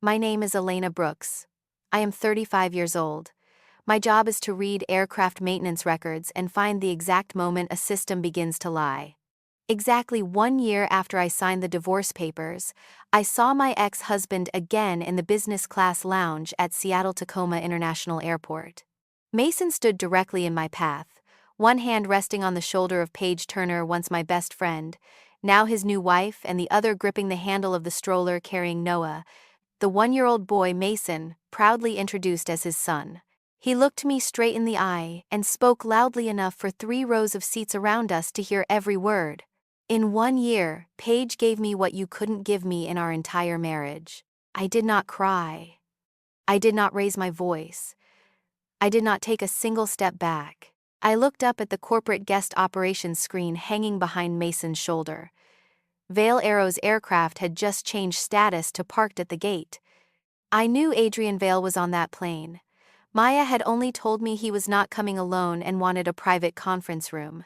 My name is Elena Brooks. I am 35 years old. My job is to read aircraft maintenance records and find the exact moment a system begins to lie. Exactly 1 year after I signed the divorce papers, I saw my ex-husband again in the business class lounge at Seattle-Tacoma International Airport. Mason stood directly in my path, one hand resting on the shoulder of Paige Turner, once my best friend, now his new wife, and the other gripping the handle of the stroller carrying Noah, the 1-year-old boy Mason, proudly introduced as his son. He looked me straight in the eye and spoke loudly enough for 3 rows of seats around us to hear every word. In 1 year, Paige gave me what you couldn't give me in our entire marriage. I did not cry. I did not raise my voice. I did not take a single step back. I looked up at the corporate guest operations screen hanging behind Mason's shoulder. Vail Aero's aircraft had just changed status to parked at the gate. I knew Adrian Vail was on that plane. Maya had only told me he was not coming alone and wanted a private conference room.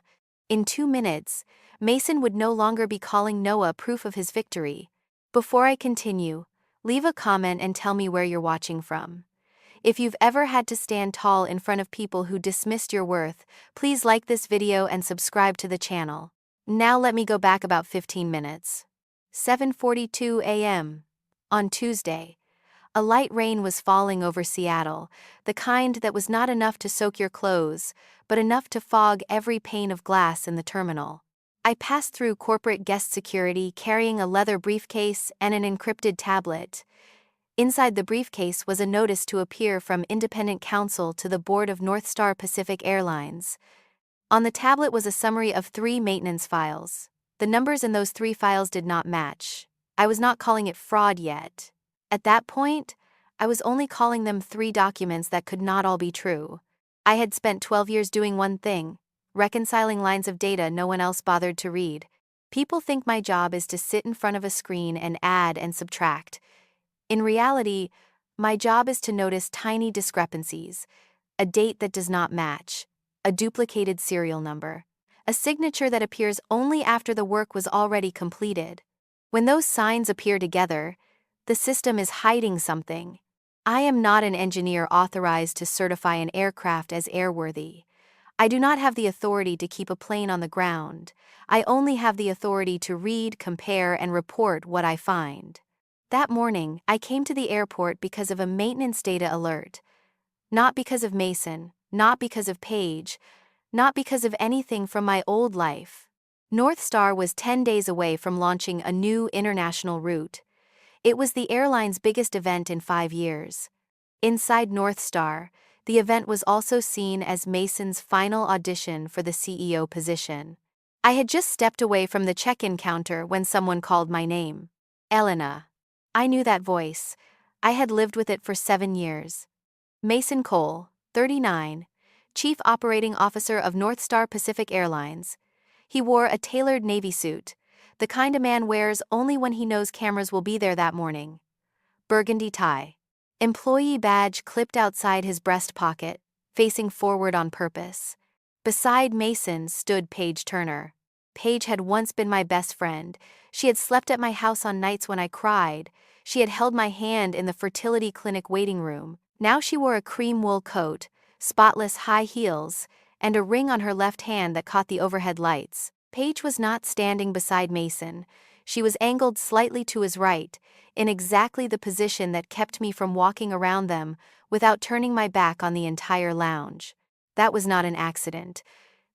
In 2 minutes, Mason would no longer be calling Noah proof of his victory. Before I continue, leave a comment and tell me where you're watching from. If you've ever had to stand tall in front of people who dismissed your worth, please like this video and subscribe to the channel. Now let me go back about 15 minutes. 7:42 a.m. On Tuesday. A light rain was falling over Seattle, the kind that was not enough to soak your clothes, but enough to fog every pane of glass in the terminal. I passed through corporate guest security carrying a leather briefcase and an encrypted tablet. Inside the briefcase was a notice to appear from independent counsel to the board of North Star Pacific Airlines. On the tablet was a summary of 3 maintenance files. The numbers in those 3 files did not match. I was not calling it fraud yet. At that point, I was only calling them 3 documents that could not all be true. I had spent 12 years doing one thing: reconciling lines of data no one else bothered to read. People think my job is to sit in front of a screen and add and subtract. In reality, my job is to notice tiny discrepancies: a date that does not match, a duplicated serial number, a signature that appears only after the work was already completed. When those signs appear together, the system is hiding something. I am not an engineer authorized to certify an aircraft as airworthy. I do not have the authority to keep a plane on the ground. I only have the authority to read, compare, and report what I find. That morning, I came to the airport because of a maintenance data alert. Not because of Mason, not because of Paige, not because of anything from my old life. North Star was 10 days away from launching a new international route. It was the airline's biggest event in 5 years. Inside North Star, the event was also seen as Mason's final audition for the CEO position. I had just stepped away from the check-in counter when someone called my name. Elena. I knew that voice. I had lived with it for 7 years. Mason Cole, 39, Chief Operating Officer of North Star Pacific Airlines. He wore a tailored navy suit, the kind a man wears only when he knows cameras will be there that morning. Burgundy tie. Employee badge clipped outside his breast pocket, facing forward on purpose. Beside Mason stood Paige Turner. Paige had once been my best friend. She had slept at my house on nights when I cried. She had held my hand in the fertility clinic waiting room. Now she wore a cream wool coat, spotless high heels, and a ring on her left hand that caught the overhead lights. Paige was not standing beside Mason. She was angled slightly to his right, in exactly the position that kept me from walking around them without turning my back on the entire lounge. That was not an accident.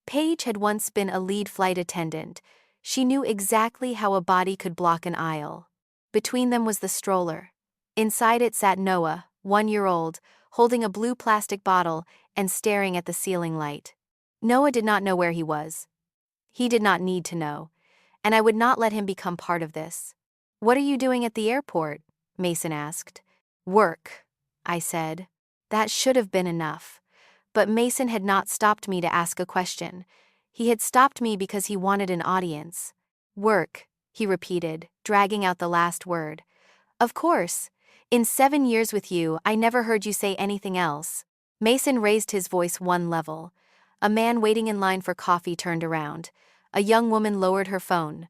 Paige had once been a lead flight attendant. She knew exactly how a body could block an aisle. Between them was the stroller. Inside it sat Noah, 1-year-old, holding a blue plastic bottle and staring at the ceiling light. Noah did not know where he was. He did not need to know, and I would not let him become part of this. "What are you doing at the airport?" Mason asked. "Work," I said. That should have been enough. But Mason had not stopped me to ask a question. He had stopped me because he wanted an audience. "Work," he repeated, dragging out the last word. "Of course. In 7 years with you, I never heard you say anything else." Mason raised his voice 1 level. A man waiting in line for coffee turned around. A young woman lowered her phone.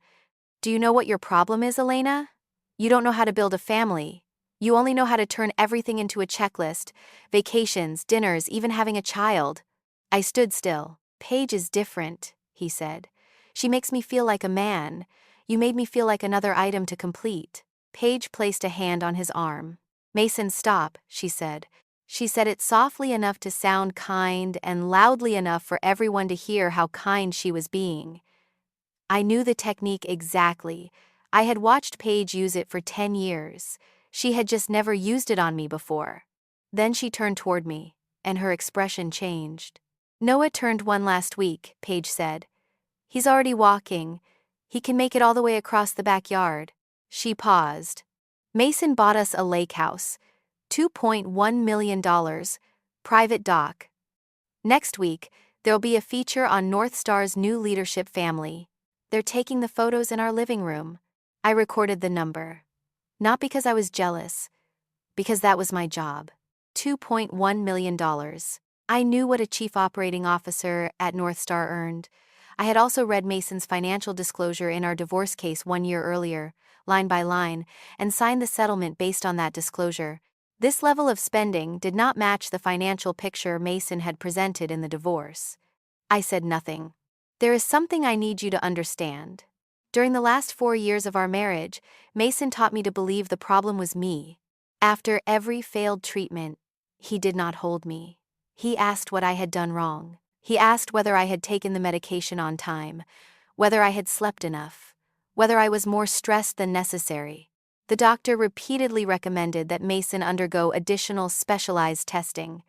"Do you know what your problem is, Elena? You don't know how to build a family. You only know how to turn everything into a checklist: vacations, dinners, even having a child. I stood still. Paige is different, he said. She makes me feel like a man. You made me feel like another item to complete. Paige placed a hand on his arm. Mason, stop, she said. She said it softly enough to sound kind and loudly enough for everyone to hear how kind she was being. I knew the technique exactly. I had watched Paige use it for 10 years. She had just never used it on me before. Then she turned toward me, and her expression changed. Noah turned one last week, Paige said. He's already walking. He can make it all the way across the backyard. She paused. Mason bought us a lake house. $2.1 million. Private dock. Next week, there'll be a feature on North Star's new leadership family. They're taking the photos in our living room. I recorded the number. Not because I was jealous, because that was my job. $2.1 million. I knew what a chief operating officer at North Star earned. I had also read Mason's financial disclosure in our divorce case 1 year earlier, line by line, and signed the settlement based on that disclosure. This level of spending did not match the financial picture Mason had presented in the divorce. I said nothing. There is something I need you to understand. During the last 4 years of our marriage, Mason taught me to believe the problem was me. After every failed treatment, he did not hold me. He asked what I had done wrong. He asked whether I had taken the medication on time, whether I had slept enough, whether I was more stressed than necessary. The doctor repeatedly recommended that Mason undergo additional specialized testing.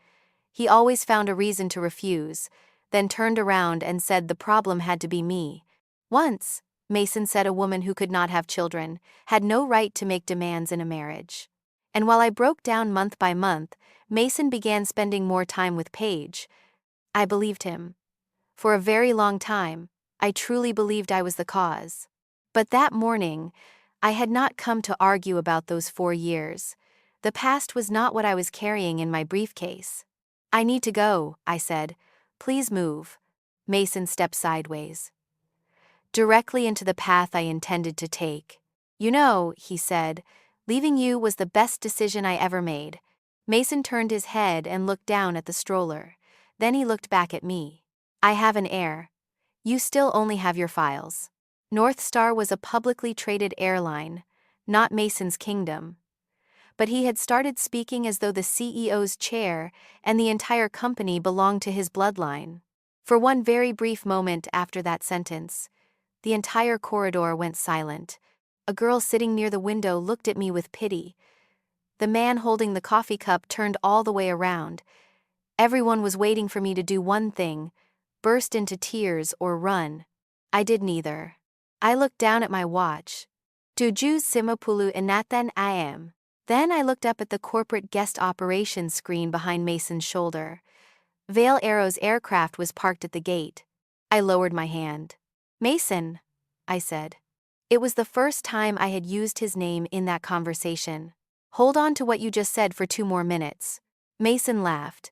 He always found a reason to refuse, then turned around and said the problem had to be me. Once, Mason said a woman who could not have children had no right to make demands in a marriage. And while I broke down month by month, Mason began spending more time with Paige. I believed him. For a very long time, I truly believed I was the cause. But that morning, I had not come to argue about those 4 years. The past was not what I was carrying in my briefcase. I need to go, I said. Please move. Mason stepped sideways, directly into the path I intended to take. You know, he said, leaving you was the best decision I ever made. Mason turned his head and looked down at the stroller. Then he looked back at me. I have an heir. You still only have your files. North Star was a publicly traded airline, not Mason's kingdom. But he had started speaking as though the CEO's chair and the entire company belonged to his bloodline. For one very brief moment after that sentence, the entire corridor went silent. A girl sitting near the window looked at me with pity. The man holding the coffee cup turned all the way around. Everyone was waiting for me to do one thing: burst into tears or run. I did neither. I looked down at my watch. Tujuh Simapulu Inatan IM. Then I looked up at the corporate guest operations screen behind Mason's shoulder. Vail Aero's aircraft was parked at the gate. I lowered my hand. Mason, I said. It was the first time I had used his name in that conversation. Hold on to what you just said for 2 more minutes. Mason laughed.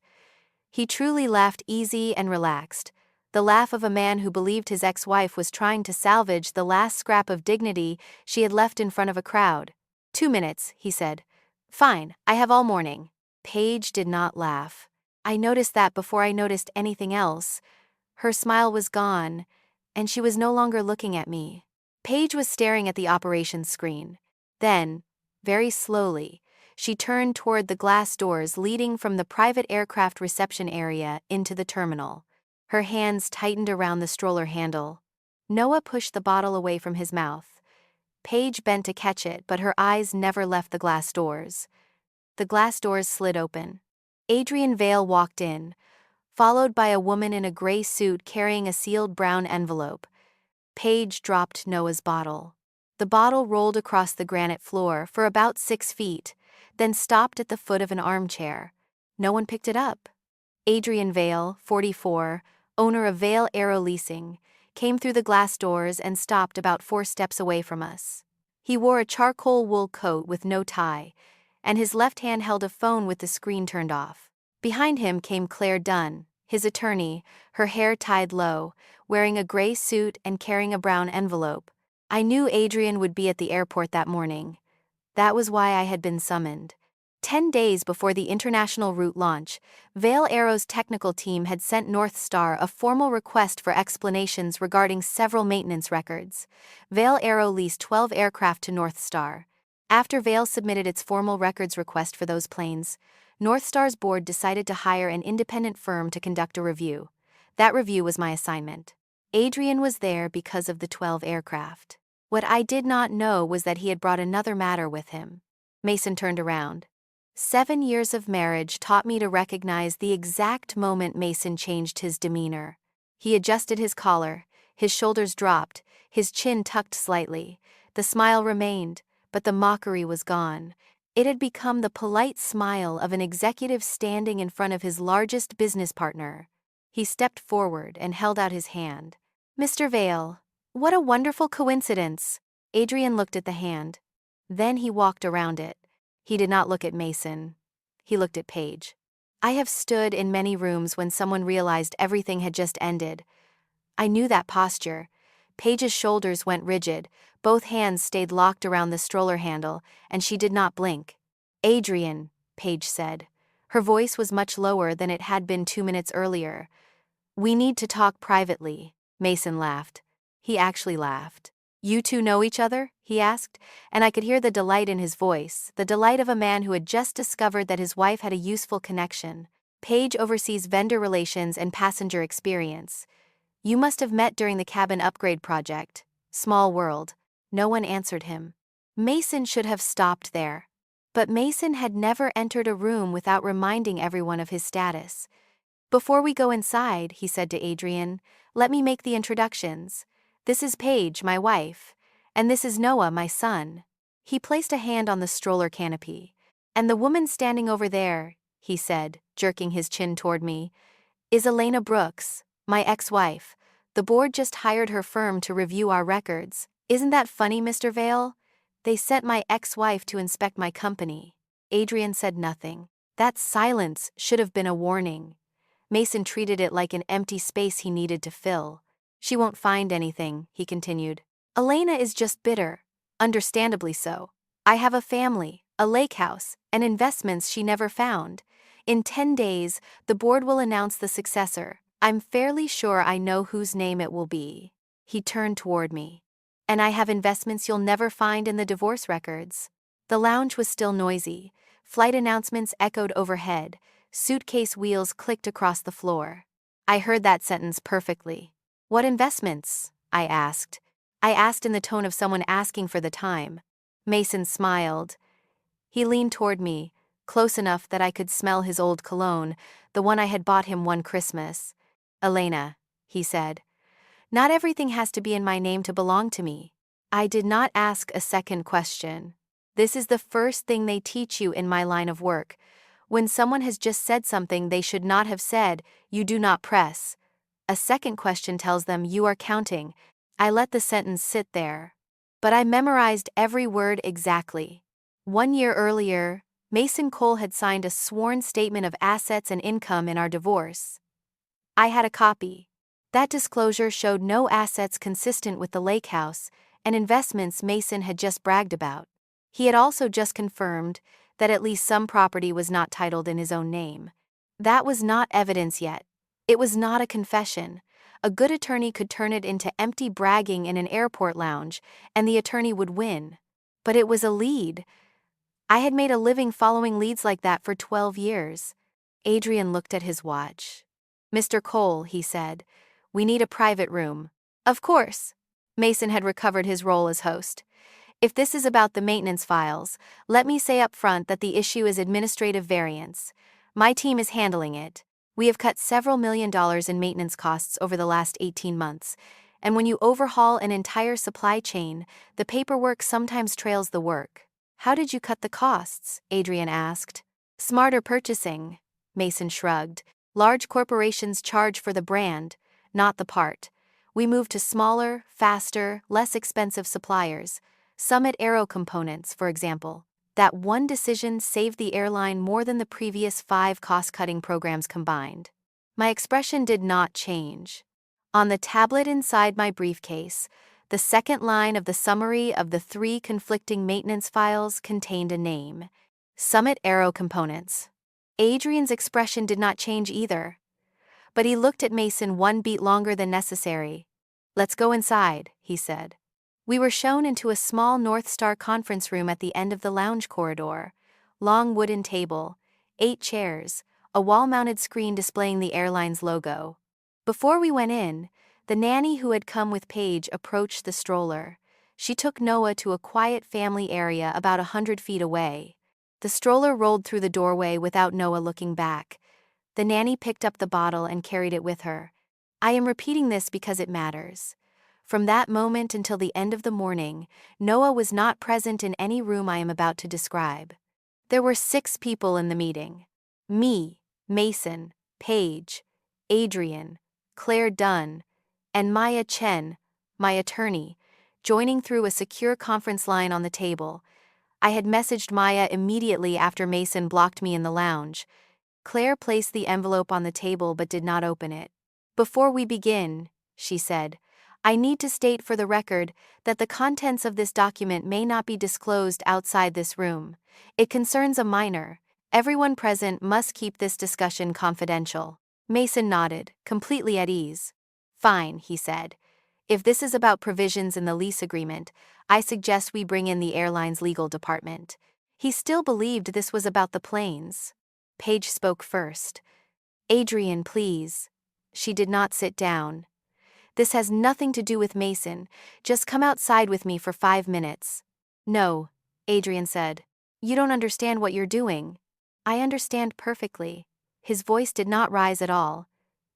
He truly laughed, easy and relaxed. The laugh of a man who believed his ex-wife was trying to salvage the last scrap of dignity she had left in front of a crowd. 2 minutes, he said. Fine, I have all morning. Paige did not laugh. I noticed that before I noticed anything else. Her smile was gone, and she was no longer looking at me. Paige was staring at the operations screen. Then, very slowly, she turned toward the glass doors leading from the private aircraft reception area into the terminal. Her hands tightened around the stroller handle. Noah pushed the bottle away from his mouth. Paige bent to catch it, but her eyes never left the glass doors. The glass doors slid open. Adrian Vail walked in, followed by a woman in a gray suit carrying a sealed brown envelope. Paige dropped Noah's bottle. The bottle rolled across the granite floor for about 6 feet, then stopped at the foot of an armchair. No one picked it up. Adrian Vail, 44, owner of Vail Aero Leasing, came through the glass doors and stopped about 4 steps away from us. He wore a charcoal wool coat with no tie, and his left hand held a phone with the screen turned off. Behind him came Claire Dunn, his attorney, her hair tied low, wearing a gray suit and carrying a brown envelope. I knew Adrian would be at the airport that morning. That was why I had been summoned. 10 days before the international route launch, Vail Aero's technical team had sent North Star a formal request for explanations regarding several maintenance records. Vail Aero leased 12 aircraft to North Star. After Vail submitted its formal records request for those planes, North Star's board decided to hire an independent firm to conduct a review. That review was my assignment. Adrian was there because of the 12 aircraft. What I did not know was that he had brought another matter with him. Mason turned around. 7 years of marriage taught me to recognize the exact moment Mason changed his demeanor. He adjusted his collar, his shoulders dropped, his chin tucked slightly. The smile remained, but the mockery was gone. It had become the polite smile of an executive standing in front of his largest business partner. He stepped forward and held out his hand. "Mr. Vail, what a wonderful coincidence." Adrian looked at the hand. Then he walked around it. He did not look at Mason. He looked at Paige. I have stood in many rooms when someone realized everything had just ended. I knew that posture. Paige's shoulders went rigid, both hands stayed locked around the stroller handle, and she did not blink. "Adrian," Paige said. Her voice was much lower than it had been 2 minutes earlier. "We need to talk privately." Mason laughed. He actually laughed. "You two know each other?" he asked, and I could hear the delight in his voice, the delight of a man who had just discovered that his wife had a useful connection. "Paige oversees vendor relations and passenger experience. You must have met during the cabin upgrade project." Small world. No one answered him. Mason should have stopped there. But Mason had never entered a room without reminding everyone of his status. "Before we go inside," he said to Adrian, "let me make the introductions. This is Paige, my wife, and this is Noah, my son." He placed a hand on the stroller canopy. "And the woman standing over there," he said, jerking his chin toward me, "is Elena Brooks, my ex-wife. The board just hired her firm to review our records. Isn't that funny, Mr. Vail? They sent my ex-wife to inspect my company." Adrian said nothing. That silence should have been a warning. Mason treated it like an empty space he needed to fill. "She won't find anything," he continued. "Elena is just bitter. Understandably so. I have a family, a lake house, and investments she never found. In 10 days, the board will announce the successor. I'm fairly sure I know whose name it will be." He turned toward me. "And I have investments you'll never find in the divorce records." The lounge was still noisy. Flight announcements echoed overhead. Suitcase wheels clicked across the floor. I heard that sentence perfectly. "What investments?" I asked. I asked in the tone of someone asking for the time. Mason smiled. He leaned toward me, close enough that I could smell his old cologne, the one I had bought him one Christmas. "Elena," he said, "not everything has to be in my name to belong to me." I did not ask a second question. This is the first thing they teach you in my line of work. When someone has just said something they should not have said, you do not press. A second question tells them you are counting. I let the sentence sit there. But I memorized every word exactly. 1 year earlier, Mason Cole had signed a sworn statement of assets and income in our divorce. I had a copy. That disclosure showed no assets consistent with the lake house and investments Mason had just bragged about. He had also just confirmed that at least some property was not titled in his own name. That was not evidence yet. It was not a confession. A good attorney could turn it into empty bragging in an airport lounge, and the attorney would win. But it was a lead. I had made a living following leads like that for 12 years. Adrian looked at his watch. "Mr. Cole," he said, "we need a private room." "Of course." Mason had recovered his role as host. "If this is about the maintenance files, let me say up front that the issue is administrative variance. My team is handling it. We have cut several $1 million in maintenance costs over the last 18 months, and when you overhaul an entire supply chain, the paperwork sometimes trails the work." "How did you cut the costs?" Adrian asked. "Smarter purchasing." Mason shrugged. "Large corporations charge for the brand, not the part. We moved to smaller, faster, less expensive suppliers. Summit Aero Components, for example. That one decision saved the airline more than the previous 5 cost-cutting programs combined." My expression did not change. On the tablet inside my briefcase, The second line of the summary of the 3 conflicting maintenance files contained a name: Summit Aero Components. Adrian's expression did not change either, but he looked at Mason 1 beat longer than necessary. "Let's go inside," he said. We were shown into a small North Star conference room at the end of the lounge corridor. Long wooden table, 8 chairs, a wall-mounted screen displaying the airline's logo. Before we went in, the nanny who had come with Paige approached the stroller. She took Noah to a quiet family area about 100 feet away. The stroller rolled through the doorway without Noah looking back. The nanny picked up the bottle and carried it with her. I am repeating this because it matters. From that moment until the end of the morning, Noah was not present in any room I am about to describe. There were 6 people in the meeting. Me, Mason, Paige, Adrian, Claire Dunn, and Maya Chen, my attorney, joining through a secure conference line on the table. I had messaged Maya immediately after Mason blocked me in the lounge. Claire placed the envelope on the table but did not open it. "Before we begin," she said, "I need to state for the record that the contents of this document may not be disclosed outside this room. It concerns a minor. Everyone present must keep this discussion confidential." Mason nodded, completely at ease. "Fine," he said. "If this is about provisions in the lease agreement, I suggest we bring in the airline's legal department." He still believed this was about the planes. Paige spoke first. "Adrian, please." She did not sit down. "This has nothing to do with Mason. Just come outside with me for 5 minutes. "No," Adrian said. "You don't understand what you're doing." "I understand perfectly." His voice did not rise at all.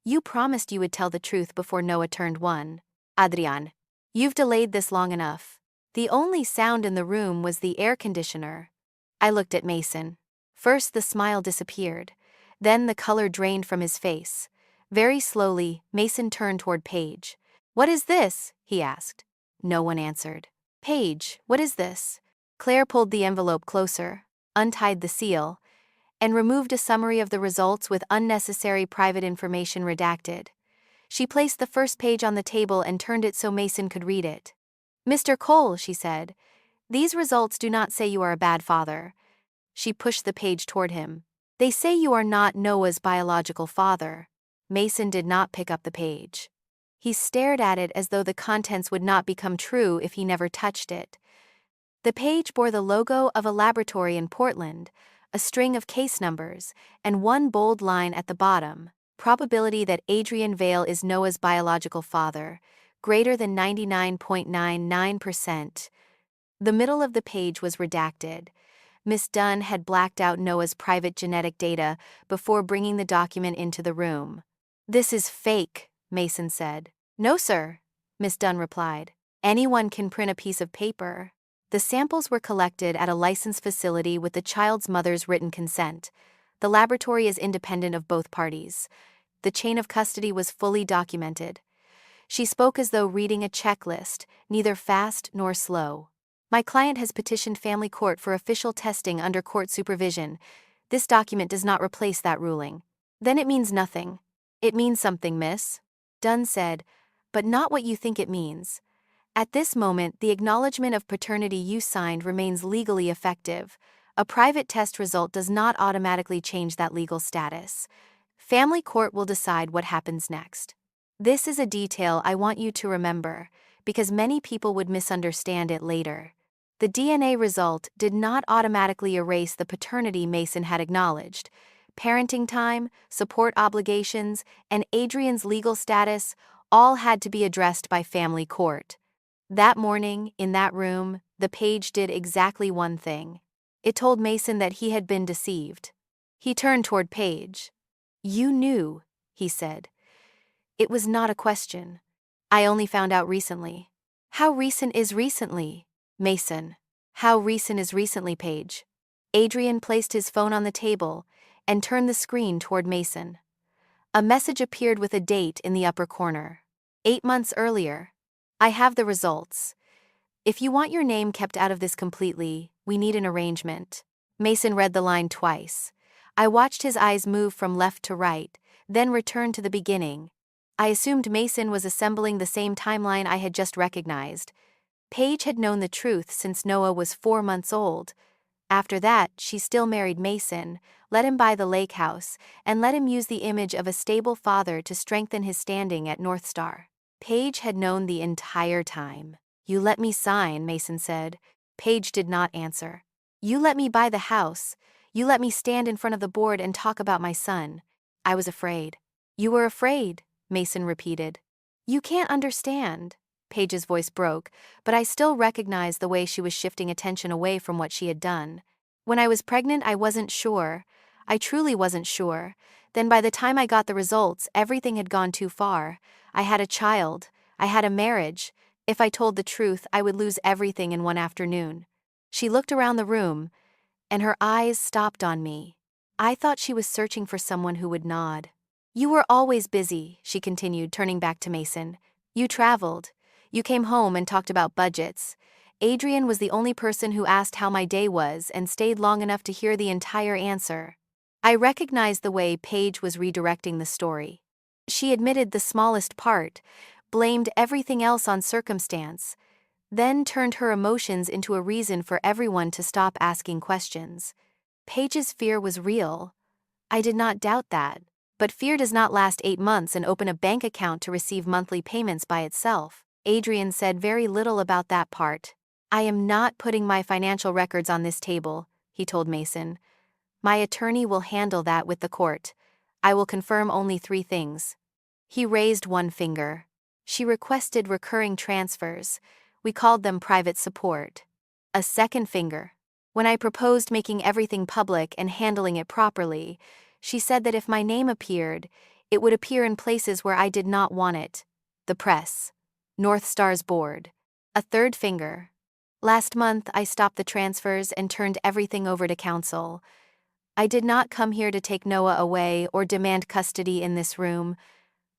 "You promised you would tell the truth before Noah turned 1. Adrian, you've delayed this long enough." The only sound in the room was the air conditioner. I looked at Mason. First the smile disappeared. Then the color drained from his face. Very slowly, Mason turned toward Paige. "What is this?" he asked. No one answered. "Paige, what is this?" Claire pulled the envelope closer, untied the seal, and removed a summary of the results with unnecessary private information redacted. She placed the first page on the table and turned it so Mason could read it. "Mr. Cole," she said, "these results do not say you are a bad father." She pushed the page toward him. "They say you are not Noah's biological father." Mason did not pick up the page. He stared at it as though the contents would not become true if he never touched it. The page bore the logo of a laboratory in Portland, a string of case numbers, and one bold line at the bottom: "Probability that Adrian Vale is Noah's biological father, greater than 99.99%. The middle of the page was redacted. Miss Dunn had blacked out Noah's private genetic data before bringing the document into the room. "This is fake," Mason said. "No, sir," Miss Dunn replied. "Anyone can print a piece of paper." The samples were collected at a licensed facility with the child's mother's written consent. The laboratory is independent of both parties. The chain of custody was fully documented. She spoke as though reading a checklist, neither fast nor slow. "My client has petitioned family court for official testing under court supervision. This document does not replace that ruling." "Then it means nothing." "It means something, miss," Dunn said, "but not what you think it means. At this moment, the acknowledgement of paternity you signed remains legally effective. A private test result does not automatically change that legal status. Family court will decide what happens next." This is a detail I want you to remember, because many people would misunderstand it later. The DNA result did not automatically erase the paternity Mason had acknowledged. Parenting time, support obligations, and Adrian's legal status all had to be addressed by family court. That morning, in that room, the page did exactly one thing. It told Mason that he had been deceived. He turned toward Paige. "You knew," he said. "It was not a question. I only found out recently." "How recent is recently?" Mason. "How recent is recently, Paige?" Adrian placed his phone on the table and turned the screen toward Mason. A message appeared with a date in the upper corner. 8 months earlier. "I have the results. If you want your name kept out of this completely, we need an arrangement." Mason read the line twice. I watched his eyes move from left to right, then return to the beginning. I assumed Mason was assembling the same timeline I had just recognized. Paige had known the truth since Noah was 4 months old. After that, she still married Mason, let him buy the lake house, and let him use the image of a stable father to strengthen his standing at North Star. Paige had known the entire time. "You let me sign," Mason said. Paige did not answer. "You let me buy the house. You let me stand in front of the board and talk about my son. I was afraid." "You were afraid," Mason repeated. "You can't understand." Paige's voice broke, but I still recognized the way she was shifting attention away from what she had done. "When I was pregnant, I wasn't sure. I truly wasn't sure. Then by the time I got the results, everything had gone too far. I had a child. I had a marriage. If I told the truth, I would lose everything in one afternoon." She looked around the room, and her eyes stopped on me. I thought she was searching for someone who would nod. "You were always busy," she continued, turning back to Mason. "You traveled. You came home and talked about budgets. Adrian was the only person who asked how my day was and stayed long enough to hear the entire answer." I recognized the way Paige was redirecting the story. She admitted the smallest part, blamed everything else on circumstance, then turned her emotions into a reason for everyone to stop asking questions. Paige's fear was real. I did not doubt that. But fear does not last 8 months and open a bank account to receive monthly payments by itself. Adrian said very little about that part. "I am not putting my financial records on this table," he told Mason. "My attorney will handle that with the court. I will confirm only 3 things." He raised one finger. "She requested recurring transfers. We called them private support." A second finger. "When I proposed making everything public and handling it properly, she said that if my name appeared, it would appear in places where I did not want it. The press. North Star's board." A third finger. "Last month, I stopped the transfers and turned everything over to counsel. I did not come here to take Noah away or demand custody in this room.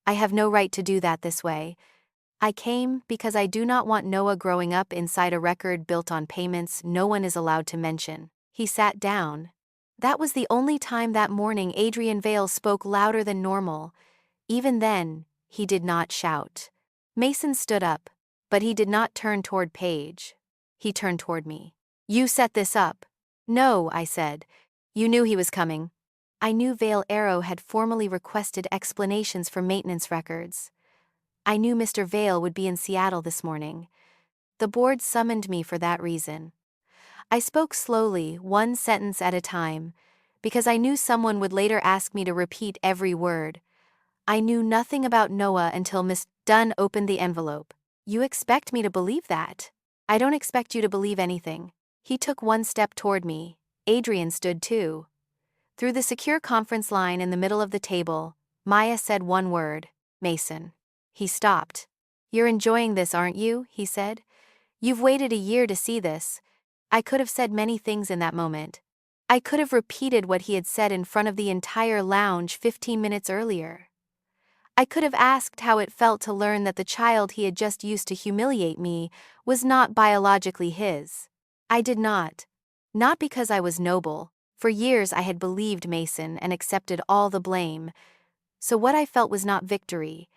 I have no right to do that this way. I came because I do not want Noah growing up inside a record built on payments no one is allowed to mention." He sat down. That was the only time that morning Adrian Vale spoke louder than normal. Even then, he did not shout. Mason stood up, but he did not turn toward Paige. He turned toward me. "You set this up." "No," I said. "You knew he was coming." I knew Vale Arrow had formally requested explanations for maintenance records. I knew Mr. Vale would be in Seattle this morning. The board summoned me for that reason. I spoke slowly, one sentence at a time, because I knew someone would later ask me to repeat every word. I knew nothing about Noah until Miss Dunn opened the envelope. "You expect me to believe that?" "I don't expect you to believe anything." He took one step toward me. Adrian stood too. Through the secure conference line in the middle of the table, Maya said one word: "Mason." He stopped. "You're enjoying this, aren't you?" he said. "You've waited a year to see this." I could have said many things in that moment. I could have repeated what he had said in front of the entire lounge 15 minutes earlier. I could have asked how it felt to learn that the child he had just used to humiliate me was not biologically his. I did not. Not because I was noble. For years I had believed Mason and accepted all the blame. So what I felt was not victory.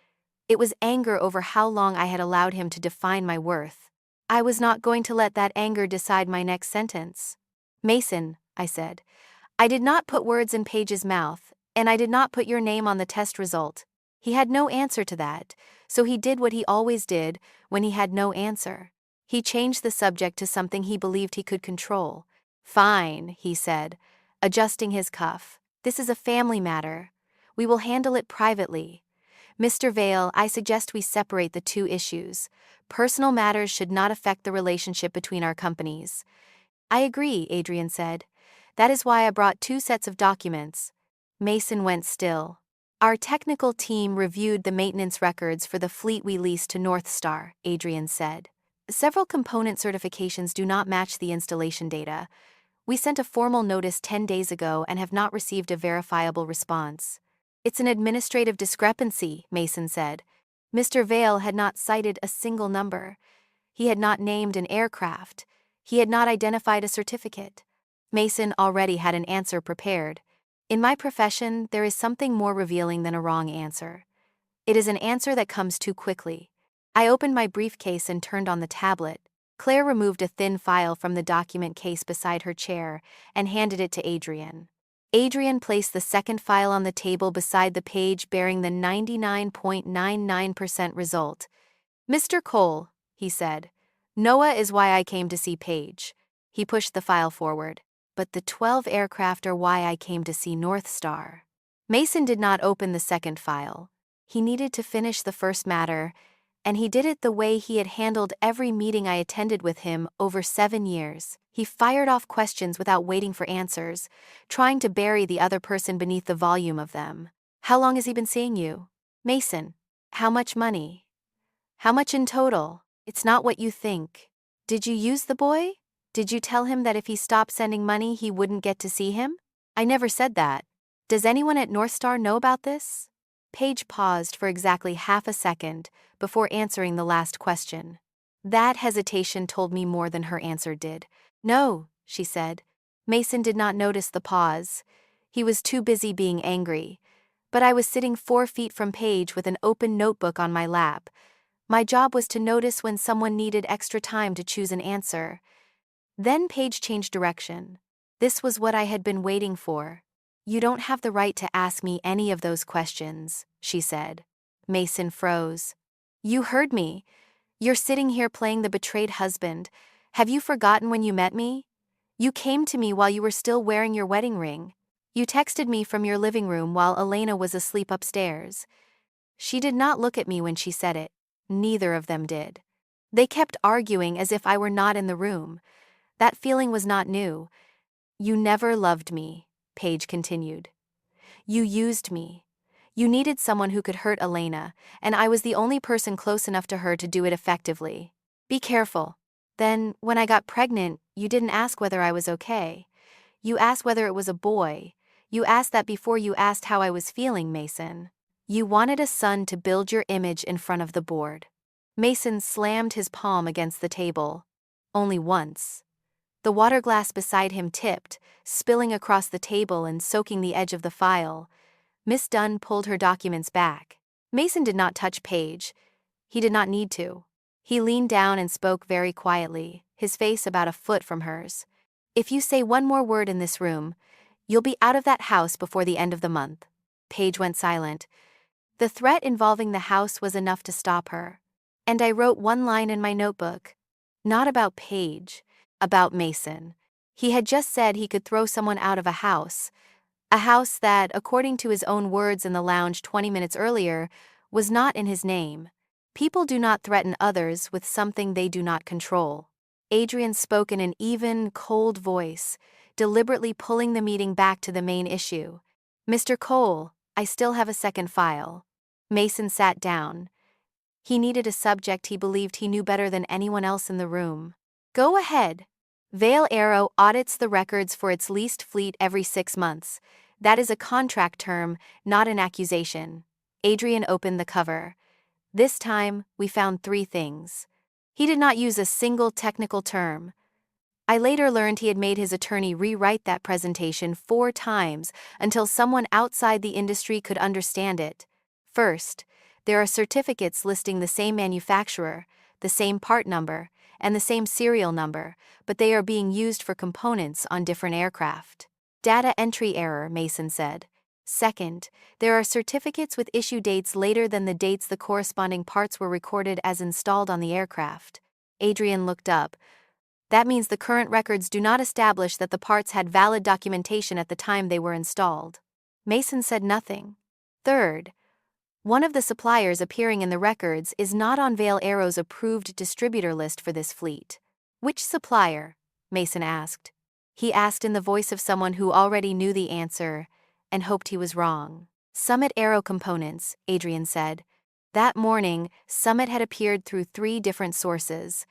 It was anger over how long I had allowed him to define my worth. I was not going to let that anger decide my next sentence. "Mason," I said, "I did not put words in Paige's mouth, and I did not put your name on the test result." He had no answer to that, so he did what he always did when he had no answer. He changed the subject to something he believed he could control. "Fine," he said, adjusting his cuff. "This is a family matter. We will handle it privately. Mr. Vale, I suggest we separate the 2 issues. Personal matters should not affect the relationship between our companies." "I agree," Adrian said. "That is why I brought 2 sets of documents." Mason went still. "Our technical team reviewed the maintenance records for the fleet we leased to North Star," Adrian said. "Several component certifications do not match the installation data. We sent a formal notice 10 days ago and have not received a verifiable response." "It's an administrative discrepancy," Mason said. Mr. Vale had not cited a single number. He had not named an aircraft. He had not identified a certificate. Mason already had an answer prepared. In my profession, there is something more revealing than a wrong answer. It is an answer that comes too quickly. I opened my briefcase and turned on the tablet. Claire removed a thin file from the document case beside her chair and handed it to Adrian. Adrian placed the second file on the table beside the page bearing the 99.99% result. "Mr. Cole," he said, "Noah is why I came to see Paige." He pushed the file forward. "But the 12 aircraft are why I came to see North Star." Mason did not open the second file. He needed to finish the first matter, and he did it the way he had handled every meeting I attended with him over 7 years. He fired off questions without waiting for answers, trying to bury the other person beneath the volume of them. "How long has he been seeing you? Mason. How much money? How much in total? It's not what you think. Did you use the boy? Did you tell him that if he stopped sending money he wouldn't get to see him?" "I never said that. Does anyone at North Star know about this?" Paige paused for exactly half a second before answering the last question. That hesitation told me more than her answer did. "No," she said. Mason did not notice the pause. He was too busy being angry. But I was sitting 4 feet from Paige with an open notebook on my lap. My job was to notice when someone needed extra time to choose an answer. Then Paige changed direction. This was what I had been waiting for. "You don't have the right to ask me any of those questions," she said. Mason froze. "You heard me. You're sitting here playing the betrayed husband. Have you forgotten when you met me? You came to me while you were still wearing your wedding ring. You texted me from your living room while Elena was asleep upstairs." She did not look at me when she said it. Neither of them did. They kept arguing as if I were not in the room. That feeling was not new. "You never loved me," Paige continued. "You used me. You needed someone who could hurt Elena, and I was the only person close enough to her to do it effectively. Be careful. Then, when I got pregnant, you didn't ask whether I was okay. You asked whether it was a boy. You asked that before you asked how I was feeling, Mason. You wanted a son to build your image in front of the board." Mason slammed his palm against the table. Only once. The water glass beside him tipped, spilling across the table and soaking the edge of the file. Miss Dunn pulled her documents back. Mason did not touch Paige. He did not need to. He leaned down and spoke very quietly, his face about a foot from hers. "If you say one more word in this room, you'll be out of that house before the end of the month." Paige went silent. The threat involving the house was enough to stop her. And I wrote one line in my notebook. Not about Paige. About Mason. He had just said he could throw someone out of a house that, according to his own words in the lounge 20 minutes earlier, was not in his name. People do not threaten others with something they do not control. Adrian spoke in an even, cold voice, deliberately pulling the meeting back to the main issue. "Mr. Cole, I still have a second file." Mason sat down. He needed a subject he believed he knew better than anyone else in the room. "Go ahead." Vail Aero audits the records for its leased fleet every 6 months. That is a contract term, not an accusation. Adrian opened the cover. This time, we found 3 things. He did not use a single technical term. I later learned he had made his attorney rewrite that presentation 4 times until someone outside the industry could understand it. First, there are certificates listing the same manufacturer, the same part number, and the same serial number, but they are being used for components on different aircraft. Data entry error, Mason said. Second, there are certificates with issue dates later than the dates the corresponding parts were recorded as installed on the aircraft. Adrian looked up. That means the current records do not establish that the parts had valid documentation at the time they were installed. Mason said nothing. Third, one of the suppliers appearing in the records is not on Vail Aero's approved distributor list for this fleet. "Which supplier?" Mason asked. He asked in the voice of someone who already knew the answer and hoped he was wrong. "Summit Aero Components," Adrian said. That morning, Summit had appeared through 3 different sources.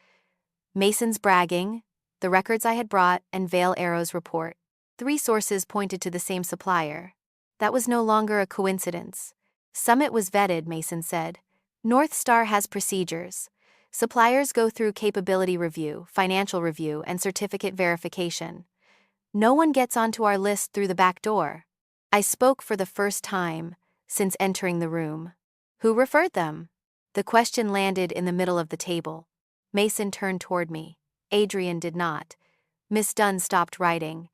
Mason's bragging, the records I had brought, and Vail Aero's report. 3 sources pointed to the same supplier. That was no longer a coincidence. Summit was vetted, Mason said. North Star has procedures. Suppliers go through capability review, financial review, and certificate verification. No one gets onto our list through the back door. I spoke for the first time since entering the room. Who referred them? The question landed in the middle of the table. Mason turned toward me. Adrian did not. Miss Dunn stopped writing.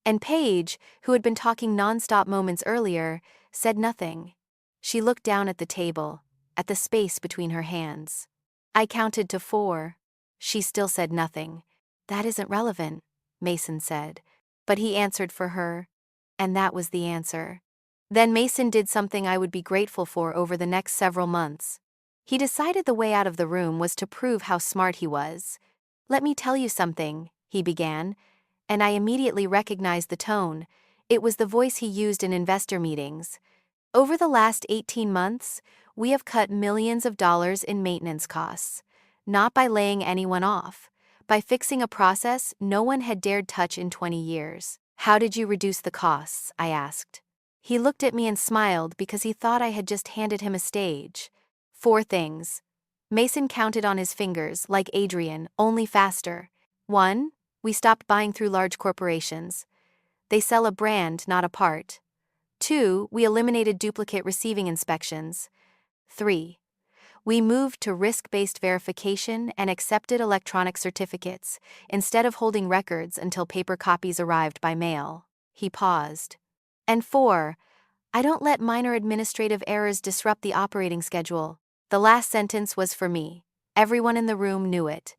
And Paige, who had been talking nonstop moments earlier, said nothing. She looked down at the table, at the space between her hands. I counted to 4. She still said nothing. That isn't relevant, Mason said. But he answered for her. And that was the answer. Then Mason did something I would be grateful for over the next several months. He decided the way out of the room was to prove how smart he was. Let me tell you something, he began, and I immediately recognized the tone. It was the voice he used in investor meetings. Over the last 18 months, we have cut millions of dollars in maintenance costs. Not by laying anyone off, by fixing a process no one had dared touch in 20 years. How did you reduce the costs? I asked. He looked at me and smiled because he thought I had just handed him a stage. 4 things. Mason counted on his fingers, like Adrian, only faster. 1. We stopped buying through large corporations. They sell a brand, not a part. 2. We eliminated duplicate receiving inspections. 3. We moved to risk-based verification and accepted electronic certificates, instead of holding records until paper copies arrived by mail. He paused. And 4. I don't let minor administrative errors disrupt the operating schedule. The last sentence was for me. Everyone in the room knew it.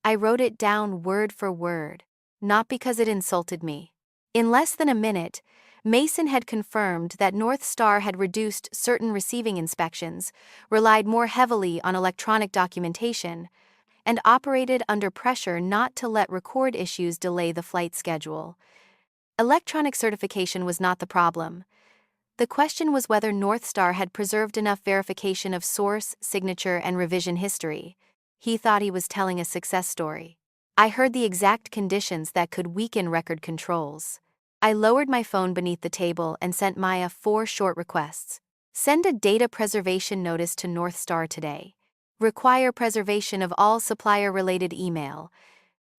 I wrote it down word for word, not because it insulted me. In less than a minute, Mason had confirmed that North Star had reduced certain receiving inspections, relied more heavily on electronic documentation, and operated under pressure not to let record issues delay the flight schedule. Electronic certification was not the problem. The question was whether North Star had preserved enough verification of source, signature, and revision history. He thought he was telling a success story. I heard the exact conditions that could weaken record controls. I lowered my phone beneath the table and sent Maya 4 short requests. Send a data preservation notice to North Star today. Require preservation of all supplier-related email.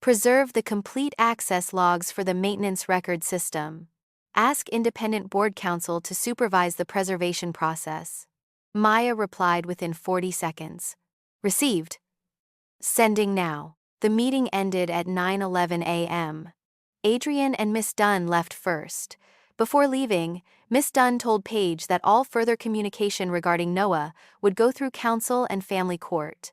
Preserve the complete access logs for the maintenance record system. Ask independent board counsel to supervise the preservation process. Maya replied within 40 seconds. Received. Sending now. The meeting ended at 9:11 a.m. Adrian and Miss Dunn left first. Before leaving, Miss Dunn told Paige that all further communication regarding Noah would go through counsel and family court.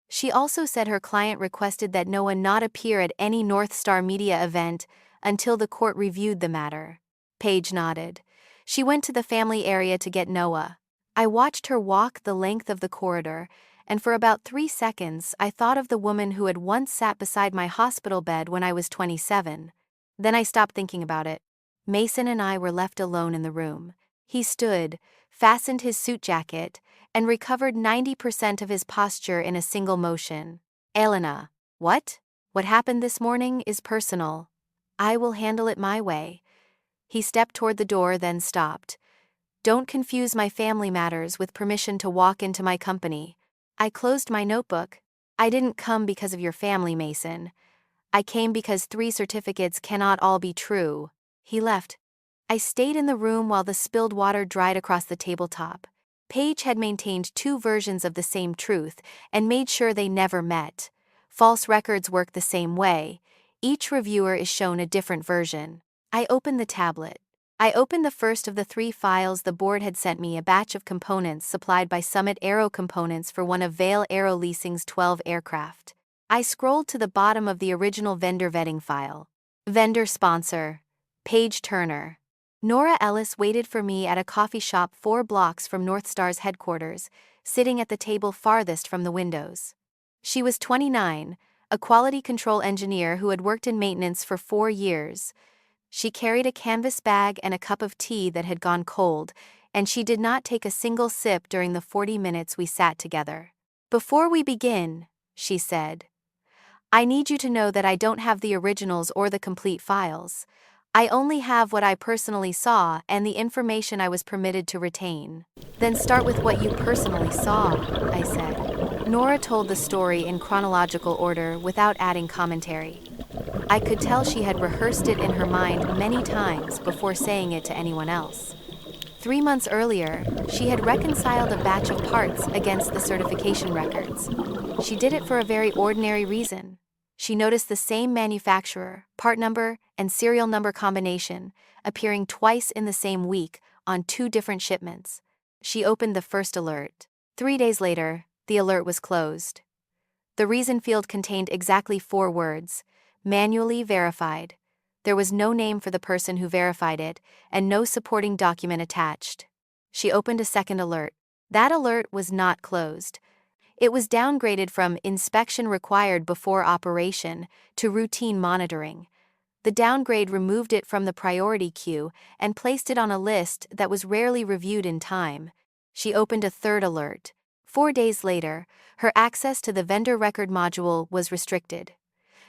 She also said her client requested that Noah not appear at any North Star media event until the court reviewed the matter. Paige nodded. She went to the family area to get Noah. I watched her walk the length of the corridor, and for about 3 seconds I thought of the woman who had once sat beside my hospital bed when I was 27. Then I stopped thinking about it. Mason and I were left alone in the room. He stood, fastened his suit jacket, and recovered 90% of his posture in a single motion. Elena, what? What happened this morning is personal. I will handle it my way. He stepped toward the door, then stopped. Don't confuse my family matters with permission to walk into my company. I closed my notebook. I didn't come because of your family, Mason. I came because 3 certificates cannot all be true. He left. I stayed in the room while the spilled water dried across the tabletop. Paige had maintained 2 versions of the same truth and made sure they never met. False records work the same way. Each reviewer is shown a different version. I opened the tablet. I opened the first of the 3 files the board had sent me, a batch of components supplied by Summit Aero Components for one of Vail Aero Leasing's 12 aircraft. I scrolled to the bottom of the original vendor vetting file. Vendor sponsor: Paige Turner. Nora Ellis waited for me at a coffee shop 4 blocks from North Star's headquarters, sitting at the table farthest from the windows. She was 29, a quality control engineer who had worked in maintenance for 4 years. She carried a canvas bag and a cup of tea that had gone cold, and she did not take a single sip during the 40 minutes we sat together. Before we begin, she said, I need you to know that I don't have the originals or the complete files. I only have what I personally saw and the information I was permitted to retain. Then start with what you personally saw, I said. Nora told the story in chronological order without adding commentary. I could tell she had rehearsed it in her mind many times before saying it to anyone else. 3 months earlier, she had reconciled a batch of parts against the certification records. She did it for a very ordinary reason. She noticed the same manufacturer, part number, and serial number combination appearing twice in the same week on 2 different shipments. She opened the first alert. 3 days later, the alert was closed. The reason field contained exactly 4 words: manually verified. There was no name for the person who verified it, and no supporting document attached. She opened a second alert. That alert was not closed. It was downgraded from inspection required before operation to routine monitoring. The downgrade removed it from the priority queue and placed it on a list that was rarely reviewed in time. She opened a third alert. 4 days later, her access to the vendor record module was restricted.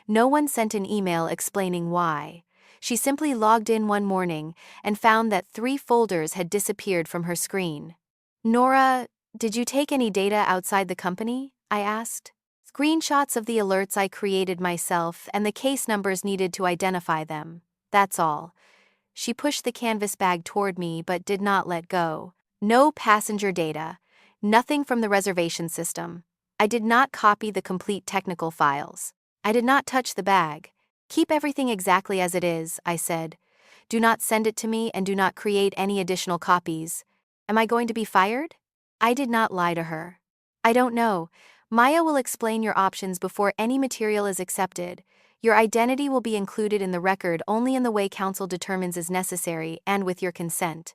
No one sent an email explaining why. She simply logged in one morning and found that 3 folders had disappeared from her screen. "Nora, did you take any data outside the company?" I asked. "Screenshots of the alerts I created myself and the case numbers needed to identify them. That's all." She pushed the canvas bag toward me but did not let go. "No passenger data. Nothing from the reservation system. I did not copy the complete technical files. I did not touch the bag. Keep everything exactly as it is," I said. "Do not send it to me and do not create any additional copies." Am I going to be fired? I did not lie to her. "I don't know. Maya will explain your options before any material is accepted. Your identity will be included in the record only in the way counsel determines is necessary and with your consent."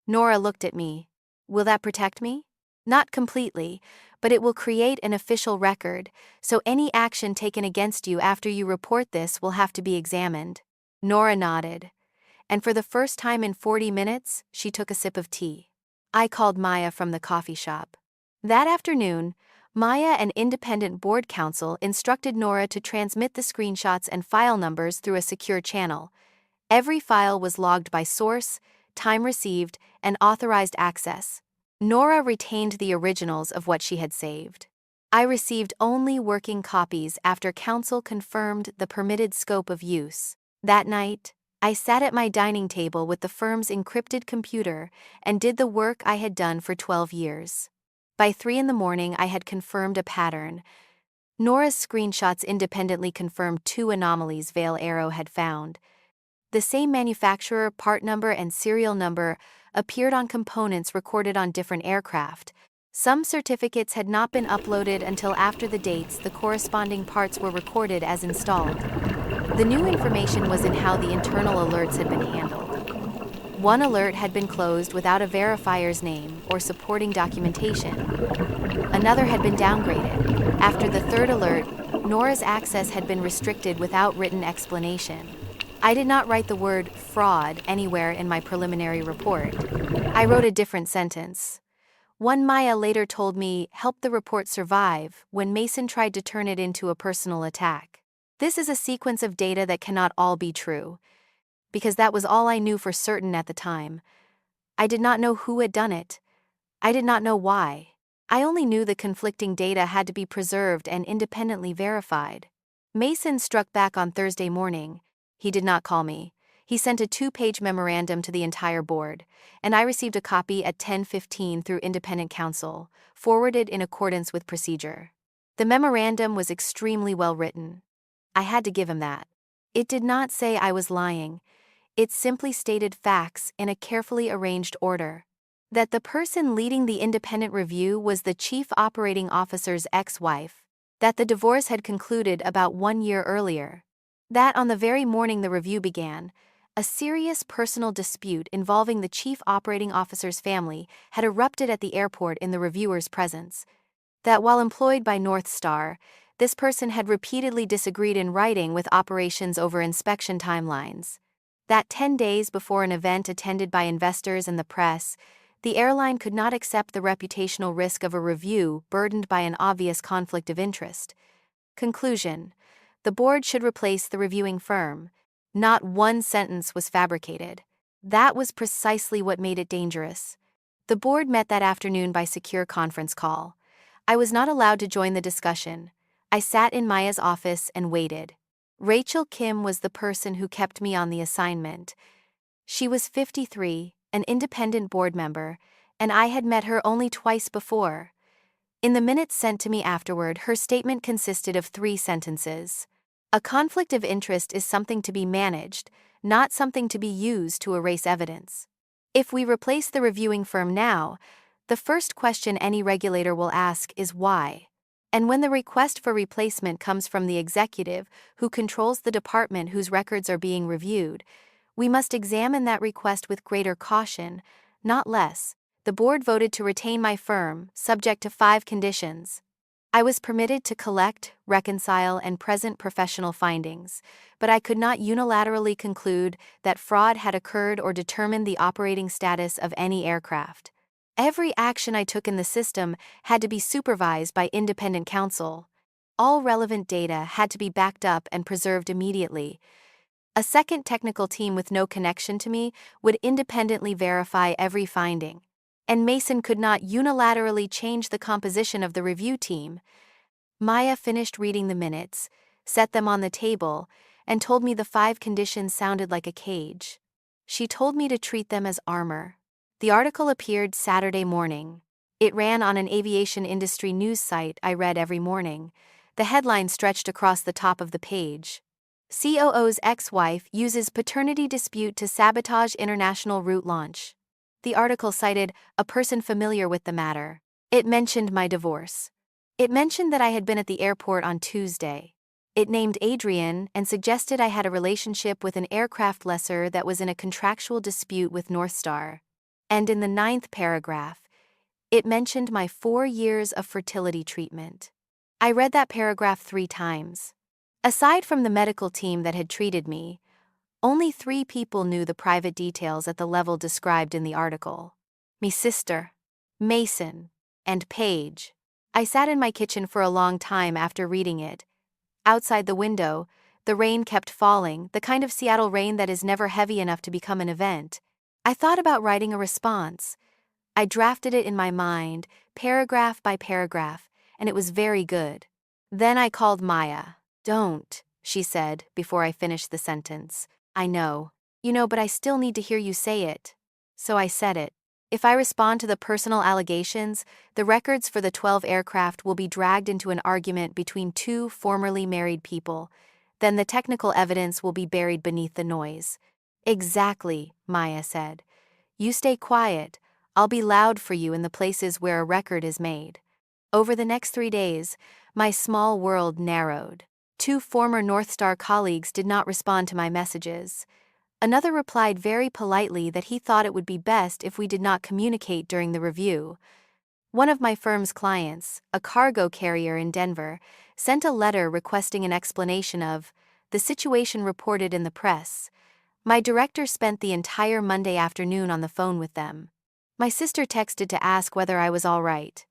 Nora looked at me. "Will that protect me?" "Not completely, but it will create an official record, so any action taken against you after you report this will have to be examined." Nora nodded. And for the first time in 40 minutes, she took a sip of tea. I called Maya from the coffee shop. That afternoon, Maya and independent board counsel instructed Nora to transmit the screenshots and file numbers through a secure channel. Every file was logged by source, time received, and authorized access. Nora retained the originals of what she had saved. I received only working copies after counsel confirmed the permitted scope of use. That night, I sat at my dining table with the firm's encrypted computer and did the work I had done for 12 years. By 3 in the morning, I had confirmed a pattern. Nora's screenshots independently confirmed 2 anomalies Vale Aero had found. The same manufacturer, part number, and serial number appeared on components recorded on different aircraft. Some certificates had not been uploaded until after the dates the corresponding parts were recorded as installed. The new information was in how the internal alerts had been handled. One alert had been closed without a verifier's name or supporting documentation. Another had been downgraded. After the third alert, Nora's access had been restricted without written explanation. I did not write the word fraud anywhere in my preliminary report. I wrote a different sentence. One Maya later told me helped the report survive when Mason tried to turn it into a personal attack. This is a sequence of data that cannot all be true, because that was all I knew for certain at the time. I did not know who had done it. I did not know why. I only knew the conflicting data had to be preserved and independently verified. Mason struck back on Thursday morning. He did not call me. He sent a 2-page memorandum to the entire board, and I received a copy at 10:15 through independent counsel, forwarded in accordance with procedure. The memorandum was extremely well written. I had to give him that. It did not say I was lying. It simply stated facts in a carefully arranged order. That the person leading the independent review was the chief operating officer's ex-wife. That the divorce had concluded about 1 year earlier. That on the very morning the review began, a serious personal dispute involving the chief operating officer's family had erupted at the airport in the reviewer's presence. That while employed by North Star, this person had repeatedly disagreed in writing with operations over inspection timelines. That 10 days before an event attended by investors and the press, the airline could not accept the reputational risk of a review burdened by an obvious conflict of interest. Conclusion: the board should replace the reviewing firm. Not one sentence was fabricated. That was precisely what made it dangerous. The board met that afternoon by secure conference call. I was not allowed to join the discussion. I sat in Maya's office and waited. Rachel Kim was the person who kept me on the assignment. She was 53, an independent board member, and I had met her only twice before. In the minutes sent to me afterward, her statement consisted of 3 sentences. A conflict of interest is something to be managed, not something to be used to erase evidence. If we replace the reviewing firm now, the first question any regulator will ask is why. And when the request for replacement comes from the executive who controls the department whose records are being reviewed, we must examine that request with greater caution, not less. The board voted to retain my firm, subject to 5 conditions. I was permitted to collect, reconcile, and present professional findings, but I could not unilaterally conclude that fraud had occurred or determine the operating status of any aircraft. Every action I took in the system had to be supervised by independent counsel. All relevant data had to be backed up and preserved immediately. A second technical team with no connection to me would independently verify every finding. And Mason could not unilaterally change the composition of the review team. Maya finished reading the minutes, set them on the table, and told me the 5 conditions sounded like a cage. She told me to treat them as armor. The article appeared Saturday morning. It ran on an aviation industry news site I read every morning. The headline stretched across the top of the page. COO's ex-wife uses paternity dispute to sabotage international route launch. The article cited a person familiar with the matter. It mentioned my divorce. It mentioned that I had been at the airport on Tuesday. It named Adrian and suggested I had a relationship with an aircraft lessor that was in a contractual dispute with North Star. And in the 9th paragraph, it mentioned my 4 years of fertility treatment. I read that paragraph 3 times. Aside from the medical team that had treated me, only 3 people knew the private details at the level described in the article. Me sister, Mason, and Paige. I sat in my kitchen for a long time after reading it. Outside the window, the rain kept falling, the kind of Seattle rain that is never heavy enough to become an event. I thought about writing a response. I drafted it in my mind, paragraph by paragraph, and it was very good. Then I called Maya. "Don't," she said before I finished the sentence. "I know. You know, but I still need to hear you say it." So I said it. If I respond to the personal allegations, the records for the 12 aircraft will be dragged into an argument between 2 formerly married people. Then the technical evidence will be buried beneath the noise. "Exactly," Maya said. "You stay quiet. I'll be loud for you in the places where a record is made." Over the next 3 days, my small world narrowed. 2 former North Star colleagues did not respond to my messages. Another replied very politely that he thought it would be best if we did not communicate during the review. One of my firm's clients, a cargo carrier in Denver, sent a letter requesting an explanation of the situation reported in the press. My director spent the entire Monday afternoon on the phone with them. My sister texted to ask whether I was all right.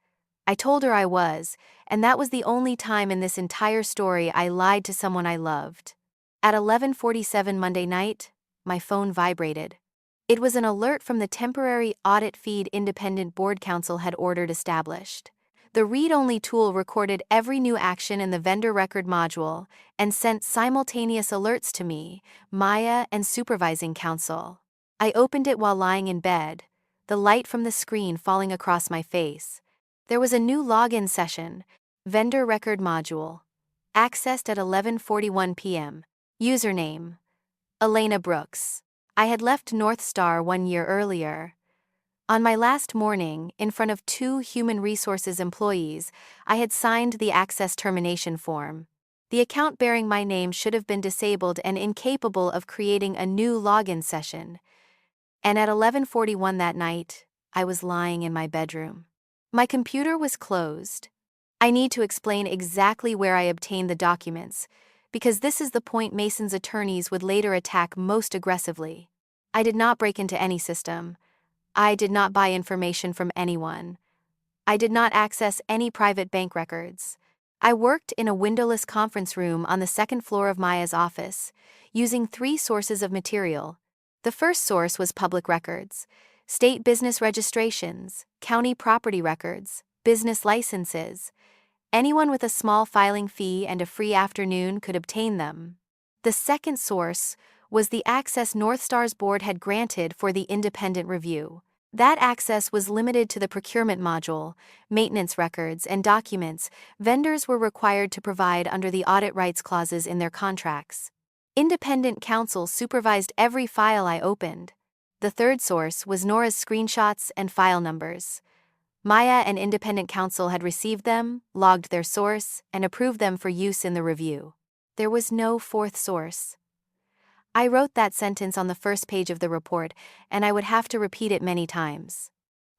I told her I was, and that was the only time in this entire story I lied to someone I loved. At 11:47 Monday night, my phone vibrated. It was an alert from the temporary audit feed independent board council had ordered established. The read-only tool recorded every new action in the vendor record module and sent simultaneous alerts to me, Maya, and supervising counsel. I opened it while lying in bed, the light from the screen falling across my face. There was a new login session, vendor record module, accessed at 11:41 p.m. Username: Elena Brooks. I had left North Star 1 year earlier. On my last morning, in front of 2 human resources employees, I had signed the access termination form. The account bearing my name should have been disabled and incapable of creating a new login session. And at 11:41 that night, I was lying in my bedroom. My computer was closed. I need to explain exactly where I obtained the documents, because this is the point Mason's attorneys would later attack most aggressively. I did not break into any system. I did not buy information from anyone. I did not access any private bank records. I worked in a windowless conference room on the 2nd floor of Maya's office, using 3 sources of material. The first source was public records, state business registrations, county property records, business licenses. Anyone with a small filing fee and a free afternoon could obtain them. The second source was the access Northstar's board had granted for the independent review. That access was limited to the procurement module, maintenance records, and documents vendors were required to provide under the audit rights clauses in their contracts. Independent counsel supervised every file I opened. The third source was Nora's screenshots and file numbers. Maya and independent counsel had received them, logged their source, and approved them for use in the review. There was no fourth source. I wrote that sentence on the first page of the report, and I would have to repeat it many times.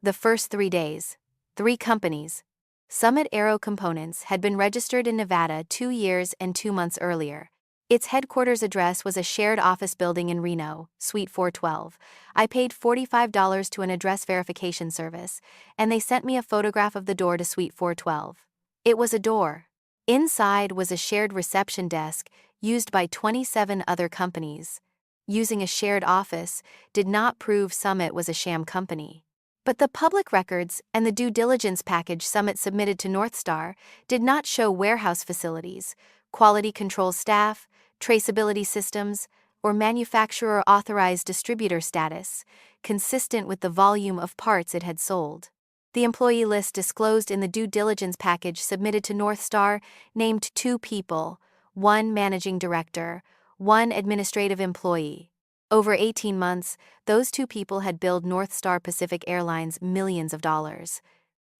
The first 3 days, 3 companies, Summit Aero Components, had been registered in Nevada 2 years and 2 months earlier. Its headquarters address was a shared office building in Reno, Suite 412. I paid $45 to an address verification service, and they sent me a photograph of the door to Suite 412. It was a door. Inside was a shared reception desk, used by 27 other companies. Using a shared office did not prove Summit was a sham company. But the public records and the due diligence package Summit submitted to Northstar did not show warehouse facilities, quality control staff, traceability systems, or manufacturer-authorized distributor status, consistent with the volume of parts it had sold. The employee list disclosed in the due diligence package submitted to Northstar named 2 people, 1 managing director, 1 administrative employee. Over 18 months, those 2 people had billed Northstar Pacific Airlines millions of dollars.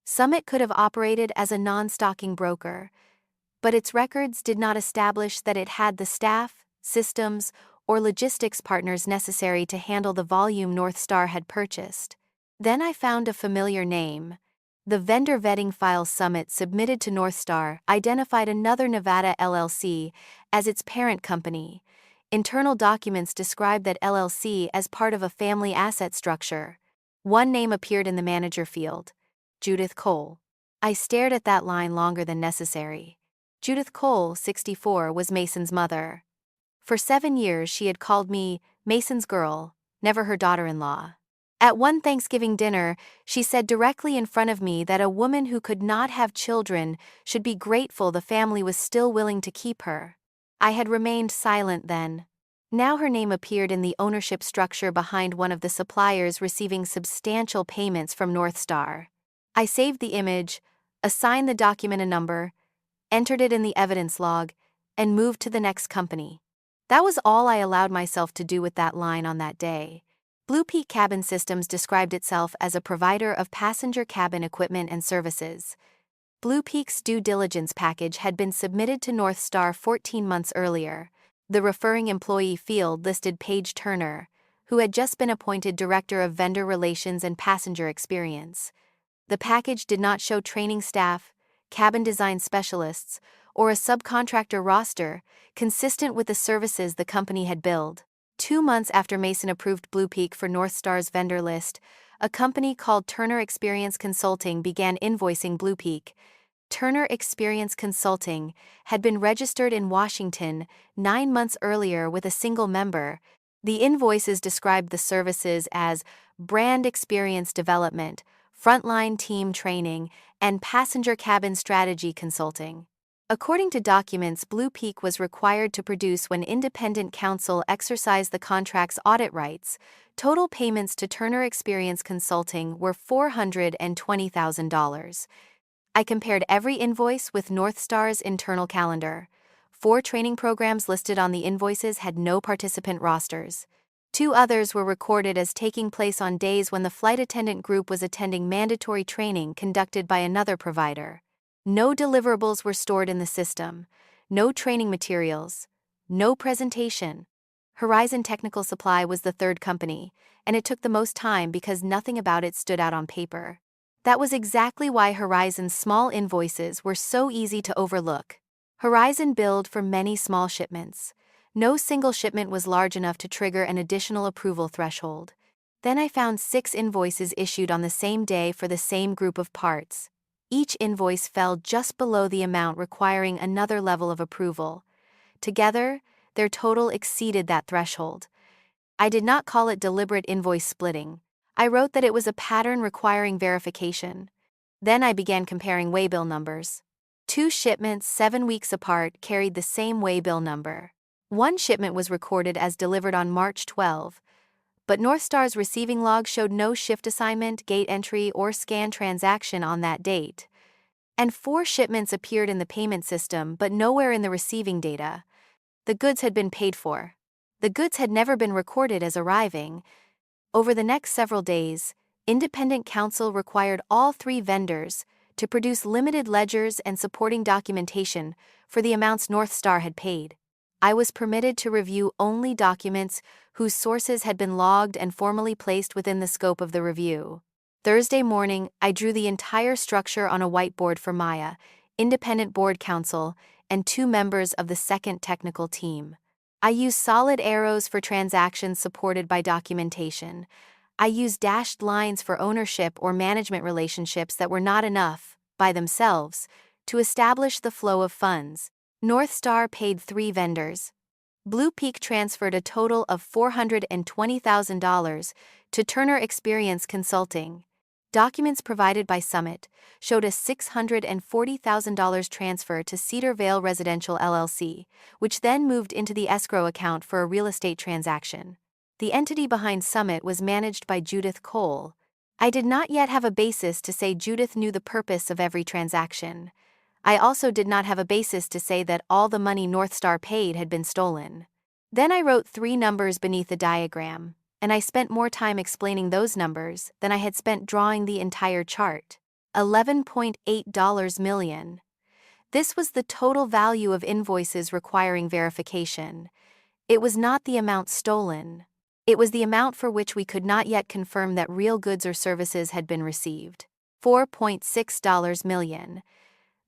Summit could have operated as a non-stocking broker, but its records did not establish that it had the staff, systems, or logistics partners necessary to handle the volume Northstar had purchased. Then I found a familiar name. The vendor vetting file Summit submitted to Northstar identified another Nevada LLC as its parent company. Internal documents described that LLC as part of a family asset structure. One name appeared in the manager field: Judith Cole. I stared at that line longer than necessary. Judith Cole, 64, was Mason's mother. For 7 years she had called me Mason's girl, never her daughter-in-law. At one Thanksgiving dinner, she said directly in front of me that a woman who could not have children should be grateful the family was still willing to keep her. I had remained silent then. Now her name appeared in the ownership structure behind one of the suppliers receiving substantial payments from Northstar. I saved the image, assigned the document a number, entered it in the evidence log, and moved to the next company. That was all I allowed myself to do with that line on that day. Blue Peak Cabin Systems described itself as a provider of passenger cabin equipment and services. Blue Peak's due diligence package had been submitted to Northstar 14 months earlier. The referring employee field listed Paige Turner, who had just been appointed Director of Vendor Relations and Passenger Experience. The package did not show training staff, cabin design specialists, or a subcontractor roster consistent with the services the company had billed. 2 months after Mason approved Blue Peak for Northstar's vendor list, a company called Turner Experience Consulting began invoicing Blue Peak. Turner Experience Consulting had been registered in Washington 9 months earlier with a single member. The invoices described the services as brand experience development, frontline team training, and passenger cabin strategy consulting. According to documents Blue Peak was required to produce when independent counsel exercised the contract's audit rights, total payments to Turner Experience Consulting were $420,000. I compared every invoice with Northstar's internal calendar. 4 training programs listed on the invoices had no participant rosters. 2 others were recorded as taking place on days when the flight attendant group was attending mandatory training conducted by another provider. No deliverables were stored in the system, no training materials, no presentation. Horizon Technical Supply was the third company, and it took the most time because nothing about it stood out on paper. That was exactly why Horizon's small invoices were so easy to overlook. Horizon billed for many small shipments. No single shipment was large enough to trigger an additional approval threshold. Then I found 6 invoices issued on the same day for the same group of parts. Each invoice fell just below the amount requiring another level of approval. Together, their total exceeded that threshold. I did not call it deliberate invoice splitting. I wrote that it was a pattern requiring verification. Then I began comparing waybill numbers. 2 shipments 7 weeks apart carried the same waybill number. One shipment was recorded as delivered on March 12, but Northstar's receiving log showed no shift assignment, gate entry, or scan transaction on that date. And 4 shipments appeared in the payment system but nowhere in the receiving data. The goods had been paid for. The goods had never been recorded as arriving. Over the next several days, independent counsel required all 3 vendors to produce limited ledgers and supporting documentation for the amounts Northstar had paid. I was permitted to review only documents whose sources had been logged and formally placed within the scope of the review. Thursday morning, I drew the entire structure on a whiteboard for Maya, independent board counsel, and 2 members of the second technical team. I used solid arrows for transactions supported by documentation. I used dashed lines for ownership or management relationships that were not enough, by themselves, to establish the flow of funds. Northstar paid 3 vendors. Blue Peak transferred a total of $420,000 to Turner Experience Consulting. Documents provided by Summit showed a $640,000 transfer to Cedar Vale Residential LLC, which then moved into the escrow account for a real estate transaction. The entity behind Summit was managed by Judith Cole. I did not yet have a basis to say Judith knew the purpose of every transaction. I also did not have a basis to say that all the money Northstar paid had been stolen. Then I wrote 3 numbers beneath the diagram, and I spent more time explaining those numbers than I had spent drawing the entire chart. $11.8 million. This was the total value of invoices requiring verification. It was not the amount stolen. It was the amount for which we could not yet confirm that real goods or services had been received. $4.6 million.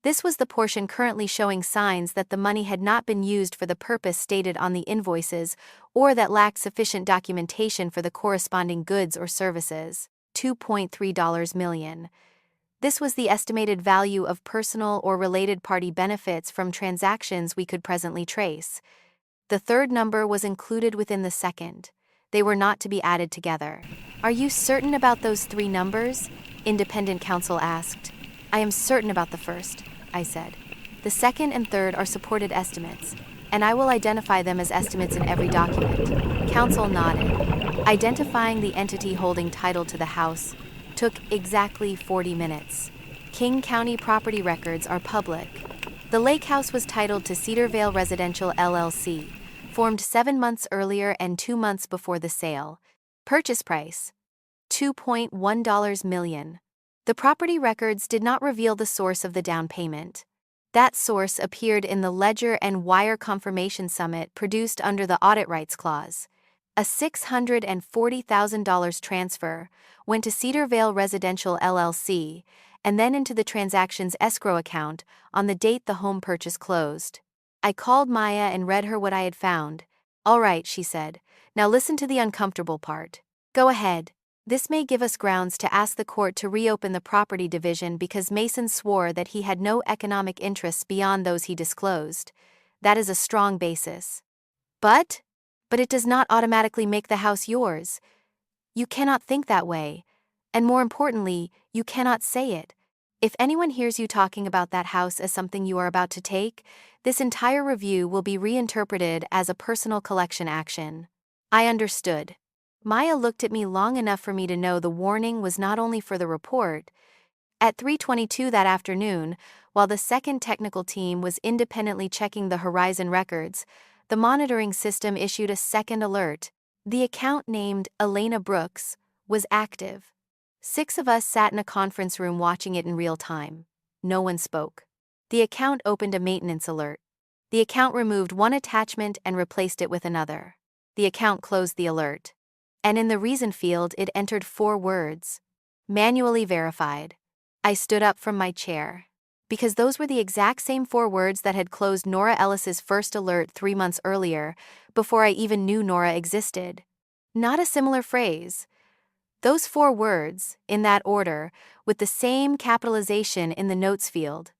This was the portion currently showing signs that the money had not been used for the purpose stated on the invoices or that lacked sufficient documentation for the corresponding goods or services. $2.3 million. This was the estimated value of personal or related party benefits from transactions we could presently trace. The third number was included within the second. They were not to be added together. Are you certain about those 3 numbers? Independent counsel asked. I am certain about the first, I said. The second and third are supported estimates, and I will identify them as estimates in every document. Counsel nodded. Identifying the entity holding title to the house took exactly 40 minutes. King County property records are public. The lake house was titled to Cedar Vale Residential LLC, formed 7 months earlier and 2 months before the sale. Purchase price: $2.1 million. The property records did not reveal the source of the down payment. That source appeared in the ledger and wire confirmation Summit produced under the audit rights clause. A $640,000 transfer went to Cedar Vale Residential LLC and then into the transaction's escrow account on the date the home purchase closed. I called Maya and read her what I had found. All right, she said. Now listen to the uncomfortable part. Go ahead. This may give us grounds to ask the court to reopen the property division because Mason swore that he had no economic interests beyond those he disclosed. That is a strong basis. But it does not automatically make the house yours. You cannot think that way. And more importantly, you cannot say it. If anyone hears you talking about that house as something you are about to take, this entire review will be reinterpreted as a personal collection action. I understood. Maya looked at me long enough for me to know the warning was not only for the report. At 3:22 that afternoon, while the second technical team was independently checking the Horizon records, the monitoring system issued a second alert. The account named Elena Brooks was active. 6 of us sat in a conference room watching it in real time. No one spoke. The account opened a maintenance alert. The account removed one attachment and replaced it with another. The account closed the alert. And in the reason field it entered 4 words. Manually verified. I stood up from my chair. Because those were the exact same 4 words that had closed Nora Ellis's first alert 3 months earlier, before I even knew Nora existed. Not a similar phrase. Those 4 words, in that order, with the same capitalization in the notes field.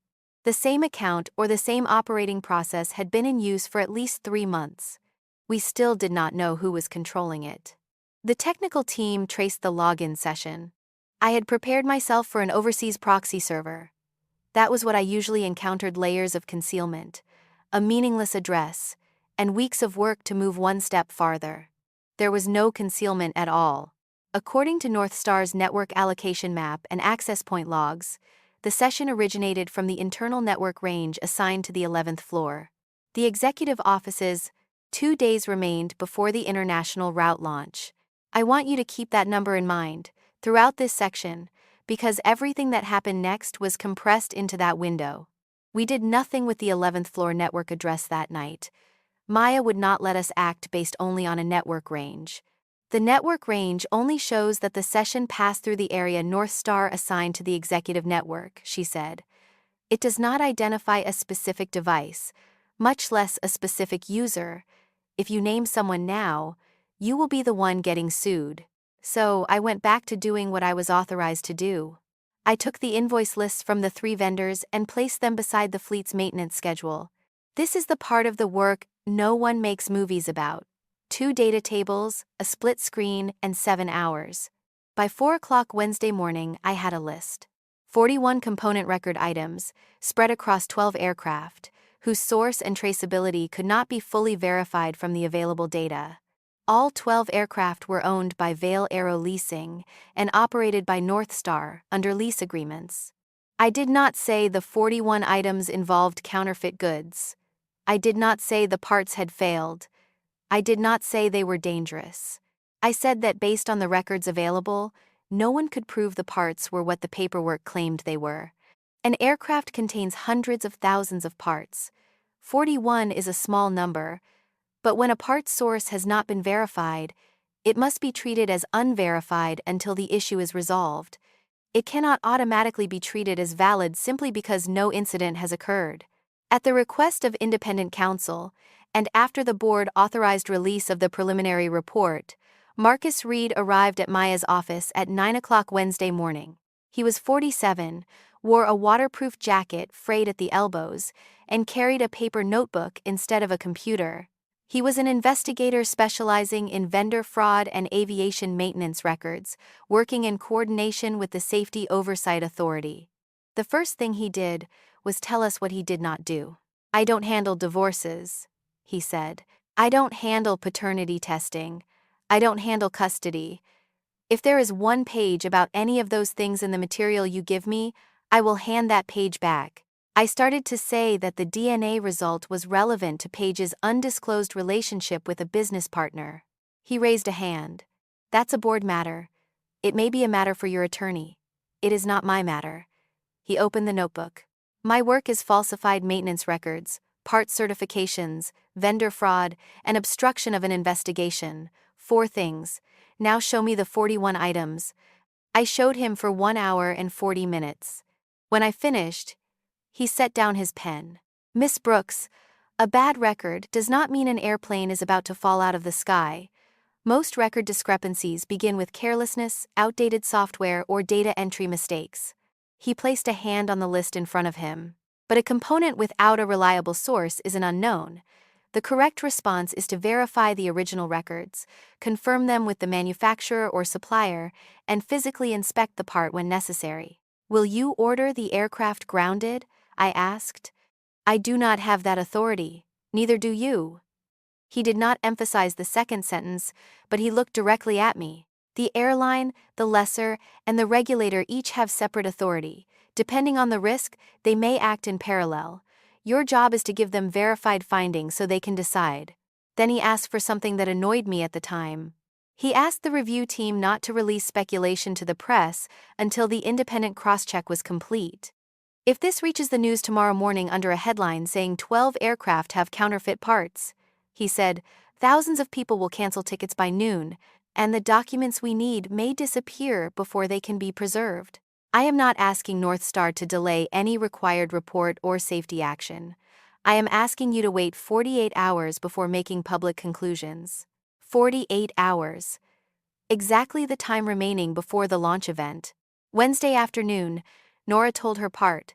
The same account or the same operating process had been in use for at least 3 months. We still did not know who was controlling it. The technical team traced the login session. I had prepared myself for an overseas proxy server. That was what I usually encountered: layers of concealment. A meaningless address, and weeks of work to move one step farther. There was no concealment at all. According to North Star's network allocation map and access point logs, the session originated from the internal network range assigned to the 11th floor. The executive offices, 2 days remained before the international route launch. I want you to keep that number in mind throughout this section, because everything that happened next was compressed into that window. We did nothing with the 11th floor network address that night. Maya would not let us act based only on a network range. The network range only shows that the session passed through the area North Star assigned to the executive network, she said. It does not identify a specific device, much less a specific user. If you name someone now, you will be the one getting sued. So I went back to doing what I was authorized to do. I took the invoice lists from the 3 vendors and placed them beside the fleet's maintenance schedule. This is the part of the work no one makes movies about. 2 data tables, a split screen, and 7 hours. By 4 o'clock Wednesday morning, I had a list. 41 component record items, spread across 12 aircraft, whose source and traceability could not be fully verified from the available data. All 12 aircraft were owned by Vail Aero Leasing and operated by North Star under lease agreements. I did not say the 41 items involved counterfeit goods. I did not say the parts had failed. I did not say they were dangerous. I said that based on the records available, no one could prove the parts were what the paperwork claimed they were. An aircraft contains hundreds of thousands of parts. 41 is a small number, but when a part source has not been verified, it must be treated as unverified until the issue is resolved. It cannot automatically be treated as valid simply because no incident has occurred. At the request of independent counsel, and after the board authorized release of the preliminary report, Marcus Reed arrived at Maya's office at 9 o'clock Wednesday morning. He was 47, wore a waterproof jacket frayed at the elbows, and carried a paper notebook instead of a computer. He was an investigator specializing in vendor fraud and aviation maintenance records, working in coordination with the Safety Oversight Authority. The first thing he did was tell us what he did not do. I don't handle divorces, he said. I don't handle paternity testing. I don't handle custody. If there is one page about any of those things in the material you give me, I will hand that page back. I started to say that the DNA result was relevant to Paige's undisclosed relationship with a business partner. He raised a hand. That's a board matter. It may be a matter for your attorney. It is not my matter. He opened the notebook. My work is falsified maintenance records, part certifications, vendor fraud, and obstruction of an investigation. 4 things. Now show me the 41 items. I showed him for 1 hour and 40 minutes. When I finished, he set down his pen. Miss Brooks, a bad record does not mean an airplane is about to fall out of the sky. Most record discrepancies begin with carelessness, outdated software, or data entry mistakes. He placed a hand on the list in front of him. But a component without a reliable source is an unknown. The correct response is to verify the original records, confirm them with the manufacturer or supplier, and physically inspect the part when necessary. Will you order the aircraft grounded? I asked. I do not have that authority, neither do you. He did not emphasize the second sentence, but he looked directly at me. The airline, the lessor, and the regulator each have separate authority. Depending on the risk, they may act in parallel. Your job is to give them verified findings so they can decide. Then he asked for something that annoyed me at the time. He asked the review team not to release speculation to the press until the independent cross-check was complete. If this reaches the news tomorrow morning under a headline saying 12 aircraft have counterfeit parts, he said, thousands of people will cancel tickets by noon, and the documents we need may disappear before they can be preserved. I am not asking North Star to delay any required report or safety action. I am asking you to wait 48 hours before making public conclusions. 48 hours. Exactly the time remaining before the launch event. Wednesday afternoon, Nora told her part.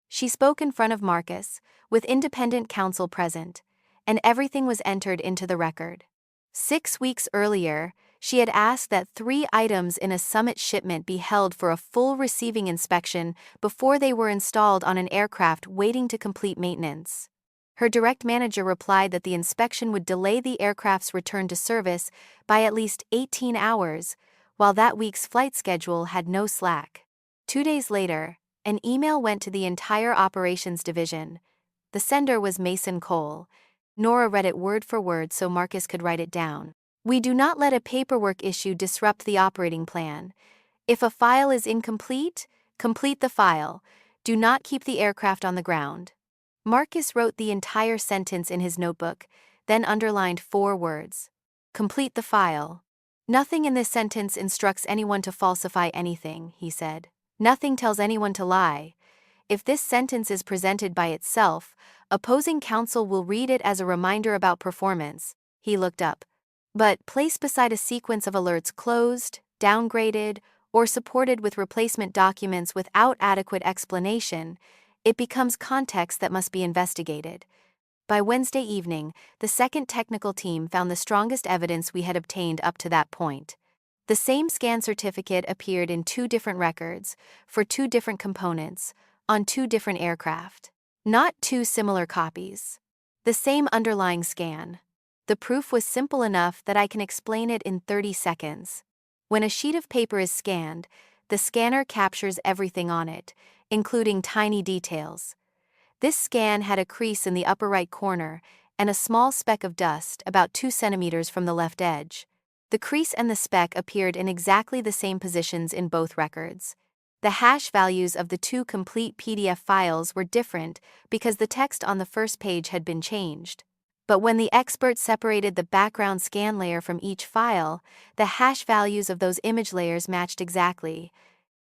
She spoke in front of Marcus, with independent counsel present, and everything was entered into the record. 6 weeks earlier, she had asked that 3 items in a Summit shipment be held for a full receiving inspection before they were installed on an aircraft waiting to complete maintenance. Her direct manager replied that the inspection would delay the aircraft's return to service by at least 18 hours, while that week's flight schedule had no slack. 2 days later, an email went to the entire operations division. The sender was Mason Cole. Nora read it word for word so Marcus could write it down. "We do not let a paperwork issue disrupt the operating plan. If a file is incomplete, complete the file. Do not keep the aircraft on the ground." Marcus wrote the entire sentence in his notebook, then underlined 4 words. "Complete the file." "Nothing in this sentence instructs anyone to falsify anything," he said. "Nothing tells anyone to lie. If this sentence is presented by itself, opposing counsel will read it as a reminder about performance." He looked up. "But placed beside a sequence of alerts closed, downgraded, or supported with replacement documents without adequate explanation, it becomes context that must be investigated." By Wednesday evening, the second technical team found the strongest evidence we had obtained up to that point. The same scan certificate appeared in 2 different records, for 2 different components, on 2 different aircraft. Not 2 similar copies. The same underlying scan. The proof was simple enough that I can explain it in 30 seconds. When a sheet of paper is scanned, the scanner captures everything on it, including tiny details. This scan had a crease in the upper right corner and a small speck of dust about 2 centimeters from the left edge. The crease and the speck appeared in exactly the same positions in both records. The hash values of the 2 complete PDF files were different because the text on the first page had been changed. But when the expert separated the background scan layer from each file, the hash values of those image layers matched exactly.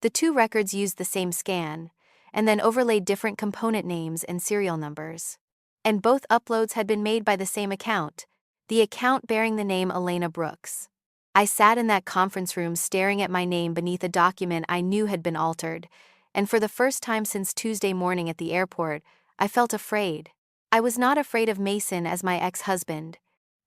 The 2 records used the same scan, and then overlaid different component names and serial numbers. And both uploads had been made by the same account, the account bearing the name Elena Brooks. I sat in that conference room staring at my name beneath a document I knew had been altered, and for the first time since Tuesday morning at the airport, I felt afraid. I was not afraid of Mason as my ex-husband.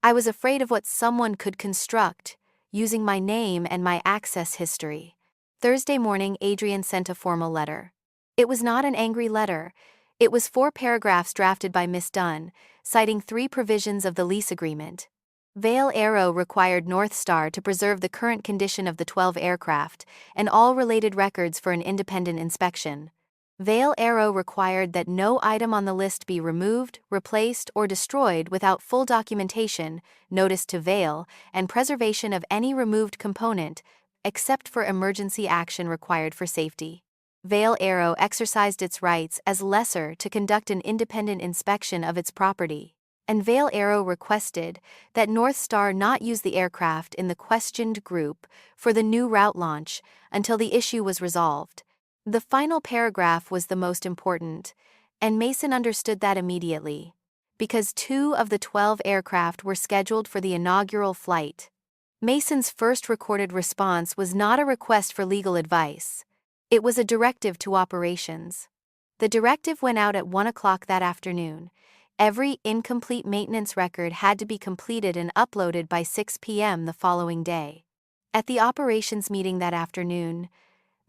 I was afraid of what someone could construct, using my name and my access history. Thursday morning, Adrian sent a formal letter. It was not an angry letter. It was 4 paragraphs drafted by Miss Dunn, citing 3 provisions of the lease agreement. Vail Aero required North Star to preserve the current condition of the 12 aircraft and all related records for an independent inspection. Vail Aero required that no item on the list be removed, replaced, or destroyed without full documentation, notice to Vail, and preservation of any removed component, except for emergency action required for safety. Vail Aero exercised its rights as lessor to conduct an independent inspection of its property, and Vail Aero requested that North Star not use the aircraft in the questioned group for the new route launch until the issue was resolved. The final paragraph was the most important, and Mason understood that immediately, because 2 of the 12 aircraft were scheduled for the inaugural flight. Mason's first recorded response was not a request for legal advice. It was a directive to operations. The directive went out at 1 o'clock that afternoon. Every incomplete maintenance record had to be completed and uploaded by 6 p.m. the following day. At the operations meeting that afternoon,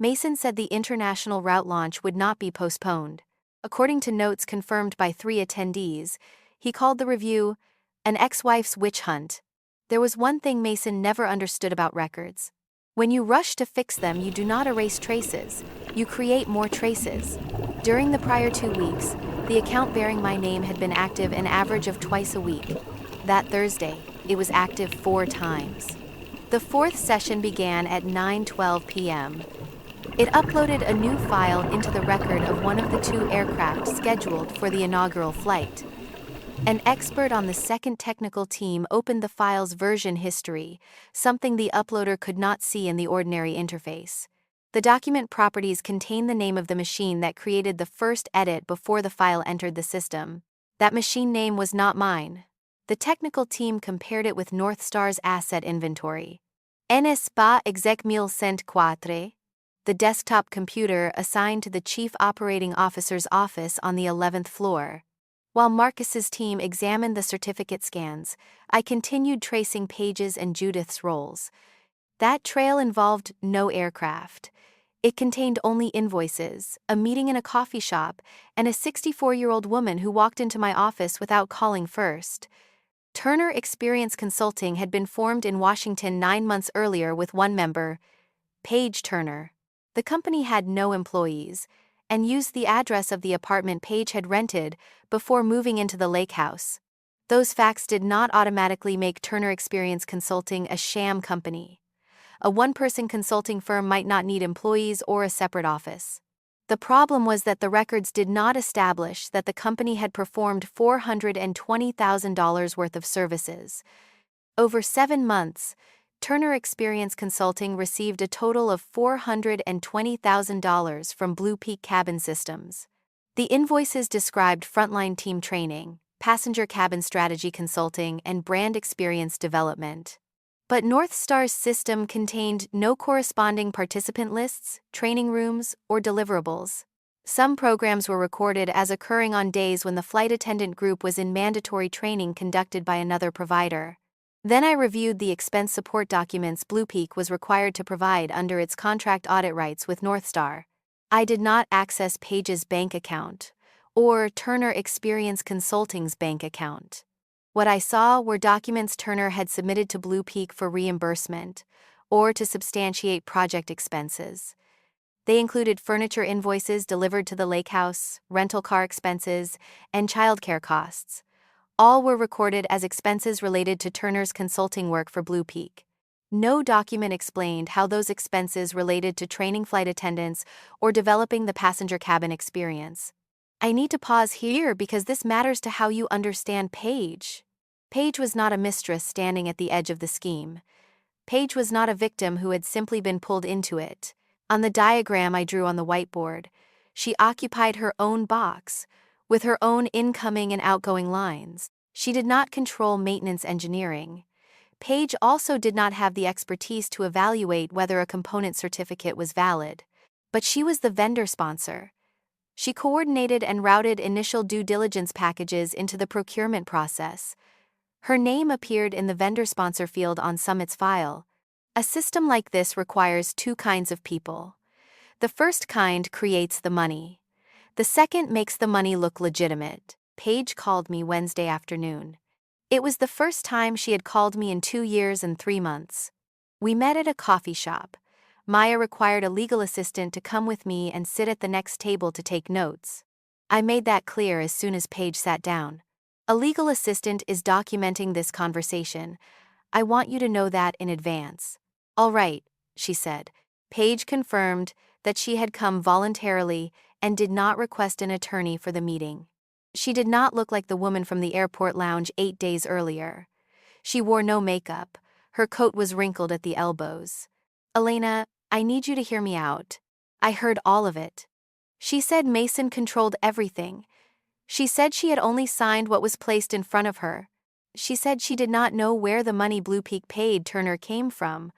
Mason said the international route launch would not be postponed. According to notes confirmed by 3 attendees, he called the review an ex-wife's witch hunt. There was one thing Mason never understood about records. When you rush to fix them, you do not erase traces, you create more traces. During the prior 2 weeks, the account bearing my name had been active an average of twice a week. That Thursday, it was active 4 times. The 4th session began at 9:12 p.m. It uploaded a new file into the record of one of the 2 aircraft scheduled for the inaugural flight. An expert on the second technical team opened the file's version history, something the uploader could not see in the ordinary interface. The document properties contain the name of the machine that created the first edit before the file entered the system. That machine name was not mine. The technical team compared it with North Star's asset inventory. N'est-ce pas exec 1104? The desktop computer assigned to the Chief Operating Officer's office on the 11th floor. While Marcus's team examined the certificate scans, I continued tracing Paige's and Judith's roles. That trail involved no aircraft. It contained only invoices, a meeting in a coffee shop, and a 64-year-old woman who walked into my office without calling first. Turner Experience Consulting had been formed in Washington 9 months earlier with one member, Paige Turner. The company had no employees, and used the address of the apartment Paige had rented before moving into the lake house. Those facts did not automatically make Turner Experience Consulting a sham company. A one-person consulting firm might not need employees or a separate office. The problem was that the records did not establish that the company had performed $420,000 worth of services. Over 7 months, Turner Experience Consulting received a total of $420,000 from Blue Peak Cabin Systems. The invoices described frontline team training, passenger cabin strategy consulting, and brand experience development. But North Star's system contained no corresponding participant lists, training rooms, or deliverables. Some programs were recorded as occurring on days when the flight attendant group was in mandatory training conducted by another provider. Then I reviewed the expense support documents Blue Peak was required to provide under its contract audit rights with North Star. I did not access Paige's bank account, or Turner Experience Consulting's bank account. What I saw were documents Turner had submitted to Blue Peak for reimbursement, or to substantiate project expenses. They included furniture invoices delivered to the lake house, rental car expenses, and childcare costs. All were recorded as expenses related to Turner's consulting work for Blue Peak. No document explained how those expenses related to training flight attendants or developing the passenger cabin experience. I need to pause here because this matters to how you understand Paige. Paige was not a mistress standing at the edge of the scheme. Paige was not a victim who had simply been pulled into it. On the diagram I drew on the whiteboard, she occupied her own box, with her own incoming and outgoing lines. She did not control maintenance engineering. Paige also did not have the expertise to evaluate whether a component certificate was valid. But she was the vendor sponsor. She coordinated and routed initial due diligence packages into the procurement process. Her name appeared in the vendor sponsor field on Summit's file. A system like this requires 2 kinds of people. The first kind creates the money. The second makes the money look legitimate. Paige called me Wednesday afternoon. It was the first time she had called me in 2 years and 3 months. We met at a coffee shop. Maya required a legal assistant to come with me and sit at the next table to take notes. I made that clear as soon as Paige sat down. A legal assistant is documenting this conversation. I want you to know that in advance. All right, she said. Paige confirmed that she had come voluntarily and did not request an attorney for the meeting. She did not look like the woman from the airport lounge 8 days earlier. She wore no makeup. Her coat was wrinkled at the elbows. Elena, I need you to hear me out. I heard all of it. She said Mason controlled everything. She said she had only signed what was placed in front of her. She said she did not know where the money Blue Peak paid Turner came from,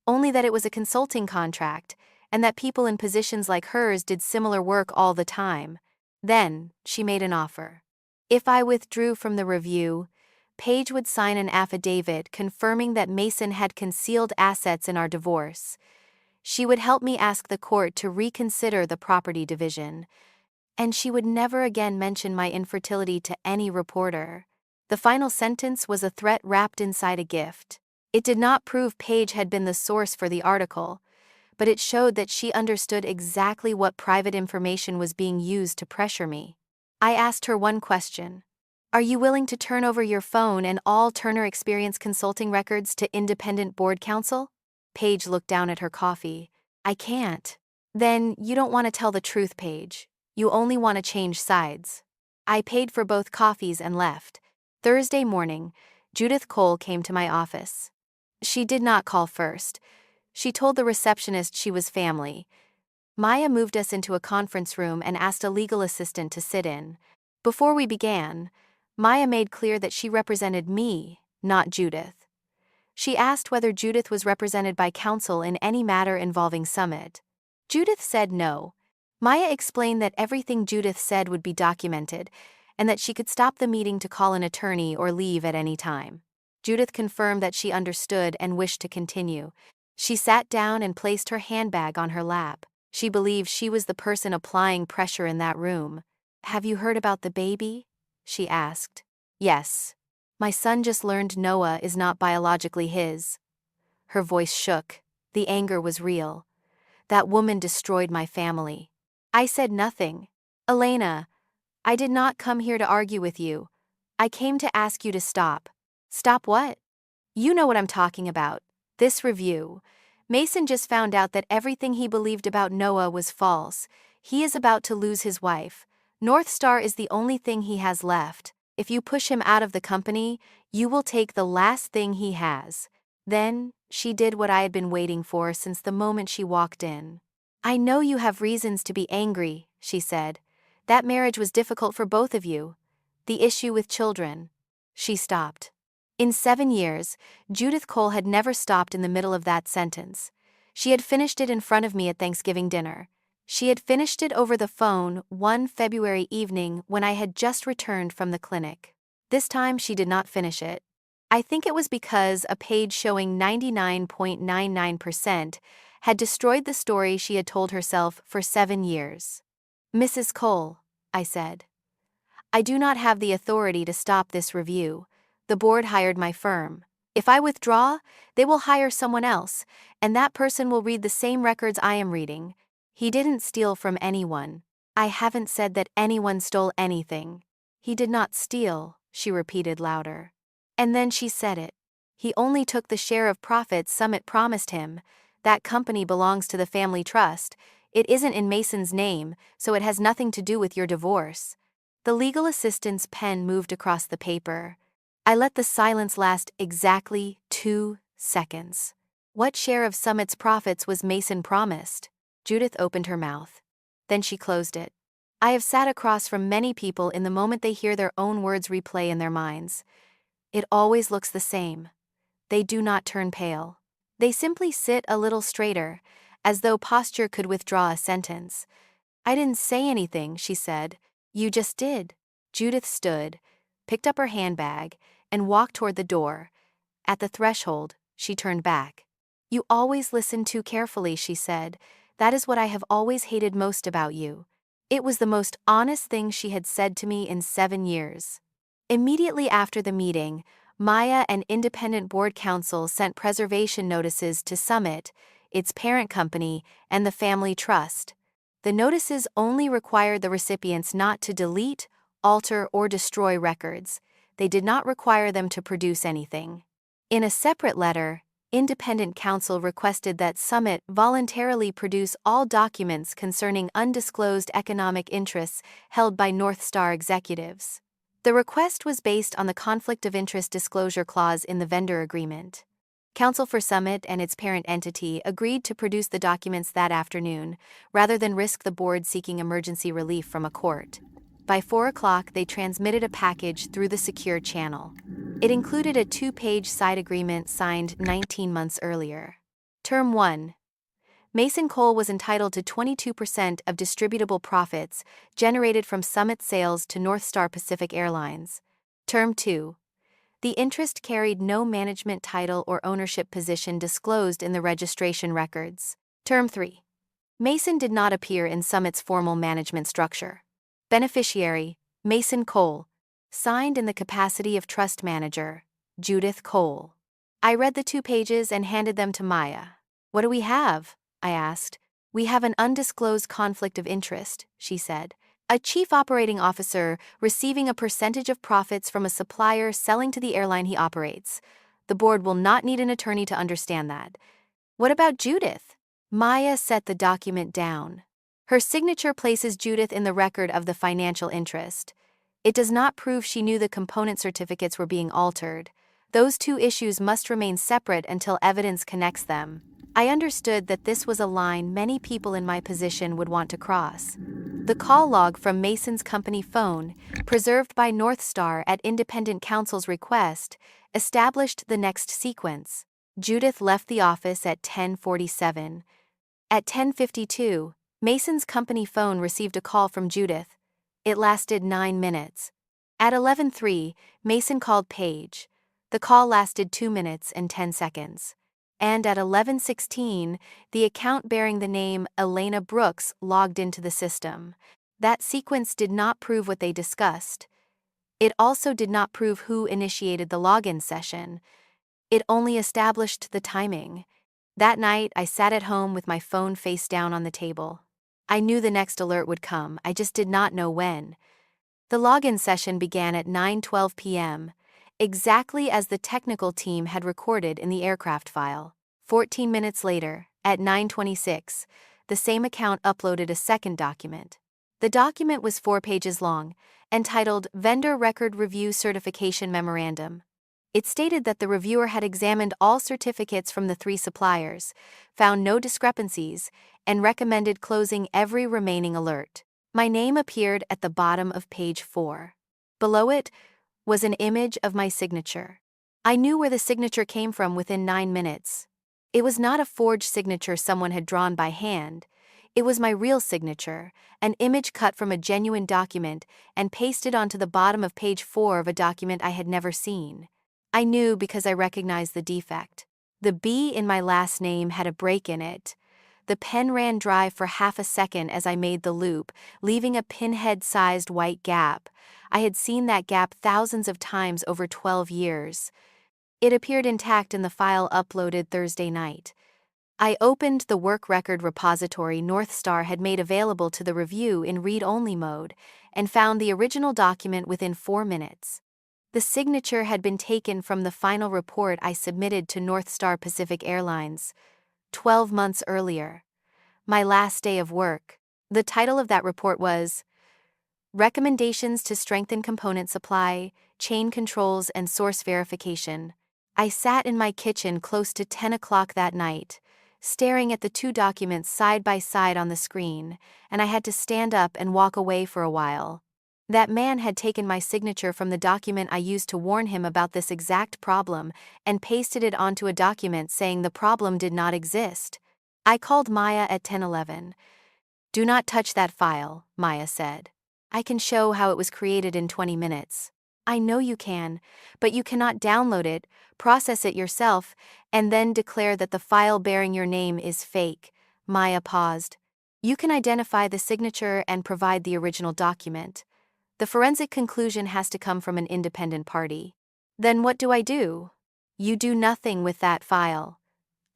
only that it was a consulting contract, and that people in positions like hers did similar work all the time. Then, she made an offer. If I withdrew from the review, Paige would sign an affidavit confirming that Mason had concealed assets in our divorce. She would help me ask the court to reconsider the property division. And she would never again mention my infertility to any reporter. The final sentence was a threat wrapped inside a gift. It did not prove Paige had been the source for the article, but it showed that she understood exactly what private information was being used to pressure me. I asked her one question. Are you willing to turn over your phone and all Turner Experience Consulting records to independent board counsel? Paige looked down at her coffee. I can't. Then you don't want to tell the truth, Paige. You only want to change sides. I paid for both coffees and left. Thursday morning, Judith Cole came to my office. She did not call first. She told the receptionist she was family. Maya moved us into a conference room and asked a legal assistant to sit in. Before we began, Maya made clear that she represented me, not Judith. She asked whether Judith was represented by counsel in any matter involving Summit. Judith said no. Maya explained that everything Judith said would be documented, and that she could stop the meeting to call an attorney or leave at any time. Judith confirmed that she understood and wished to continue. She sat down and placed her handbag on her lap. She believed she was the person applying pressure in that room. "Have you heard about the baby?" she asked. "Yes. My son just learned Noah is not biologically his." Her voice shook. The anger was real. "That woman destroyed my family." I said nothing. "Elena, I did not come here to argue with you. I came to ask you to stop." "Stop what?" "You know what I'm talking about. This review. Mason just found out that everything he believed about Noah was false. He is about to lose his wife. North Star is the only thing he has left. If you push him out of the company, you will take the last thing he has." Then, she did what I had been waiting for since the moment she walked in. "I know you have reasons to be angry," she said. "That marriage was difficult for both of you. The issue with children." She stopped. In 7 years, Judith Cole had never stopped in the middle of that sentence. She had finished it in front of me at Thanksgiving dinner. She had finished it over the phone one February evening when I had just returned from the clinic. This time she did not finish it. I think it was because a page showing 99.99% had destroyed the story she had told herself for 7 years. "Mrs. Cole," I said, "I do not have the authority to stop this review. The board hired my firm. If I withdraw, they will hire someone else, and that person will read the same records I am reading. He didn't steal from anyone. I haven't said that anyone stole anything." "He did not steal," she repeated louder. And then she said it. "He only took the share of profits Summit promised him. That company belongs to the family trust. It isn't in Mason's name, so it has nothing to do with your divorce." The legal assistant's pen moved across the paper. I let the silence last exactly 2 seconds. "What share of Summit's profits was Mason promised?" Judith opened her mouth. Then she closed it. I have sat across from many people in the moment they hear their own words replay in their minds. It always looks the same. They do not turn pale. They simply sit a little straighter, as though posture could withdraw a sentence. "I didn't say anything," she said. "You just did." Judith stood, picked up her handbag, and walked toward the door. At the threshold, she turned back. "You always listen too carefully," she said. "That is what I have always hated most about you." It was the most honest thing she had said to me in 7 years. Immediately after the meeting, Maya and independent board counsel sent preservation notices to Summit, its parent company, and the family trust. The notices only required the recipients not to delete, alter, or destroy records. They did not require them to produce anything. In a separate letter, independent counsel requested that Summit voluntarily produce all documents concerning undisclosed economic interests held by North Star executives. The request was based on the Conflict of Interest Disclosure Clause in the vendor agreement. Counsel for Summit and its parent entity agreed to produce the documents that afternoon, rather than risk the board seeking emergency relief from a court. By 4 o'clock, they transmitted a package through the secure channel. It included a 2-page side agreement signed 19 months earlier. Term 1. Mason Cole was entitled to 22% of distributable profits generated from Summit sales to North Star Pacific Airlines. Term 2. The interest carried no management title or ownership position disclosed in the registration records. Term 3. Mason did not appear in Summit's formal management structure. Beneficiary, Mason Cole. Signed in the capacity of trust manager, Judith Cole. I read the 2 pages and handed them to Maya. "What do we have?" I asked. "We have an undisclosed conflict of interest," she said. "A chief operating officer receiving a percentage of profits from a supplier selling to the airline he operates. The board will not need an attorney to understand that." "What about Judith?" Maya set the document down. "Her signature places Judith in the record of the financial interest. It does not prove she knew the component certificates were being altered. Those 2 issues must remain separate until evidence connects them." I understood that this was a line many people in my position would want to cross. The call log from Mason's company phone, preserved by North Star at independent counsel's request, established the next sequence. Judith left the office at 10:47. At 10:52, Mason's company phone received a call from Judith. It lasted 9 minutes. At 11:03, Mason called Paige. The call lasted 2 minutes and 10 seconds. and at 11:16, the account bearing the name Elena Brooks logged into the system. That sequence did not prove what they discussed. It also did not prove who initiated the login session. It only established the timing. That night, I sat at home with my phone face down on the table. I knew the next alert would come, I just did not know when. The login session began at 9:12 p.m., exactly as the technical team had recorded in the aircraft file. 14 minutes later, at 9:26, the same account uploaded a second document. The document was 4 pages long, entitled Vendor Record Review Certification Memorandum. It stated that the reviewer had examined all certificates from the 3 suppliers, found no discrepancies, and recommended closing every remaining alert. My name appeared at the bottom of page 4. Below it was an image of my signature. I knew where the signature came from within 9 minutes. It was not a forged signature someone had drawn by hand. It was my real signature, an image cut from a genuine document and pasted onto the bottom of page 4 of a document I had never seen. I knew because I recognized the defect. The B in my last name had a break in it. The pen ran dry for half a second as I made the loop, leaving a pinhead-sized white gap. I had seen that gap thousands of times over 12 years. It appeared intact in the file uploaded Thursday night. I opened the work record repository Northstar had made available to the review in read-only mode and found the original document within 4 minutes. The signature had been taken from the final report I submitted to Northstar Pacific Airlines 12 months earlier. My last day of work. The title of that report was Recommendations to Strengthen Component Supply, Chain Controls and Source Verification. I sat in my kitchen close to 10 o'clock that night, staring at the 2 documents side by side on the screen, and I had to stand up and walk away for a while. That man had taken my signature from the document I used to warn him about this exact problem and pasted it onto a document saying the problem did not exist. I called Maya at 10:11. "Do not touch that file," Maya said. "I can show how it was created in 20 minutes. "I know you can, but you cannot download it, process it yourself, and then declare that the file bearing your name is fake." Maya paused. "You can identify the signature and provide the original document. The forensic conclusion has to come from an independent party. Then what do I do?" "You do nothing with that file.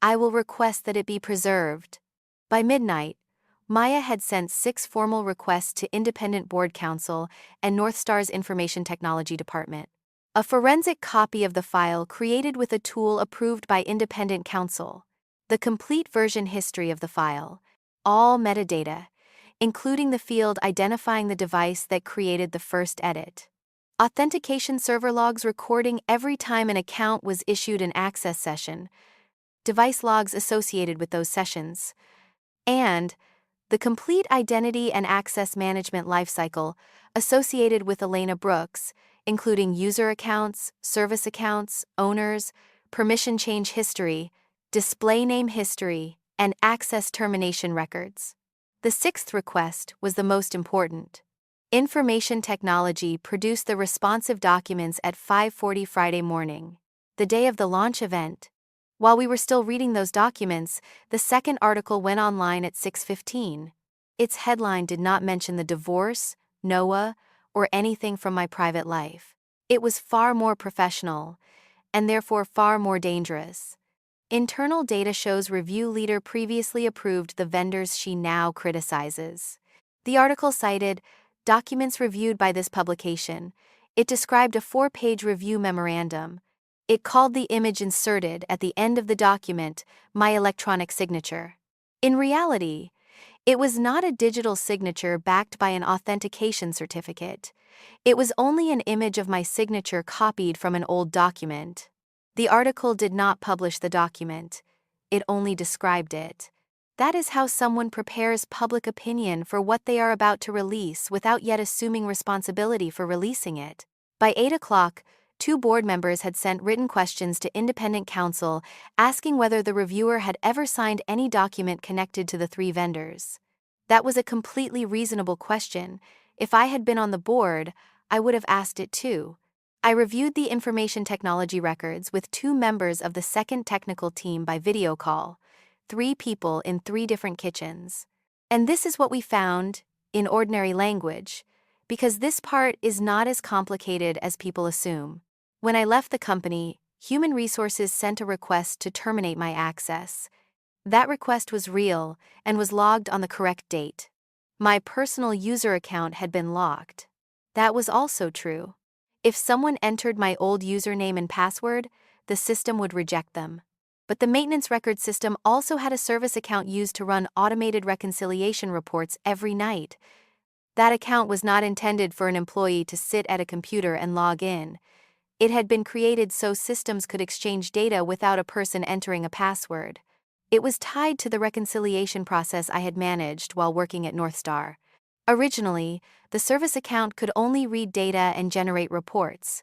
I will request that it be preserved." By midnight, Maya had sent 6 formal requests to Independent Board Counsel and Northstar's Information Technology Department. A forensic copy of the file created with a tool approved by Independent Counsel. The complete version history of the file. All metadata, including the field identifying the device that created the first edit. Authentication server logs recording every time an account was issued an access session. Device logs associated with those sessions. And the complete identity and access management lifecycle associated with Elena Brooks, including user accounts, service accounts, owners, permission change history, display name history, and access termination records. The 6th request was the most important. Information Technology produced the responsive documents at 5:40 Friday morning, the day of the launch event. While we were still reading those documents, the second article went online at 6:15. Its headline did not mention the divorce, NOAA, or anything from my private life. It was far more professional, and therefore far more dangerous. Internal data shows review leader previously approved the vendors she now criticizes. The article cited documents reviewed by this publication. It described a 4-page review memorandum. It called the image inserted at the end of the document my electronic signature. In reality, it was not a digital signature backed by an authentication certificate. It was only an image of my signature copied from an old document. The article did not publish the document. It only described it. That is how someone prepares public opinion for what they are about to release without yet assuming responsibility for releasing it. By 8 o'clock, 2 board members had sent written questions to independent counsel asking whether the reviewer had ever signed any document connected to the 3 vendors. That was a completely reasonable question. If I had been on the board, I would have asked it too. I reviewed the information technology records with 2 members of the second technical team by video call, 3 people in 3 different kitchens. And this is what we found, in ordinary language, because this part is not as complicated as people assume. When I left the company, Human Resources sent a request to terminate my access. That request was real and was logged on the correct date. My personal user account had been locked. That was also true. If someone entered my old username and password, the system would reject them. But the maintenance record system also had a service account used to run automated reconciliation reports every night. That account was not intended for an employee to sit at a computer and log in. It had been created so systems could exchange data without a person entering a password. It was tied to the reconciliation process I had managed while working at North Star. Originally, the service account could only read data and generate reports.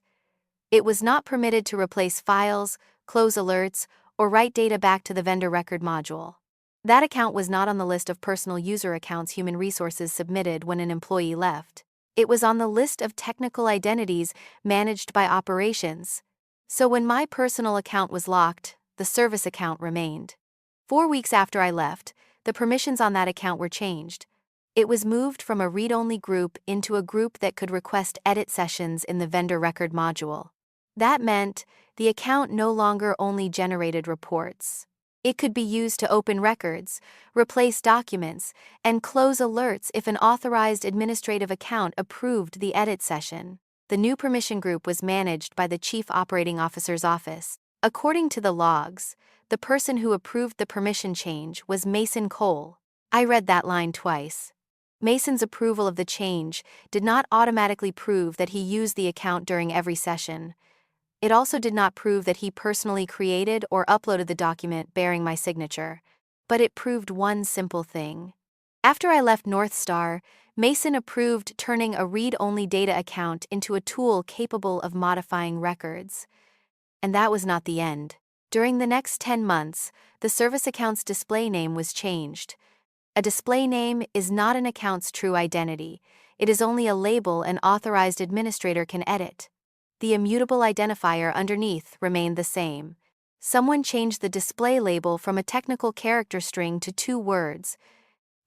It was not permitted to replace files, close alerts, or write data back to the vendor record module. That account was not on the list of personal user accounts Human Resources submitted when an employee left. It was on the list of technical identities managed by operations. So when my personal account was locked, the service account remained. 4 weeks after I left, the permissions on that account were changed. It was moved from a read-only group into a group that could request edit sessions in the vendor record module. That meant the account no longer only generated reports. It could be used to open records, replace documents, and close alerts if an authorized administrative account approved the edit session. The new permission group was managed by the Chief Operating Officer's office. According to the logs, the person who approved the permission change was Mason Cole. I read that line twice. Mason's approval of the change did not automatically prove that he used the account during every session. It also did not prove that he personally created or uploaded the document bearing my signature. But it proved one simple thing. After I left North Star, Mason approved turning a read-only data account into a tool capable of modifying records. And that was not the end. During the next 10 months, the service account's display name was changed. A display name is not an account's true identity. It is only a label an authorized administrator can edit. The immutable identifier underneath remained the same. Someone changed the display label from a technical character string to 2 words.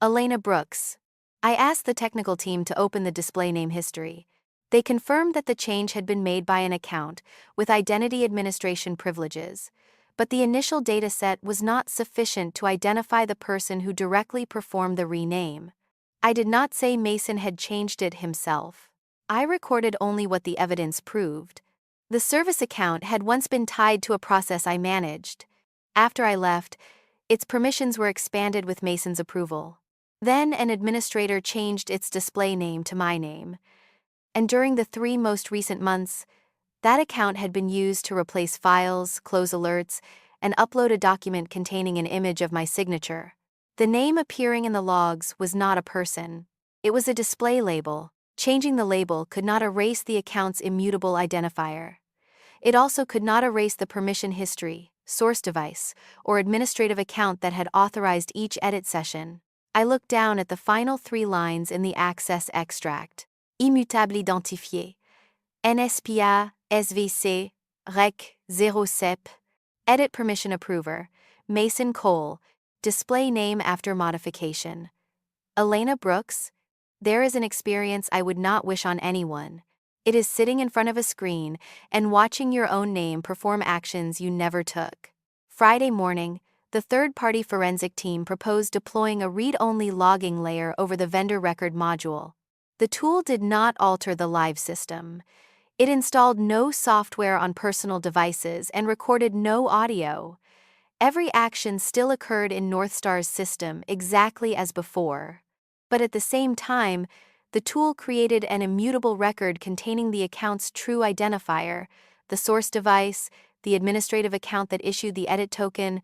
Elena Brooks. I asked the technical team to open the display name history. They confirmed that the change had been made by an account with identity administration privileges. But the initial dataset was not sufficient to identify the person who directly performed the rename. I did not say Mason had changed it himself. I recorded only what the evidence proved. The service account had once been tied to a process I managed. After I left, its permissions were expanded with Mason's approval. Then an administrator changed its display name to my name. And during the 3 most recent months, that account had been used to replace files, close alerts, and upload a document containing an image of my signature. The name appearing in the logs was not a person. It was a display label. Changing the label could not erase the account's immutable identifier. It also could not erase the permission history, source device, or administrative account that had authorized each edit session. I looked down at the final 3 lines in the access extract. Immutable identifié. NSPA, SVC, REC, 07. Edit permission approver, Mason Cole, display name after modification. Elena Brooks. There is an experience I would not wish on anyone. It is sitting in front of a screen and watching your own name perform actions you never took. Friday morning, the third-party forensic team proposed deploying a read-only logging layer over the vendor record module. The tool did not alter the live system. It installed no software on personal devices and recorded no audio. Every action still occurred in North Star's system exactly as before. But at the same time, the tool created an immutable record containing the account's true identifier, the source device, the administrative account that issued the edit token,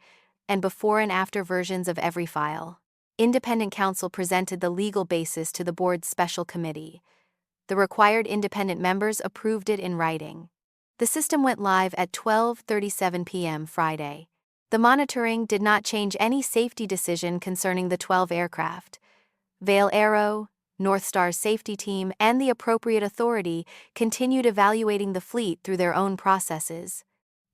and before and after versions of every file. Independent counsel presented the legal basis to the board's special committee. The required independent members approved it in writing. The system went live at 12:37 p.m. Friday. The monitoring did not change any safety decision concerning the 12 aircraft. Vail Aero, North Star's safety team, and the appropriate authority continued evaluating the fleet through their own processes.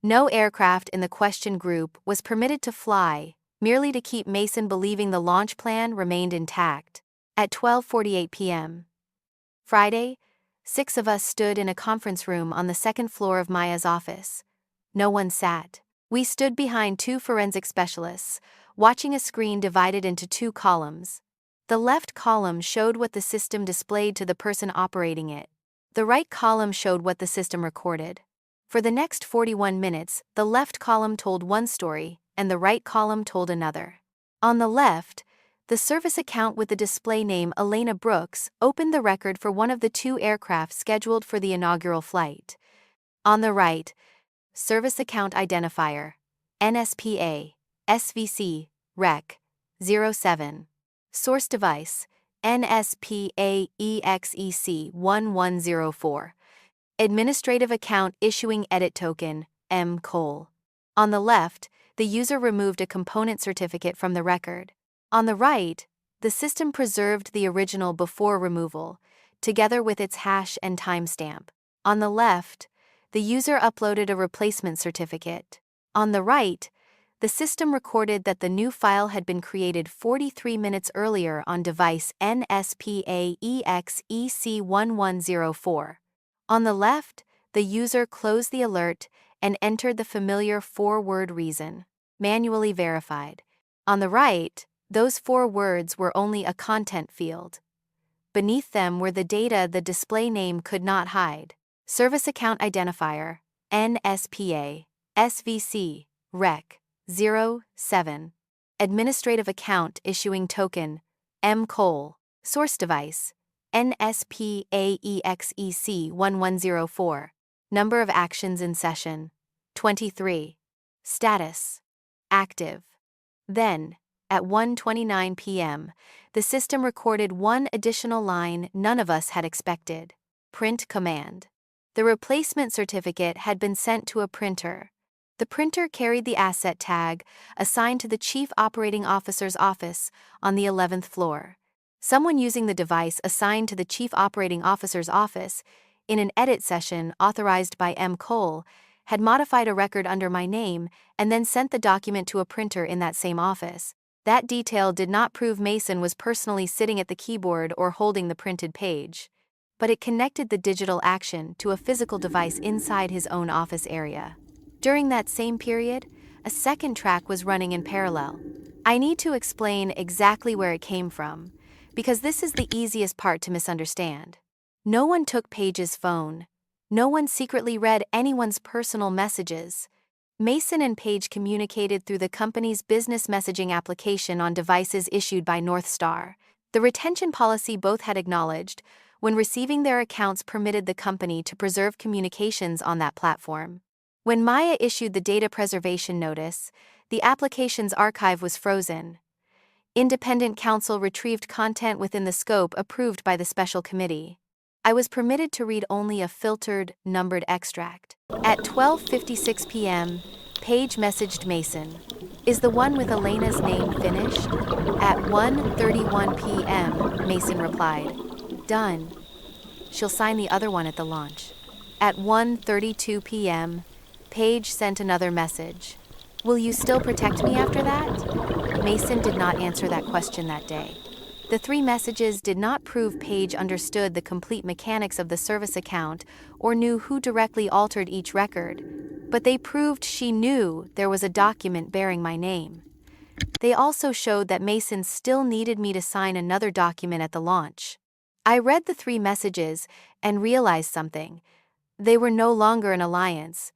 No aircraft in the question group was permitted to fly, merely to keep Mason believing the launch plan remained intact. At 12:48 p.m. Friday, 6 of us stood in a conference room on the second floor of Maya's office. No one sat. We stood behind 2 forensic specialists, watching a screen divided into 2 columns. The left column showed what the system displayed to the person operating it. The right column showed what the system recorded. For the next 41 minutes, the left column told one story, and the right column told another. On the left, the service account with the display name Elena Brooks opened the record for one of the 2 aircraft scheduled for the inaugural flight. On the right, service account identifier, NSPA, SVC, Rec. 07. Source device, NSPA EXEC 1104. Administrative account issuing edit token, M. Cole. On the left, the user removed a component certificate from the record. On the right, the system preserved the original before removal, together with its hash and timestamp. On the left, the user uploaded a replacement certificate. On the right, the system recorded that the new file had been created 43 minutes earlier on device NSPA EXEC 1104. On the left, the user closed the alert and entered the familiar 4-word reason, manually verified. On the right, those 4 words were only a content field. Beneath them were the data the display name could not hide. Service account identifier, NSPA, SVC, Rec. 07. Administrative account issuing token, M. Cole. Source device, NSPA EXEC 1104. Number of actions in session, 23. Status, active. Then, at 1:29 p.m., the system recorded one additional line none of us had expected. Print command. The replacement certificate had been sent to a printer. The printer carried the asset tag assigned to the Chief Operating Officer's office on the 11th floor. Someone using the device assigned to the Chief Operating Officer's office, in an edit session authorized by M. Cole, had modified a record under my name and then sent the document to a printer in that same office. That detail did not prove Mason was personally sitting at the keyboard or holding the printed page, but it connected the digital action to a physical device inside his own office area. During that same period, a second track was running in parallel. I need to explain exactly where it came from, because this is the easiest part to misunderstand. No one took Paige's phone. No one secretly read anyone's personal messages. Mason and Paige communicated through the company's business messaging application on devices issued by North Star. The retention policy both had acknowledged, when receiving their accounts permitted the company to preserve communications on that platform. When Maya issued the data preservation notice, the application's archive was frozen. Independent counsel retrieved content within the scope approved by the special committee. I was permitted to read only a filtered, numbered extract. At 12:56 p.m., Paige messaged Mason. "Is the one with Elena's name finished?" At 1:31 p.m., Mason replied, "Done. She'll sign the other one at the launch." At 1:32 p.m., Paige sent another message. "Will you still protect me after that?" Mason did not answer that question that day. The 3 messages did not prove Paige understood the complete mechanics of the service account or knew who directly altered each record, but they proved she knew there was a document bearing my name. They also showed that Mason still needed me to sign another document at the launch. I read the 3 messages and realized something. They were no longer an alliance.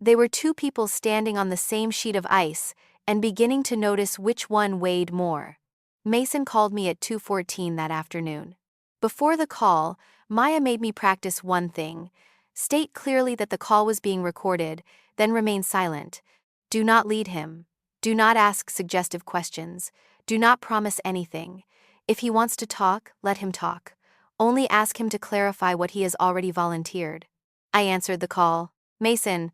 They were 2 people standing on the same sheet of ice and beginning to notice which one weighed more. Mason called me at 2:14 that afternoon. Before the call, Maya made me practice one thing: state clearly that the call was being recorded, then remain silent. Do not lead him. Do not ask suggestive questions. Do not promise anything. If he wants to talk, let him talk. Only ask him to clarify what he has already volunteered. I answered the call. "Mason,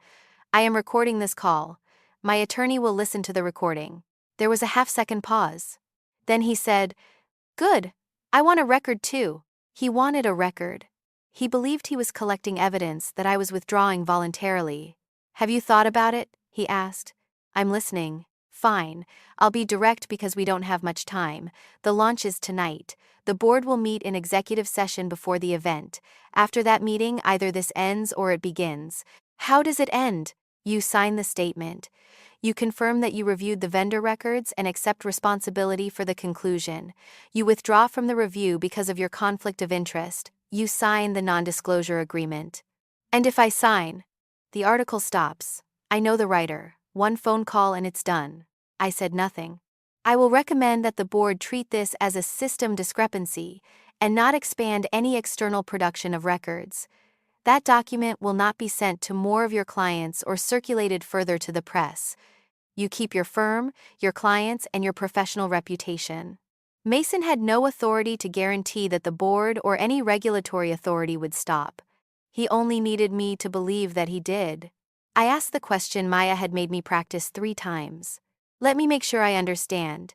I am recording this call. My attorney will listen to the recording." There was a half-second pause. Then he said, "Good. I want a record too. He wanted a record. He believed he was collecting evidence that I was withdrawing voluntarily. Have you thought about it? He asked. I'm listening. Fine. I'll be direct because we don't have much time. The launch is tonight. The board will meet in executive session before the event. After that meeting, either this ends or it begins. How does it end? You sign the statement. You confirm that you reviewed the vendor records and accept responsibility for the conclusion. You withdraw from the review because of your conflict of interest. You sign the non-disclosure agreement. And if I sign? The article stops. I know the writer. One phone call and it's done. I said nothing. I will recommend that the board treat this as a system discrepancy and not expand any external production of records. That document will not be sent to more of your clients or circulated further to the press. You keep your firm, your clients, and your professional reputation. Mason had no authority to guarantee that the board or any regulatory authority would stop. He only needed me to believe that he did. I asked the question Maya had made me practice 3 times. Let me make sure I understand.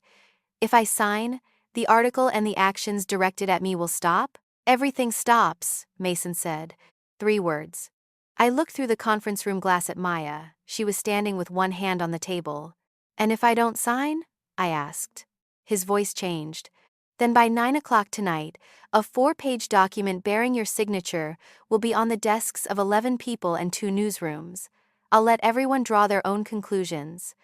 If I sign, the article and the actions directed at me will stop? Everything stops, Mason said. 3 words. I looked through the conference room glass at Maya. She was standing with one hand on the table. And if I don't sign? I asked. His voice changed. Then by 9 o'clock tonight, a 4-page document bearing your signature will be on the desks of 11 people and 2 newsrooms. I'll let everyone draw their own conclusions.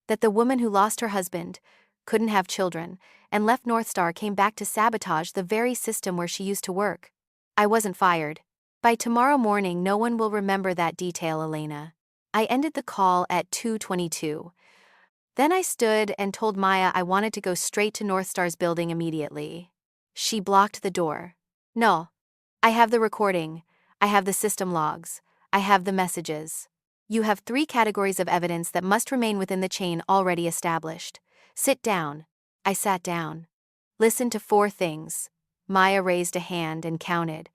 That the woman who lost her husband, couldn't have children, and left Northstar came back to sabotage the very system where she used to work. I wasn't fired. By tomorrow morning, no one will remember that detail, Elena. I ended the call at 2:22. Then I stood and told Maya I wanted to go straight to Northstar's building immediately. She blocked the door. No. I have the recording. I have the system logs. I have the messages. You have 3 categories of evidence that must remain within the chain already established. Sit down. I sat down. Listen to 4 things. Maya raised a hand and counted.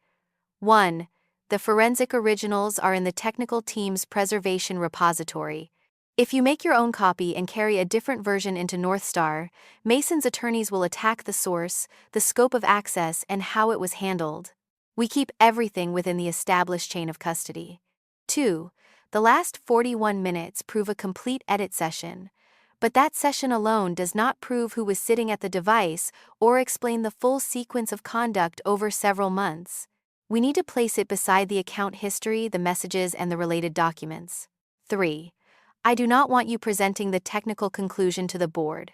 1. The forensic originals are in the technical team's preservation repository. If you make your own copy and carry a different version into Northstar, Mason's attorneys will attack the source, the scope of access, and how it was handled. We keep everything within the established chain of custody. 2. The last 41 minutes prove a complete edit session. But that session alone does not prove who was sitting at the device or explain the full sequence of conduct over several months. We need to place it beside the account history, the messages, and the related documents. 3. I do not want you presenting the technical conclusion to the board.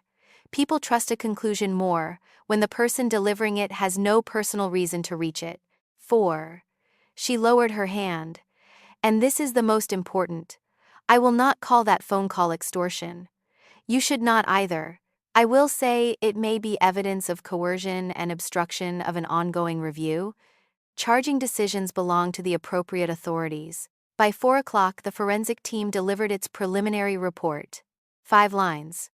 People trust a conclusion more when the person delivering it has no personal reason to reach it. 4. She lowered her hand. And this is the most important. I will not call that phone call extortion. You should not either. I will say it may be evidence of coercion and obstruction of an ongoing review. Charging decisions belong to the appropriate authorities. By 4 o'clock, the forensic team delivered its preliminary report. 5 lines.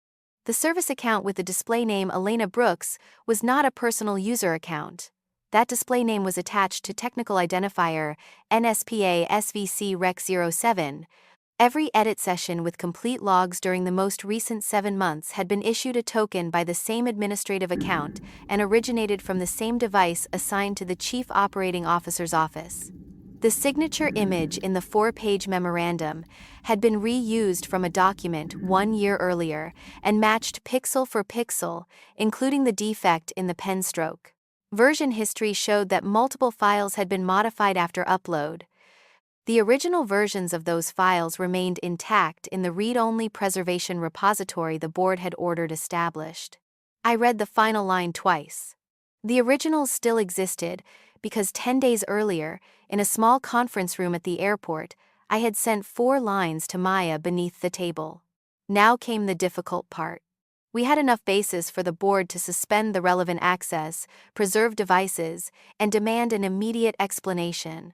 The service account with the display name Elena Brooks was not a personal user account. That display name was attached to technical identifier NSPA SVC Rec 07. Every edit session with complete logs during the most recent 7 months had been issued a token by the same administrative account and originated from the same device assigned to the Chief Operating Officer's office. The signature image in the 4-page memorandum had been reused from a document 1 year earlier and matched pixel for pixel, including the defect in the pen stroke. Version history showed that multiple files had been modified after upload. The original versions of those files remained intact in the read-only preservation repository the board had ordered established. I read the final line twice. The originals still existed because 10 days earlier, in a small conference room at the airport, I had sent 4 lines to Maya beneath the table. Now came the difficult part. We had enough basis for the board to suspend the relevant access, preserve devices, and demand an immediate explanation.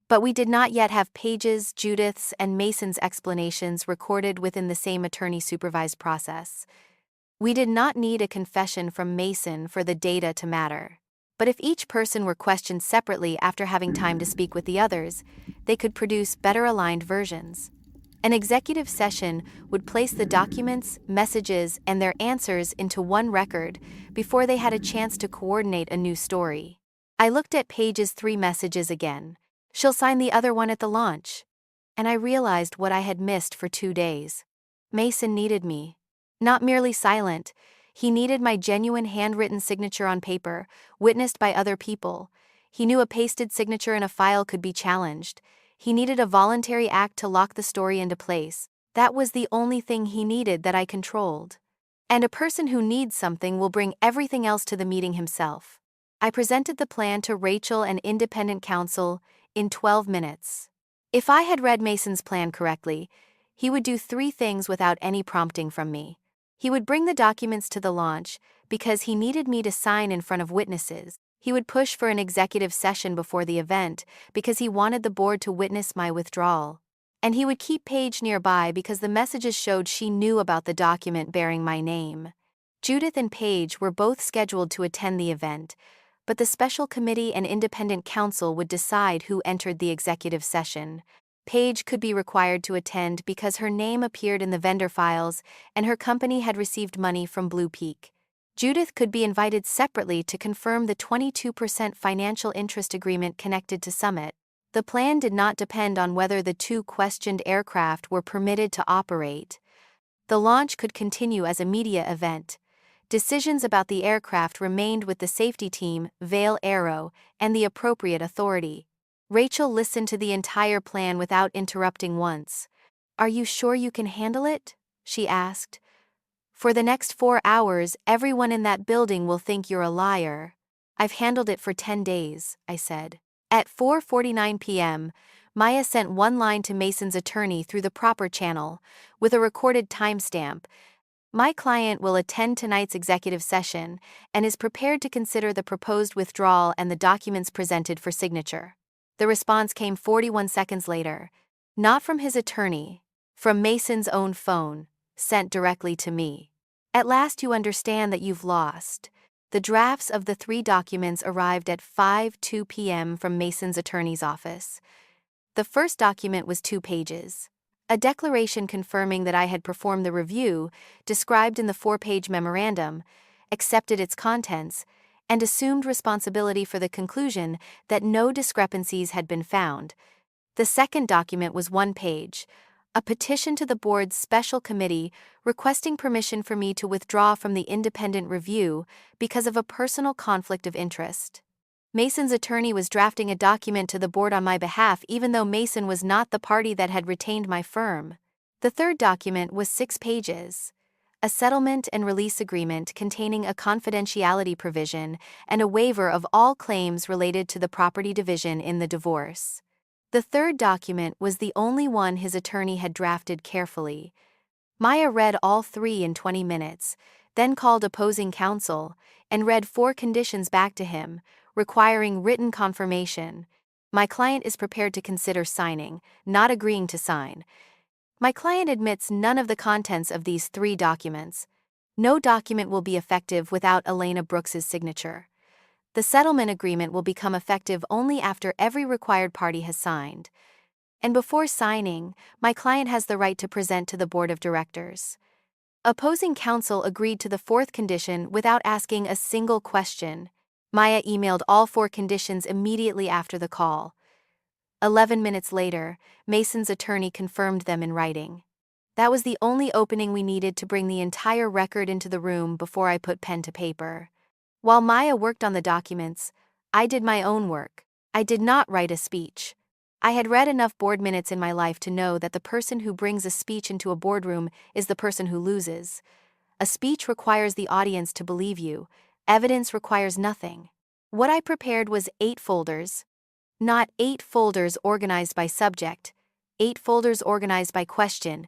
But we did not yet have Paige's, Judith's, and Mason's explanations recorded within the same attorney-supervised process. We did not need a confession from Mason for the data to matter. But if each person were questioned separately after having time to speak with the others, they could produce better aligned versions. An executive session would place the documents, messages, and their answers into one record before they had a chance to coordinate a new story. I looked at Paige's 3 messages again. She'll sign the other one at the launch. And I realized what I had missed for 2 days. Mason needed me. Not merely silent, he needed my genuine handwritten signature on paper, witnessed by other people. He knew a pasted signature in a file could be challenged. He needed a voluntary act to lock the story into place. That was the only thing he needed that I controlled. And a person who needs something will bring everything else to the meeting himself. I presented the plan to Rachel and independent counsel in 12 minutes. If I had read Mason's plan correctly, he would do 3 things without any prompting from me. He would bring the documents to the launch because he needed me to sign in front of witnesses. He would push for an executive session before the event because he wanted the board to witness my withdrawal. And he would keep Paige nearby because the messages showed she knew about the document bearing my name. Judith and Paige were both scheduled to attend the event, but the special committee and independent counsel would decide who entered the executive session. Paige could be required to attend because her name appeared in the vendor files and her company had received money from Blue Peak. Judith could be invited separately to confirm the 22% financial interest agreement connected to Summit. The plan did not depend on whether the 2 questioned aircraft were permitted to operate. The launch could continue as a media event. Decisions about the aircraft remained with the safety team, Vail Aero, and the appropriate authority. Rachel listened to the entire plan without interrupting once. "Are you sure you can handle it?" she asked. "For the next 4 hours, everyone in that building will think you're a liar." "I've handled it for 10 days, I said. At 4:49 p.m., Maya sent one line to Mason's attorney through the proper channel, with a recorded timestamp. "My client will attend tonight's executive session and is prepared to consider the proposed withdrawal and the documents presented for signature." The response came 41 seconds later. Not from his attorney, from Mason's own phone, sent directly to me. "At last you understand that you've lost." The drafts of the 3 documents arrived at 5:02 p.m. from Mason's attorney's office. The first document was 2 pages. A declaration confirming that I had performed the review, described in the 4-page memorandum, accepted its contents, and assumed responsibility for the conclusion that no discrepancies had been found. The second document was 1 page, a petition to the board's special committee requesting permission for me to withdraw from the independent review because of a personal conflict of interest. Mason's attorney was drafting a document to the board on my behalf even though Mason was not the party that had retained my firm. The third document was 6 pages. A settlement and release agreement containing a confidentiality provision and a waiver of all claims related to the property division in the divorce. The third document was the only one his attorney had drafted carefully. Maya read all 3 in 20 minutes, then called opposing counsel, and read 4 conditions back to him, requiring written confirmation. "My client is prepared to consider signing, not agreeing to sign." My client admits none of the contents of these 3 documents. No document will be effective without Elena Brooks's signature. The settlement agreement will become effective only after every required party has signed. And before signing, my client has the right to present to the board of directors. Opposing counsel agreed to the 4th condition without asking a single question. Maya emailed all 4 conditions immediately after the call. 11 minutes later, Mason's attorney confirmed them in writing. That was the only opening we needed to bring the entire record into the room before I put pen to paper. While Maya worked on the documents, I did my own work. I did not write a speech. I had read enough board minutes in my life to know that the person who brings a speech into a boardroom is the person who loses. A speech requires the audience to believe you. Evidence requires nothing. What I prepared was 8 folders. Not 8 folders organized by subject, 8 folders organized by question.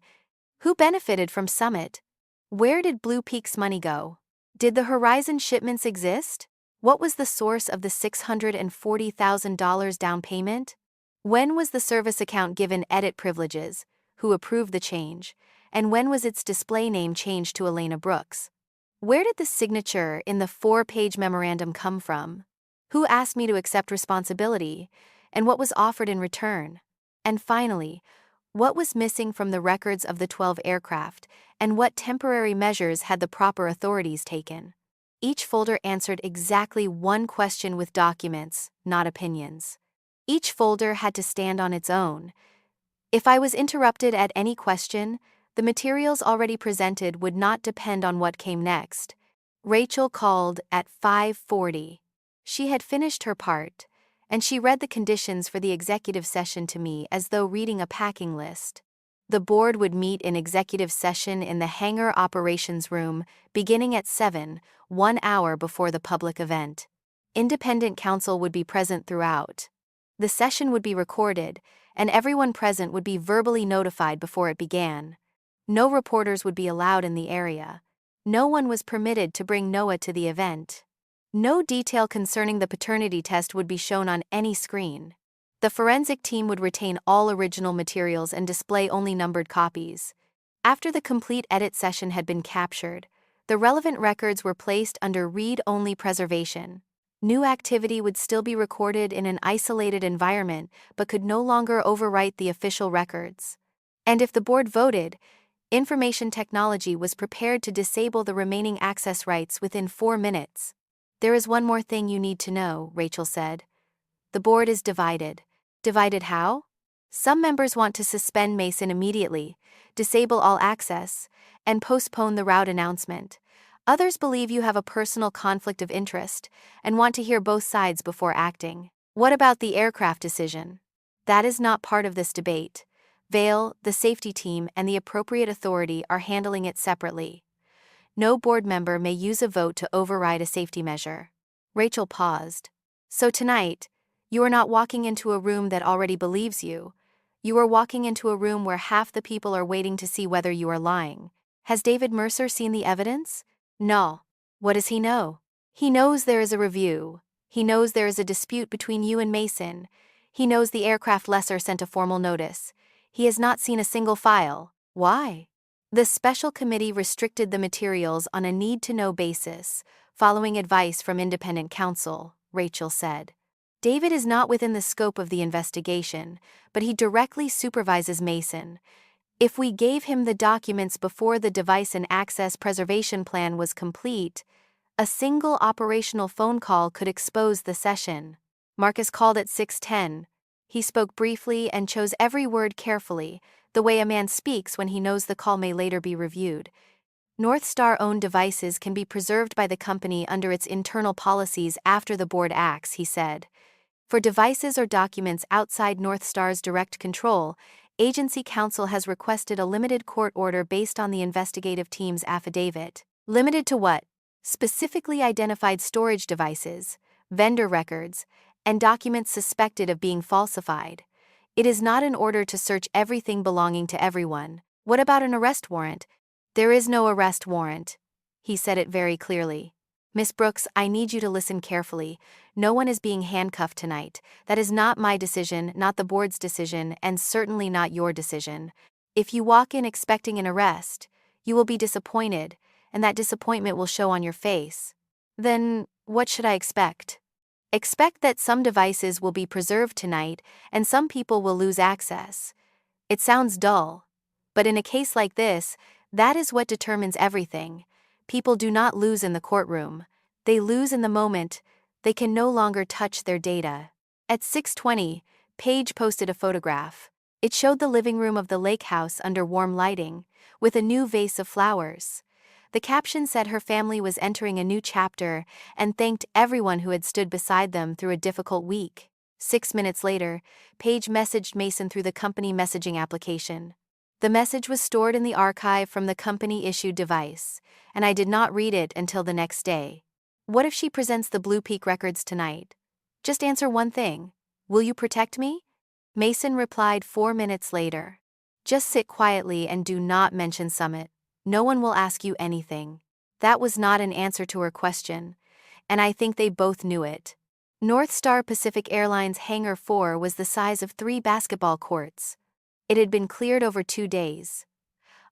Who benefited from Summit? Where did Blue Peak's money go? Did the Horizon shipments exist? What was the source of the $640,000 down payment? When was the service account given edit privileges? Who approved the change? And when was its display name changed to Elena Brooks? Where did the signature in the 4-page memorandum come from? Who asked me to accept responsibility, and what was offered in return? And finally, What was missing from the records of the 12 aircraft, and what temporary measures had the proper authorities taken? Each folder answered exactly one question with documents, not opinions. Each folder had to stand on its own. If I was interrupted at any question, the materials already presented would not depend on what came next. Rachel called at 5:40. She had finished her part, and she read the conditions for the executive session to me as though reading a packing list. The board would meet in executive session in the hangar operations room, beginning at 7, 1 hour before the public event. Independent counsel would be present throughout. The session would be recorded, and everyone present would be verbally notified before it began. No reporters would be allowed in the area. No one was permitted to bring Noah to the event. No detail concerning the paternity test would be shown on any screen. The forensic team would retain all original materials and display only numbered copies. After the complete edit session had been captured, the relevant records were placed under read-only preservation. New activity would still be recorded in an isolated environment but could no longer overwrite the official records. And if the board voted, information technology was prepared to disable the remaining access rights within 4 minutes. "There is one more thing you need to know," Rachel said. "The board is divided." Divided how? Some members want to suspend Mason immediately, disable all access, and postpone the route announcement. Others believe you have a personal conflict of interest and want to hear both sides before acting. What about the aircraft decision? That is not part of this debate. Vail, the safety team, and the appropriate authority are handling it separately. No board member may use a vote to override a safety measure. Rachel paused. So tonight, you are not walking into a room that already believes you. You are walking into a room where half the people are waiting to see whether you are lying. Has David Mercer seen the evidence? No. What does he know? He knows there is a review. He knows there is a dispute between you and Mason. He knows the aircraft lessor sent a formal notice. He has not seen a single file. Why? The special committee restricted the materials on a need-to-know basis, following advice from independent counsel, Rachel said. David is not within the scope of the investigation, but he directly supervises Mason. If we gave him the documents before the device and access preservation plan was complete, a single operational phone call could expose the session. Marcus called at 6:10. He spoke briefly and chose every word carefully, the way a man speaks when he knows the call may later be reviewed. North Star-owned devices can be preserved by the company under its internal policies after the board acts, he said. For devices or documents outside North Star's direct control, agency counsel has requested a limited court order based on the investigative team's affidavit. Limited to what? Specifically identified storage devices, vendor records, and documents suspected of being falsified. It is not an order to search everything belonging to everyone. What about an arrest warrant? There is no arrest warrant. He said it very clearly. Miss Brooks, I need you to listen carefully. No one is being handcuffed tonight. That is not my decision, not the board's decision, and certainly not your decision. If you walk in expecting an arrest, you will be disappointed, and that disappointment will show on your face. Then, what should I expect? Expect that some devices will be preserved tonight, and some people will lose access. It sounds dull, but in a case like this, that is what determines everything. People do not lose in the courtroom. They lose in the moment. They can no longer touch their data. At 6:20, Paige posted a photograph. It showed the living room of the lake house under warm lighting, with a new vase of flowers. The caption said her family was entering a new chapter and thanked everyone who had stood beside them through a difficult week. 6 minutes later, Paige messaged Mason through the company messaging application. The message was stored in the archive from the company-issued device, and I did not read it until the next day. What if she presents the Blue Peak records tonight? Just answer one thing. Will you protect me? Mason replied 4 minutes later. Just sit quietly and do not mention Summit. No one will ask you anything. That was not an answer to her question, and I think they both knew it. North Star Pacific Airlines Hangar 4 was the size of 3 basketball courts. It had been cleared over 2 days.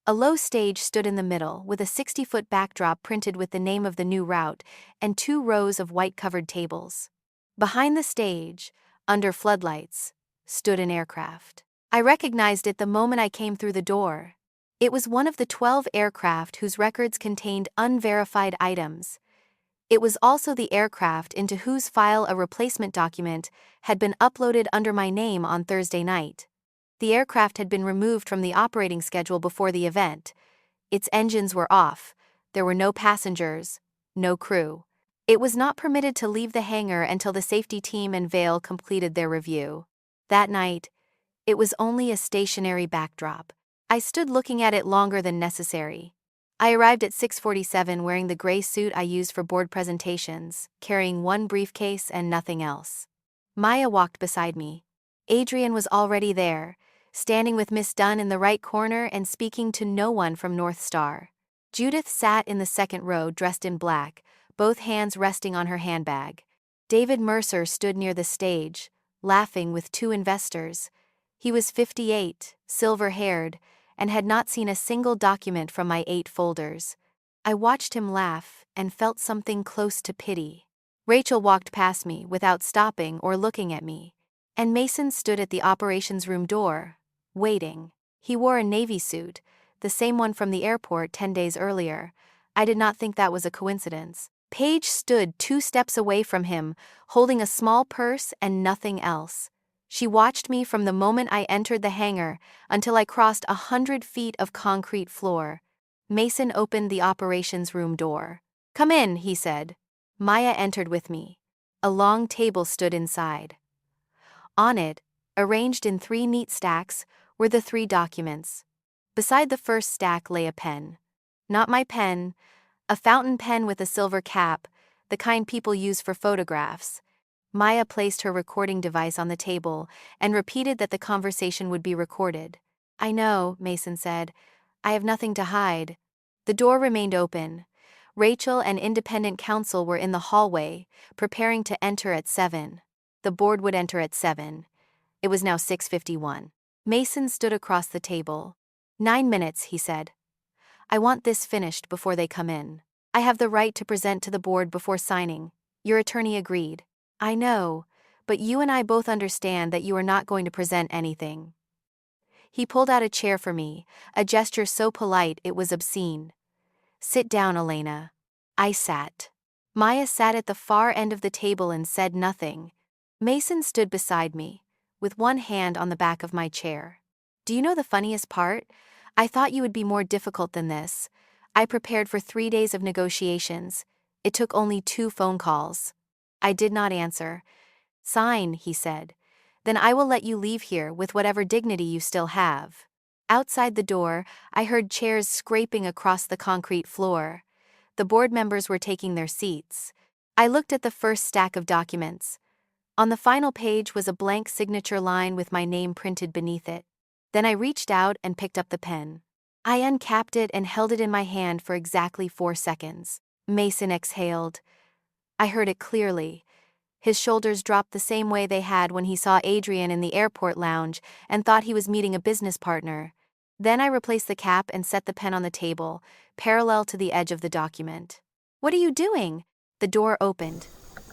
A low stage stood in the middle with a 60-foot backdrop printed with the name of the new route and 2 rows of white-covered tables. Behind the stage, under floodlights, stood an aircraft. I recognized it the moment I came through the door. It was one of the 12 aircraft whose records contained unverified items. It was also the aircraft into whose file a replacement document had been uploaded under my name on Thursday night. The aircraft had been removed from the operating schedule before the event. Its engines were off. There were no passengers, no crew. It was not permitted to leave the hangar until the safety team and Vail completed their review. That night, it was only a stationary backdrop. I stood looking at it longer than necessary. I arrived at 6:47 wearing the gray suit I used for board presentations, carrying one briefcase and nothing else. Maya walked beside me. Adrian was already there, standing with Miss Dunn in the right corner and speaking to no one from North Star. Judith sat in the second row dressed in black, both hands resting on her handbag. David Mercer stood near the stage, laughing with two investors. He was 58, silver-haired, and had not seen a single document from my 8 folders. I watched him laugh and felt something close to pity. Rachel walked past me without stopping or looking at me, and Mason stood at the operations room door, waiting. He wore a navy suit, the same one from the airport 10 days earlier. I did not think that was a coincidence. Paige stood 2 steps away from him, holding a small purse and nothing else. She watched me from the moment I entered the hangar until I crossed 100 feet of concrete floor. Mason opened the operations room door. "Come in," he said. Maya entered with me. A long table stood inside. On it, arranged in 3 neat stacks, were the 3 documents. Beside the first stack lay a pen. Not my pen, a fountain pen with a silver cap, the kind people use for photographs. Maya placed her recording device on the table and repeated that the conversation would be recorded. "I know," Mason said. "I have nothing to hide." The door remained open. Rachel and independent counsel were in the hallway, preparing to enter at 7. The board would enter at 7. It was now 6:51. Mason stood across the table. 9 minutes, he said. "I want this finished before they come in. I have the right to present to the board before signing." Your attorney agreed. "I know, but you and I both understand that you are not going to present anything." He pulled out a chair for me, a gesture so polite it was obscene. "Sit down, Elena." I sat. Maya sat at the far end of the table and said nothing. Mason stood beside me, with one hand on the back of my chair. "Do you know the funniest part? I thought you would be more difficult than this. I prepared for 3 days of negotiations. It took only 2 phone calls." I did not answer. "Sign," he said. "Then I will let you leave here with whatever dignity you still have." Outside the door, I heard chairs scraping across the concrete floor. The board members were taking their seats. I looked at the first stack of documents. On the final page was a blank signature line with my name printed beneath it. Then I reached out and picked up the pen. I uncapped it and held it in my hand for exactly 4 seconds. Mason exhaled. I heard it clearly. His shoulders dropped the same way they had when he saw Adrian in the airport lounge and thought he was meeting a business partner. Then I replaced the cap and set the pen on the table, parallel to the edge of the document. "What are you doing?" The door opened.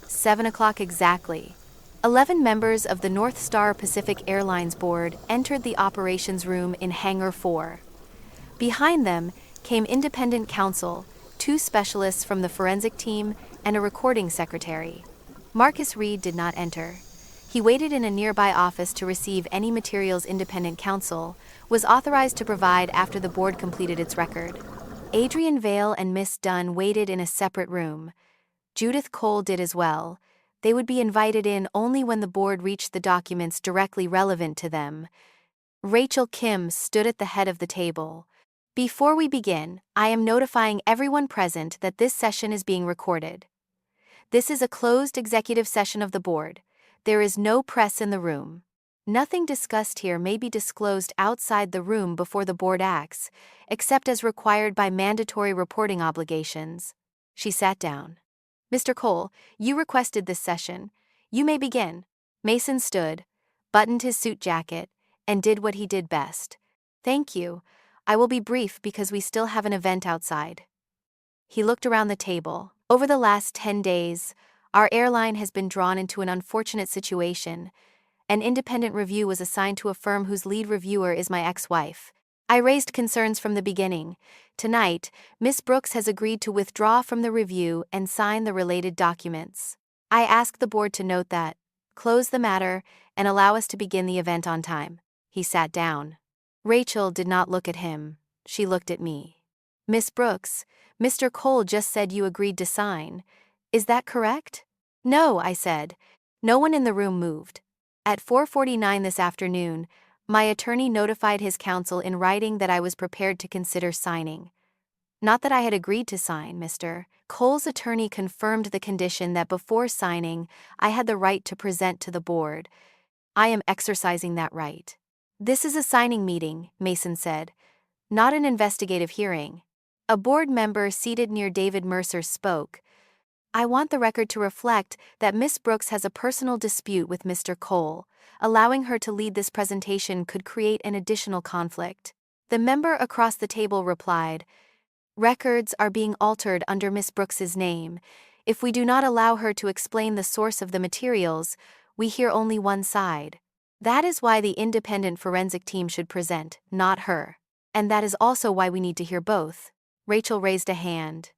7 o'clock exactly. 11 members of the North Star Pacific Airlines board entered the operations room in Hangar 4. Behind them came independent counsel, 2 specialists from the forensic team, and a recording secretary. Marcus Reed did not enter. He waited in a nearby office to receive any materials independent counsel was authorized to provide after the board completed its record. Adrian Vail and Miss Dunn waited in a separate room. Judith Cole did as well. They would be invited in only when the board reached the documents directly relevant to them. Rachel Kim stood at the head of the table. "Before we begin, I am notifying everyone present that this session is being recorded. This is a closed executive session of the board. There is no press in the room. Nothing discussed here may be disclosed outside the room before the board acts, except as required by mandatory reporting obligations." She sat down. "Mr. Cole, you requested this session. You may begin." Mason stood, buttoned his suit jacket, and did what he did best. "Thank you. I will be brief because we still have an event outside." He looked around the table. "Over the last 10 days, our airline has been drawn into an unfortunate situation, An independent review was assigned to a firm whose lead reviewer is my ex-wife. I raised concerns from the beginning. Tonight, Miss Brooks has agreed to withdraw from the review and sign the related documents. I ask the board to note that, close the matter, and allow us to begin the event on time. He sat down. Rachel did not look at him. She looked at me. Miss Brooks, Mr. Cole just said you agreed to sign. Is that correct? No, I said. No one in the room moved. At 4:49 this afternoon, my attorney notified his counsel in writing that I was prepared to consider signing. Not that I had agreed to sign, Mr. Cole's attorney confirmed the condition that before signing, I had the right to present to the board. I am exercising that right. This is a signing meeting, Mason said, not an investigative hearing. A board member seated near David Mercer spoke. I want the record to reflect that Miss Brooks has a personal dispute with Mr. Cole. Allowing her to lead this presentation could create an additional conflict. The member across the table replied, records are being altered under Miss Brooks's name. If we do not allow her to explain the source of the materials, we hear only one side. That is why the independent forensic team should present, not her. And that is also why we need to hear both. Rachel raised a hand.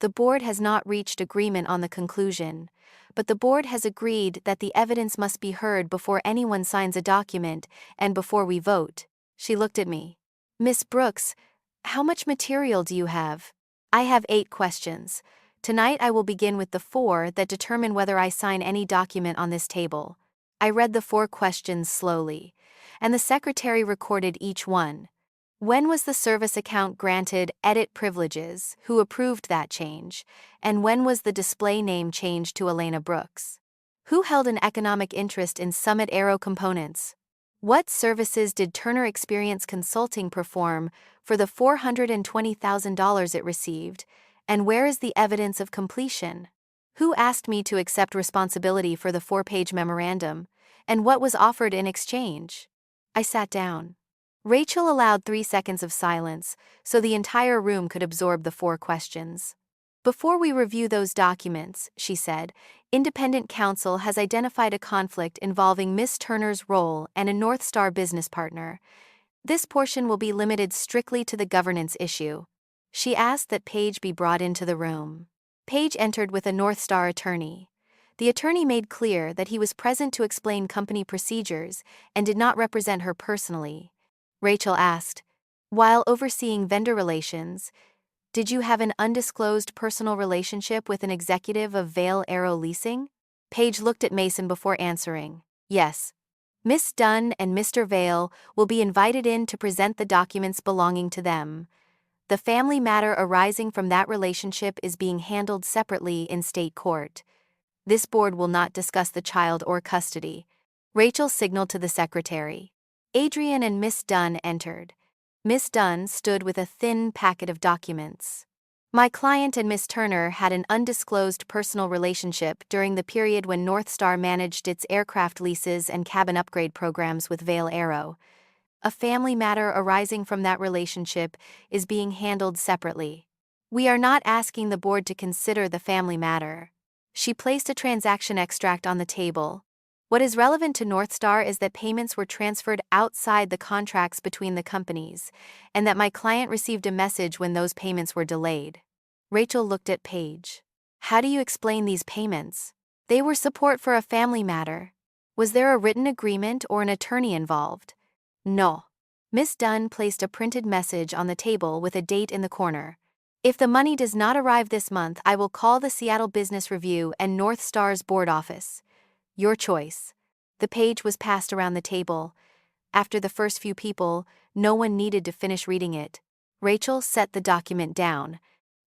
The board has not reached agreement on the conclusion, but the board has agreed that the evidence must be heard before anyone signs a document and before we vote. She looked at me. Miss Brooks, how much material do you have? I have 8 questions. Tonight I will begin with the 4 that determine whether I sign any document on this table. I read the 4 questions slowly, and the secretary recorded each one. When was the service account granted edit privileges? Who approved that change? And when was the display name changed to Elena Brooks? Who held an economic interest in Summit Aero Components? What services did Turner Experience Consulting perform for the $420,000 it received? And where is the evidence of completion? Who asked me to accept responsibility for the 4-page memorandum? And what was offered in exchange? I sat down. Rachel allowed 3 seconds of silence, so the entire room could absorb the 4 questions. Before we review those documents, she said, independent counsel has identified a conflict involving Miss Turner's role and a North Star business partner. This portion will be limited strictly to the governance issue. She asked that Paige be brought into the room. Paige entered with a North Star attorney. The attorney made clear that he was present to explain company procedures and did not represent her personally. Rachel asked, while overseeing vendor relations, did you have an undisclosed personal relationship with an executive of Vail Aero Leasing? Paige looked at Mason before answering, yes. Miss Dunn and Mr. Vail will be invited in to present the documents belonging to them. The family matter arising from that relationship is being handled separately in state court. This board will not discuss the child or custody. Rachel signaled to the secretary. Adrian and Miss Dunn entered. Miss Dunn stood with a thin packet of documents. My client and Miss Turner had an undisclosed personal relationship during the period when North Star managed its aircraft leases and cabin upgrade programs with Vail Aero. A family matter arising from that relationship is being handled separately. We are not asking the board to consider the family matter. She placed a transaction extract on the table. What is relevant to North Star is that payments were transferred outside the contracts between the companies, and that my client received a message when those payments were delayed. Rachel looked at Paige. How do you explain these payments? They were support for a family matter. Was there a written agreement or an attorney involved? No. Miss Dunn placed a printed message on the table with a date in the corner. If the money does not arrive this month, I will call the Seattle Business Review and North Star's board office. Your choice. The page was passed around the table. After the first few people, no one needed to finish reading it. Rachel set the document down.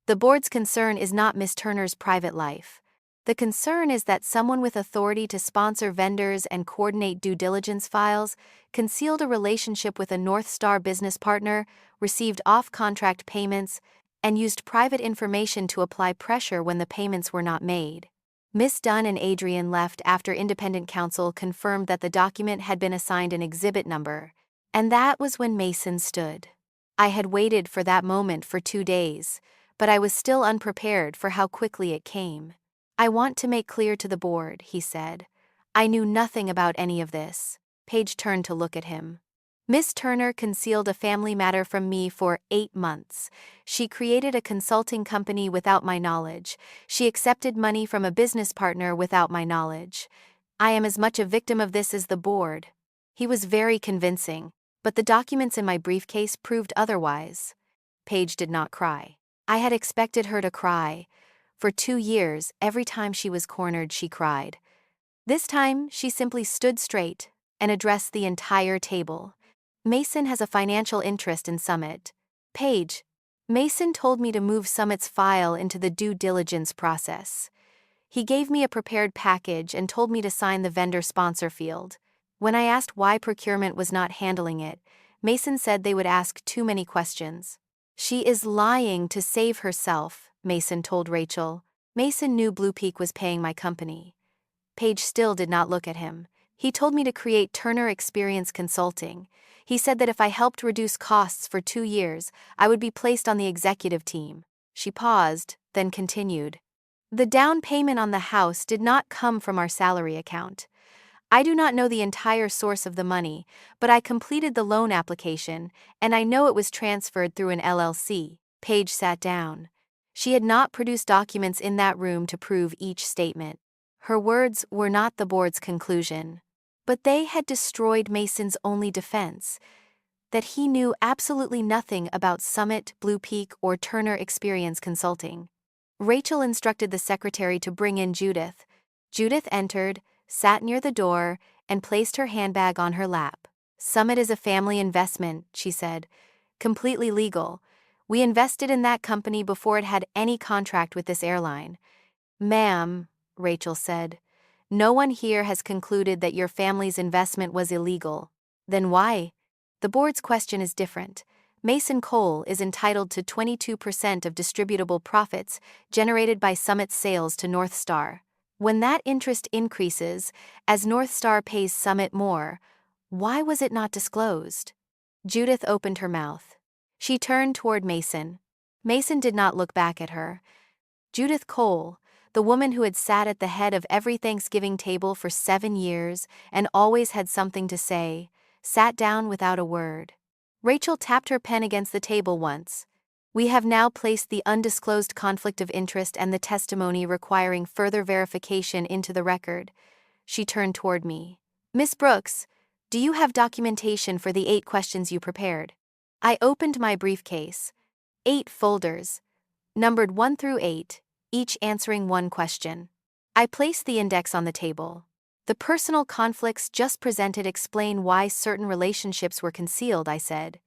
The board's concern is not Miss Turner's private life. The concern is that someone with authority to sponsor vendors and coordinate due diligence files concealed a relationship with a North Star business partner, received off-contract payments, and used private information to apply pressure when the payments were not made. Miss Dunn and Adrian left after independent counsel confirmed that the document had been assigned an exhibit number, and that was when Mason stood. I had waited for that moment for 2 days, but I was still unprepared for how quickly it came. I want to make clear to the board, he said. I knew nothing about any of this. Paige turned to look at him. Miss Turner concealed a family matter from me for 8 months. She created a consulting company without my knowledge. She accepted money from a business partner without my knowledge. I am as much a victim of this as the board. He was very convincing, but the documents in my briefcase proved otherwise. Paige did not cry. I had expected her to cry. For 2 years, every time she was cornered, she cried. This time, she simply stood straight and addressed the entire table. Mason has a financial interest in Summit. Paige, Mason told me to move Summit's file into the due diligence process. He gave me a prepared package and told me to sign the vendor sponsor field. When I asked why procurement was not handling it, Mason said they would ask too many questions. She is lying to save herself, Mason told Rachel. Mason knew Blue Peak was paying my company. Paige still did not look at him. He told me to create Turner Experience Consulting. He said that if I helped reduce costs for 2 years, I would be placed on the executive team. She paused, then continued. The down payment on the house did not come from our salary account. I do not know the entire source of the money, but I completed the loan application, and I know it was transferred through an LLC. Paige sat down. She had not produced documents in that room to prove each statement. Her words were not the board's conclusion. But they had destroyed Mason's only defense, that he knew absolutely nothing about Summit, Blue Peak, or Turner Experience Consulting. Rachel instructed the secretary to bring in Judith. Judith entered, sat near the door, and placed her handbag on her lap. Summit is a family investment, she said. Completely legal. We invested in that company before it had any contract with this airline. Ma'am, Rachel said, no one here has concluded that your family's investment was illegal. Then why? The board's question is different. Mason Cole is entitled to 22% of distributable profits generated by Summit's sales to North Star. When that interest increases, as North Star pays Summit more, why was it not disclosed? Judith opened her mouth. She turned toward Mason. Mason did not look back at her. Judith Cole, the woman who had sat at the head of every Thanksgiving table for 7 years and always had something to say, sat down without a word. Rachel tapped her pen against the table once. We have now placed the undisclosed conflict of interest and the testimony requiring further verification into the record. She turned toward me. Miss Brooks, do you have documentation for the 8 questions you prepared? I opened my briefcase. 8 folders, numbered 1 through 8, each answering one question. I placed the index on the table. The personal conflicts just presented explain why certain relationships were concealed, I said.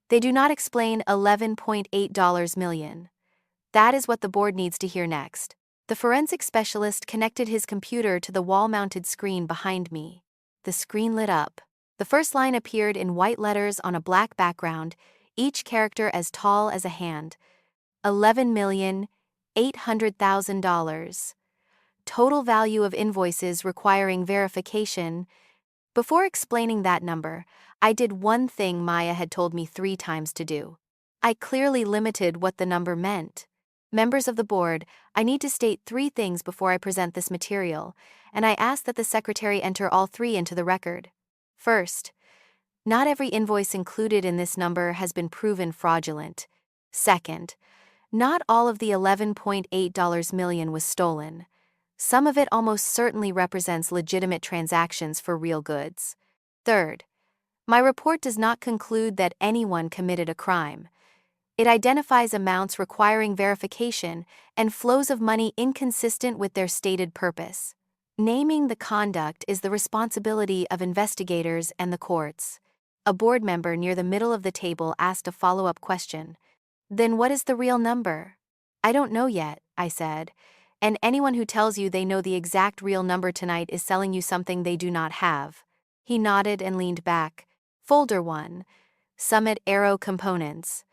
They do not explain $11.8 million. That is what the board needs to hear next. The forensic specialist connected his computer to the wall-mounted screen behind me. The screen lit up. The first line appeared in white letters on a black background, each character as tall as a hand. $11,800,000. Total value of invoices requiring verification. Before explaining that number, I did one thing Maya had told me 3 times to do. I clearly limited what the number meant. Members of the board, I need to state 3 things before I present this material, and I ask that the secretary enter all 3 into the record. First, not every invoice included in this number has been proven fraudulent. Second, not all of the $11.8 million was stolen. Some of it almost certainly represents legitimate transactions for real goods. Third, my report does not conclude that anyone committed a crime. It identifies amounts requiring verification and flows of money inconsistent with their stated purpose. Naming the conduct is the responsibility of investigators and the courts. A board member near the middle of the table asked a follow-up question. Then what is the real number? I don't know yet, I said. And anyone who tells you they know the exact real number tonight is selling you something they do not have. He nodded and leaned back. Folder 1. Summit Aero Components.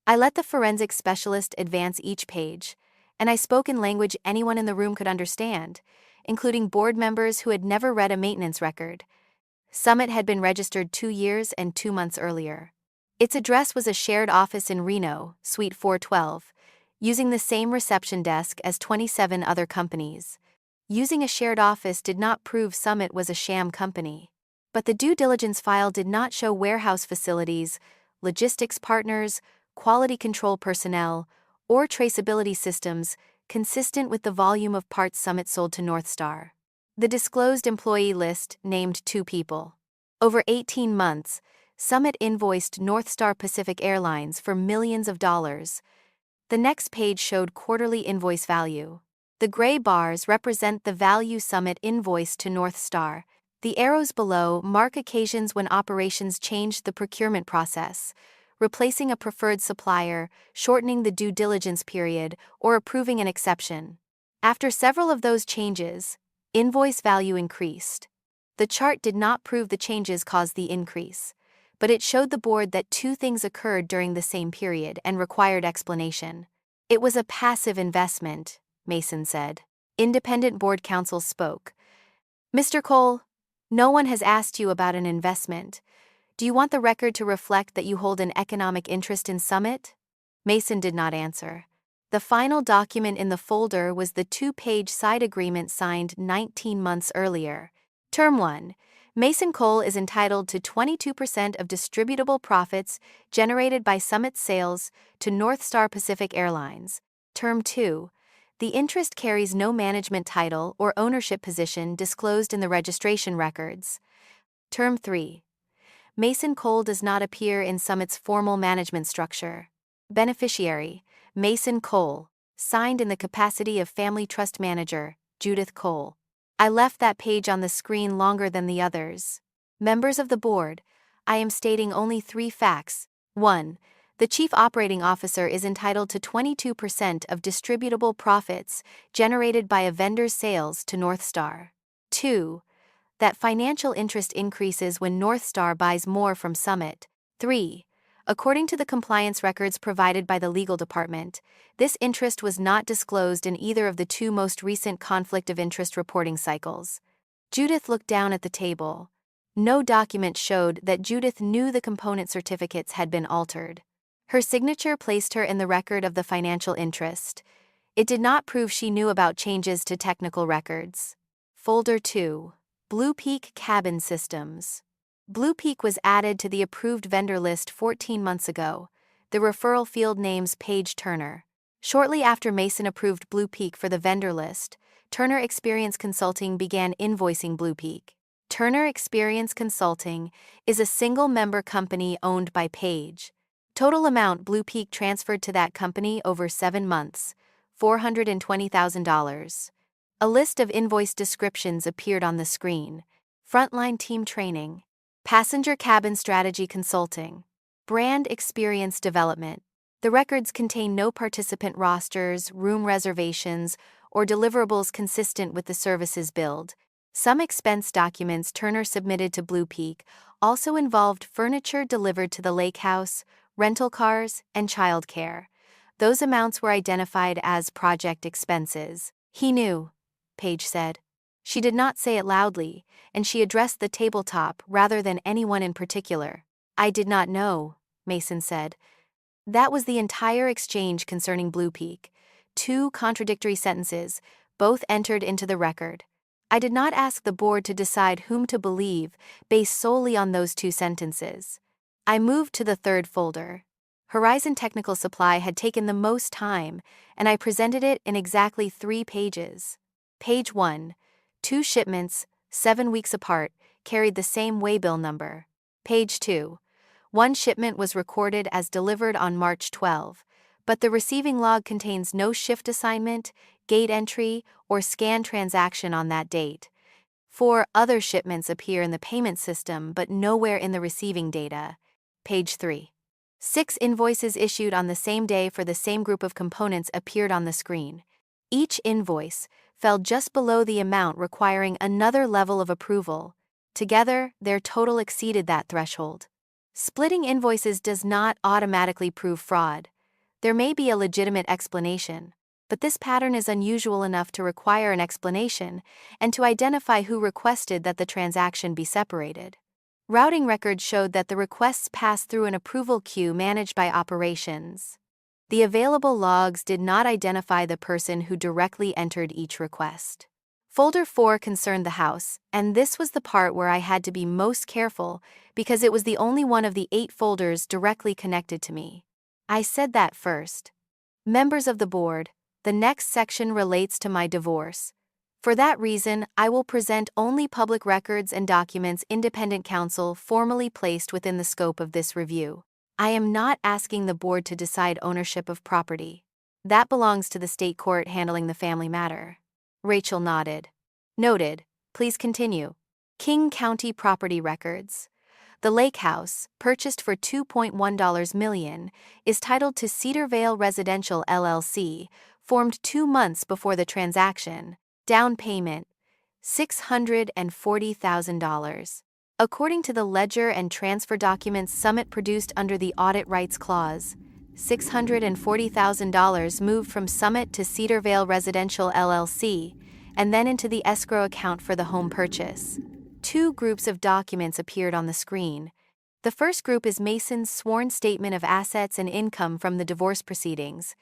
I let the forensic specialist advance each page, and I spoke in language anyone in the room could understand, including board members who had never read a maintenance record. Summit had been registered 2 years and 2 months earlier. Its address was a shared office in Reno, Suite 412, using the same reception desk as 27 other companies. Using a shared office did not prove Summit was a sham company. But the due diligence file did not show warehouse facilities, logistics partners, quality control personnel, or traceability systems consistent with the volume of parts Summit sold to Northstar. The disclosed employee list named 2 people. Over 18 months, Summit invoiced Northstar Pacific Airlines for millions of dollars. The next page showed quarterly invoice value. The gray bars represent the value Summit invoiced to Northstar. The arrows below mark occasions when operations changed the procurement process, replacing a preferred supplier, shortening the due diligence period, or approving an exception. After several of those changes, invoice value increased. The chart did not prove the changes caused the increase, but it showed the board that 2 things occurred during the same period and required explanation. It was a passive investment, Mason said. Independent board counsel spoke. Mr. Cole, no one has asked you about an investment. Do you want the record to reflect that you hold an economic interest in Summit? Mason did not answer. The final document in the folder was the 2-page side agreement signed 19 months earlier. Term 1. Mason Cole is entitled to 22% of distributable profits generated by Summit's sales to Northstar Pacific Airlines. Term 2. The interest carries no management title or ownership position disclosed in the registration records. Term 3. Mason Cole does not appear in Summit's formal management structure. Beneficiary, Mason Cole, signed in the capacity of Family Trust Manager, Judith Cole. I left that page on the screen longer than the others. Members of the board, I am stating only 3 facts. 1. The Chief Operating Officer is entitled to 22% of distributable profits generated by a vendor's sales to Northstar. 2. That financial interest increases when Northstar buys more from Summit. 3. According to the compliance records provided by the legal department, this interest was not disclosed in either of the 2 most recent conflict of interest reporting cycles. Judith looked down at the table. No document showed that Judith knew the component certificates had been altered. Her signature placed her in the record of the financial interest. It did not prove she knew about changes to technical records. Folder 2. Blue Peak Cabin Systems. Blue Peak was added to the approved vendor list 14 months ago. The referral field names Paige Turner. Shortly after Mason approved Blue Peak for the vendor list, Turner Experience Consulting began invoicing Blue Peak. Turner Experience Consulting is a single-member company owned by Paige. Total amount Blue Peak transferred to that company over 7 months, $420,000. A list of invoice descriptions appeared on the screen. Frontline team training, passenger cabin strategy consulting, brand experience development. The records contain no participant rosters, room reservations, or deliverables consistent with the services billed. Some expense documents Turner submitted to Blue Peak also involved furniture delivered to the lake house, rental cars, and childcare. Those amounts were identified as project expenses. He knew, Paige said. She did not say it loudly, and she addressed the tabletop rather than anyone in particular. I did not know, Mason said. That was the entire exchange concerning Blue Peak. 2 contradictory sentences, both entered into the record. I did not ask the board to decide whom to believe based solely on those 2 sentences. I moved to the 3rd folder. Horizon Technical Supply had taken the most time, and I presented it in exactly 3 pages. Page 1. 2 shipments, 7 weeks apart, carried the same waybill number. Page 2. 1 shipment was recorded as delivered on March 12, but the receiving log contains no shift assignment, gate entry, or scan transaction on that date. 4 other shipments appear in the payment system but nowhere in the receiving data. Page 3. 6 invoices issued on the same day for the same group of components appeared on the screen. Each invoice fell just below the amount requiring another level of approval. Together, their total exceeded that threshold. Splitting invoices does not automatically prove fraud. There may be a legitimate explanation, but this pattern is unusual enough to require an explanation and to identify who requested that the transaction be separated. Routing records showed that the requests passed through an approval queue managed by operations. The available logs did not identify the person who directly entered each request. Folder 4 concerned the house, and this was the part where I had to be most careful because it was the only one of the 8 folders directly connected to me. I said that first. Members of the board, the next section relates to my divorce. For that reason, I will present only public records and documents independent counsel formally placed within the scope of this review. I am not asking the board to decide ownership of property. That belongs to the state court handling the family matter. Rachel nodded. Noted. Please continue. King County property records. The lake house, purchased for $2.1 million, is titled to Cedar Vale Residential LLC, formed 2 months before the transaction. Down payment, $640,000. According to the ledger and transfer documents Summit produced under the Audit Rights Clause, $640,000 moved from Summit to Cedar Vale Residential LLC, and then into the escrow account for the home purchase. 2 groups of documents appeared on the screen. The first group is Mason's sworn statement of assets and income from the divorce proceedings.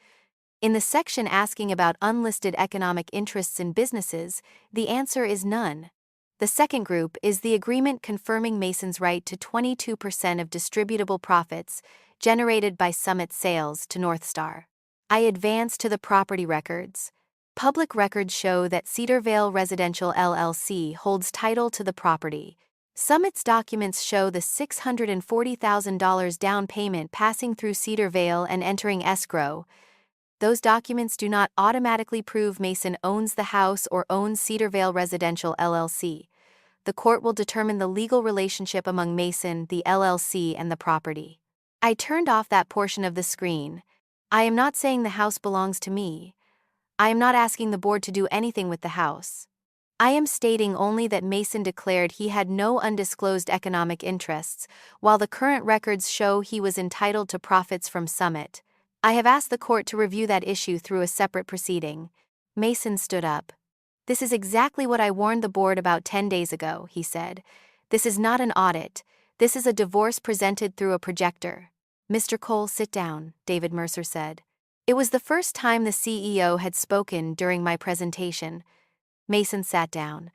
In the section asking about unlisted economic interests in businesses, the answer is none. The second group is the agreement confirming Mason's right to 22% of distributable profits generated by Summit sales to Northstar. I advance to the property records. Public records show that Cedar Vale Residential LLC holds title to the property. Summit's documents show the $640,000 down payment passing through Cedar Vale and entering escrow. Those documents do not automatically prove Mason owns the house or owns Cedar Vale Residential LLC. The court will determine the legal relationship among Mason, the LLC, and the property. I turned off that portion of the screen. I am not saying the house belongs to me. I am not asking the board to do anything with the house. I am stating only that Mason declared he had no undisclosed economic interests, while the current records show he was entitled to profits from Summit. I have asked the court to review that issue through a separate proceeding. Mason stood up. This is exactly what I warned the board about 10 days ago, he said. This is not an audit. This is a divorce presented through a projector. Mr. Cole, sit down, David Mercer said. It was the first time the CEO had spoken during my presentation. Mason sat down.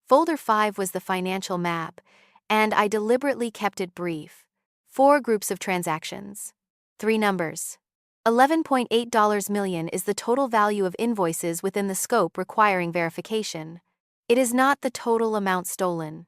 Folder 5 was the financial map, and I deliberately kept it brief. 4 groups of transactions. 3 numbers. $11.8 million is the total value of invoices within the scope requiring verification. It is not the total amount stolen.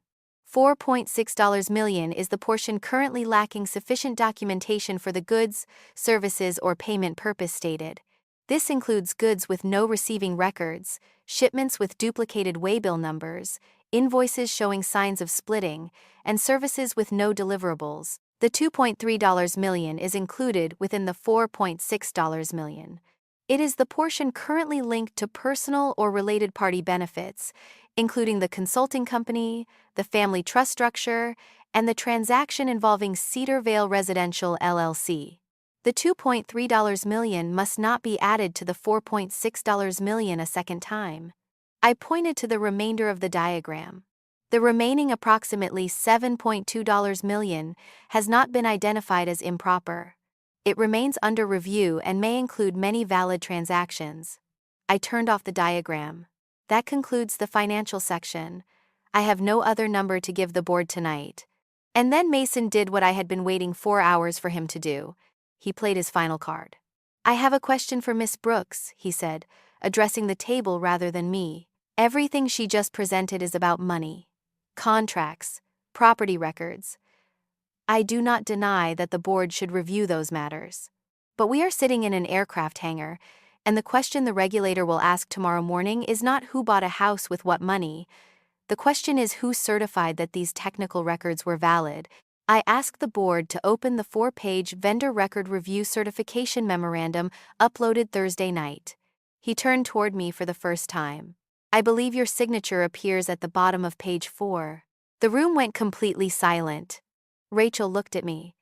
$4.6 million is the portion currently lacking sufficient documentation for the goods, services, or payment purpose stated. This includes goods with no receiving records, shipments with duplicated waybill numbers, invoices showing signs of splitting, and services with no deliverables. The $2.3 million is included within the $4.6 million. It is the portion currently linked to personal or related party benefits, including the consulting company, the family trust structure, and the transaction involving Cedar Vale Residential LLC. The $2.3 million must not be added to the $4.6 million a second time. I pointed to the remainder of the diagram. The remaining approximately $7.2 million has not been identified as improper. It remains under review and may include many valid transactions. I turned off the diagram. That concludes the financial section. I have no other number to give the board tonight. And then Mason did what I had been waiting 4 hours for him to do. He played his final card. I have a question for Miss Brooks, he said, addressing the table rather than me. Everything she just presented is about money. Contracts, property records. I do not deny that the board should review those matters. But we are sitting in an aircraft hangar, and the question the regulator will ask tomorrow morning is not who bought a house with what money. The question is who certified that these technical records were valid. I asked the board to open the 4-page Vendor Record Review Certification Memorandum uploaded Thursday night. He turned toward me for the first time. I believe your signature appears at the bottom of page 4. The room went completely silent. Rachel looked at me.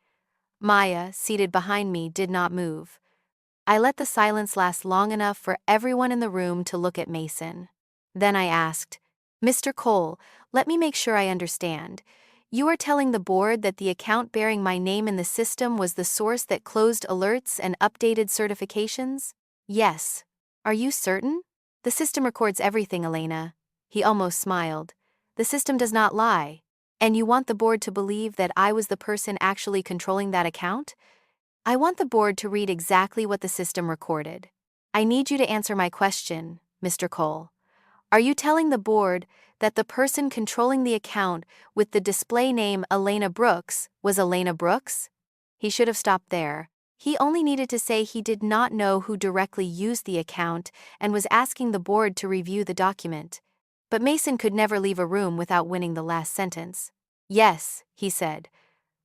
Maya, seated behind me, did not move. I let the silence last long enough for everyone in the room to look at Mason. Then I asked, Mr. Cole, let me make sure I understand. You are telling the board that the account bearing my name in the system was the source that closed alerts and updated certifications? Yes. Are you certain? The system records everything, Elena. He almost smiled. The system does not lie. And you want the board to believe that I was the person actually controlling that account? I want the board to read exactly what the system recorded. I need you to answer my question, Mr. Cole. Are you telling the board that the person controlling the account with the display name Elena Brooks was Elena Brooks? He should have stopped there. He only needed to say he did not know who directly used the account and was asking the board to review the document. But Mason could never leave a room without winning the last sentence. Yes, he said.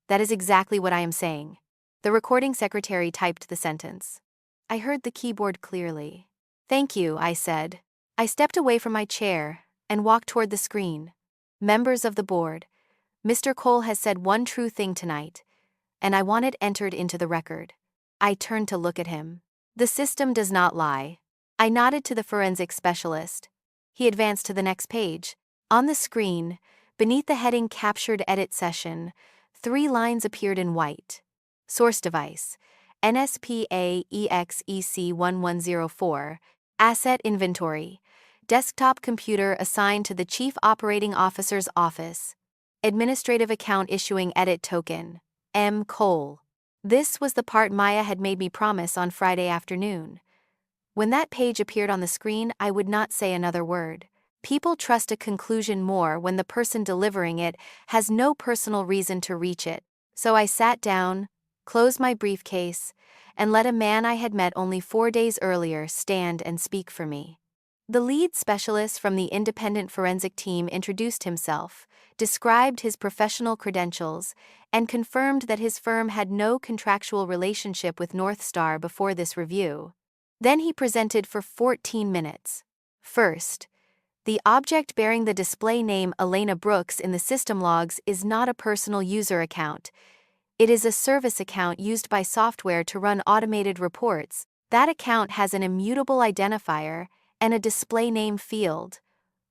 That is exactly what I am saying. The recording secretary typed the sentence. I heard the keyboard clearly. Thank you, I said. I stepped away from my chair and walked toward the screen. Members of the board, Mr. Cole has said one true thing tonight, and I want it entered into the record. I turned to look at him. The system does not lie. I nodded to the forensic specialist. He advanced to the next page. On the screen, beneath the heading Captured Edit Session, 3 lines appeared in white. Source device, NSPA EXEC1104, Asset Inventory, Desktop computer assigned to the Chief Operating Officer's office. Administrative account issuing edit token, M. Cole. This was the part Maya had made me promise on Friday afternoon. When that page appeared on the screen, I would not say another word. People trust a conclusion more when the person delivering it has no personal reason to reach it. So I sat down, closed my briefcase, and let a man I had met only 4 days earlier stand and speak for me. The lead specialist from the independent forensic team introduced himself, described his professional credentials, and confirmed that his firm had no contractual relationship with North Star before this review. Then he presented for 14 minutes. First, the object bearing the display name Elena Brooks in the system logs is not a personal user account. It is a service account used by software to run automated reports. That account has an immutable identifier and a display name field.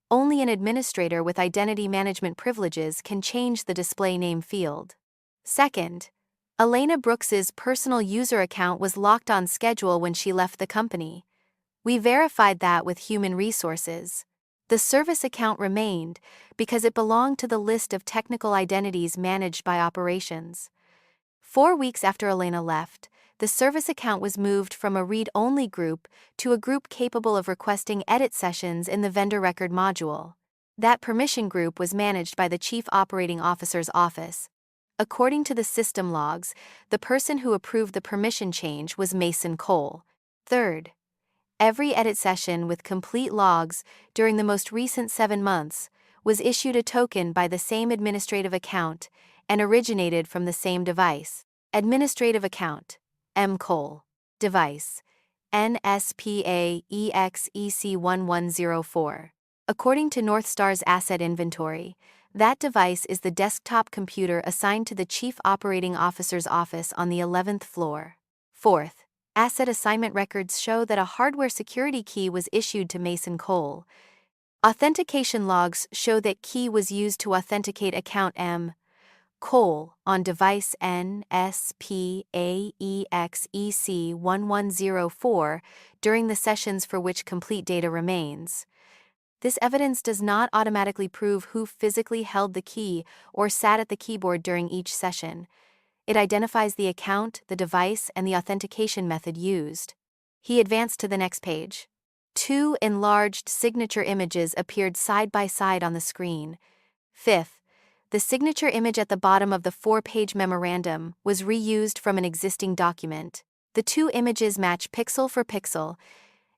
Only an administrator with identity management privileges can change the display name field. Second, Elena Brooks's personal user account was locked on schedule when she left the company. We verified that with human resources. The service account remained because it belonged to the list of technical identities managed by operations. 4 weeks after Elena left, the service account was moved from a read-only group to a group capable of requesting edit sessions in the vendor record module. That permission group was managed by the Chief Operating Officer's office. According to the system logs, the person who approved the permission change was Mason Cole. Third, every edit session with complete logs during the most recent 7 months was issued a token by the same administrative account and originated from the same device. Administrative account, M. Cole. Device, NSPA EXEC1104. According to North Star's asset inventory, that device is the desktop computer assigned to the Chief Operating Officer's office on the 11th floor. Fourth, asset assignment records show that a hardware security key was issued to Mason Cole. Authentication logs show that key was used to authenticate account M. Cole on device NSPAEXEC1104 during the sessions for which complete data remains. This evidence does not automatically prove who physically held the key or sat at the keyboard during each session. It identifies the account, the device, and the authentication method used. He advanced to the next page. 2 enlarged signature images appeared side by side on the screen. Fifth, the signature image at the bottom of the 4-page memorandum was reused from an existing document. The 2 images match pixel for pixel,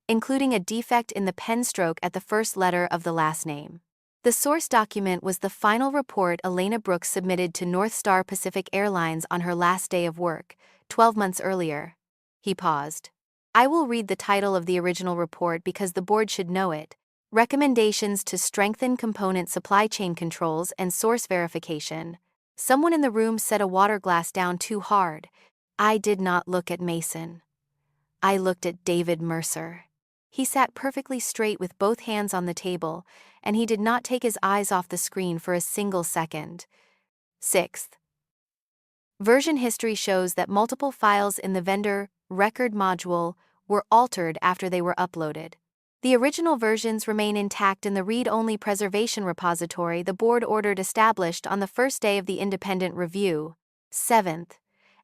including a defect in the pen stroke at the first letter of the last name. The source document was the final report Elena Brooks submitted to North Star Pacific Airlines on her last day of work, 12 months earlier. He paused. I will read the title of the original report because the board should know it. Recommendations to strengthen component supply chain controls and source verification. Someone in the room set a water glass down too hard. I did not look at Mason. I looked at David Mercer. He sat perfectly straight with both hands on the table, and he did not take his eyes off the screen for a single second. Sixth, version history shows that multiple files in the vendor record module were altered after they were uploaded. The original versions remain intact in the read-only preservation repository the board ordered established on the first day of the independent review, 7th.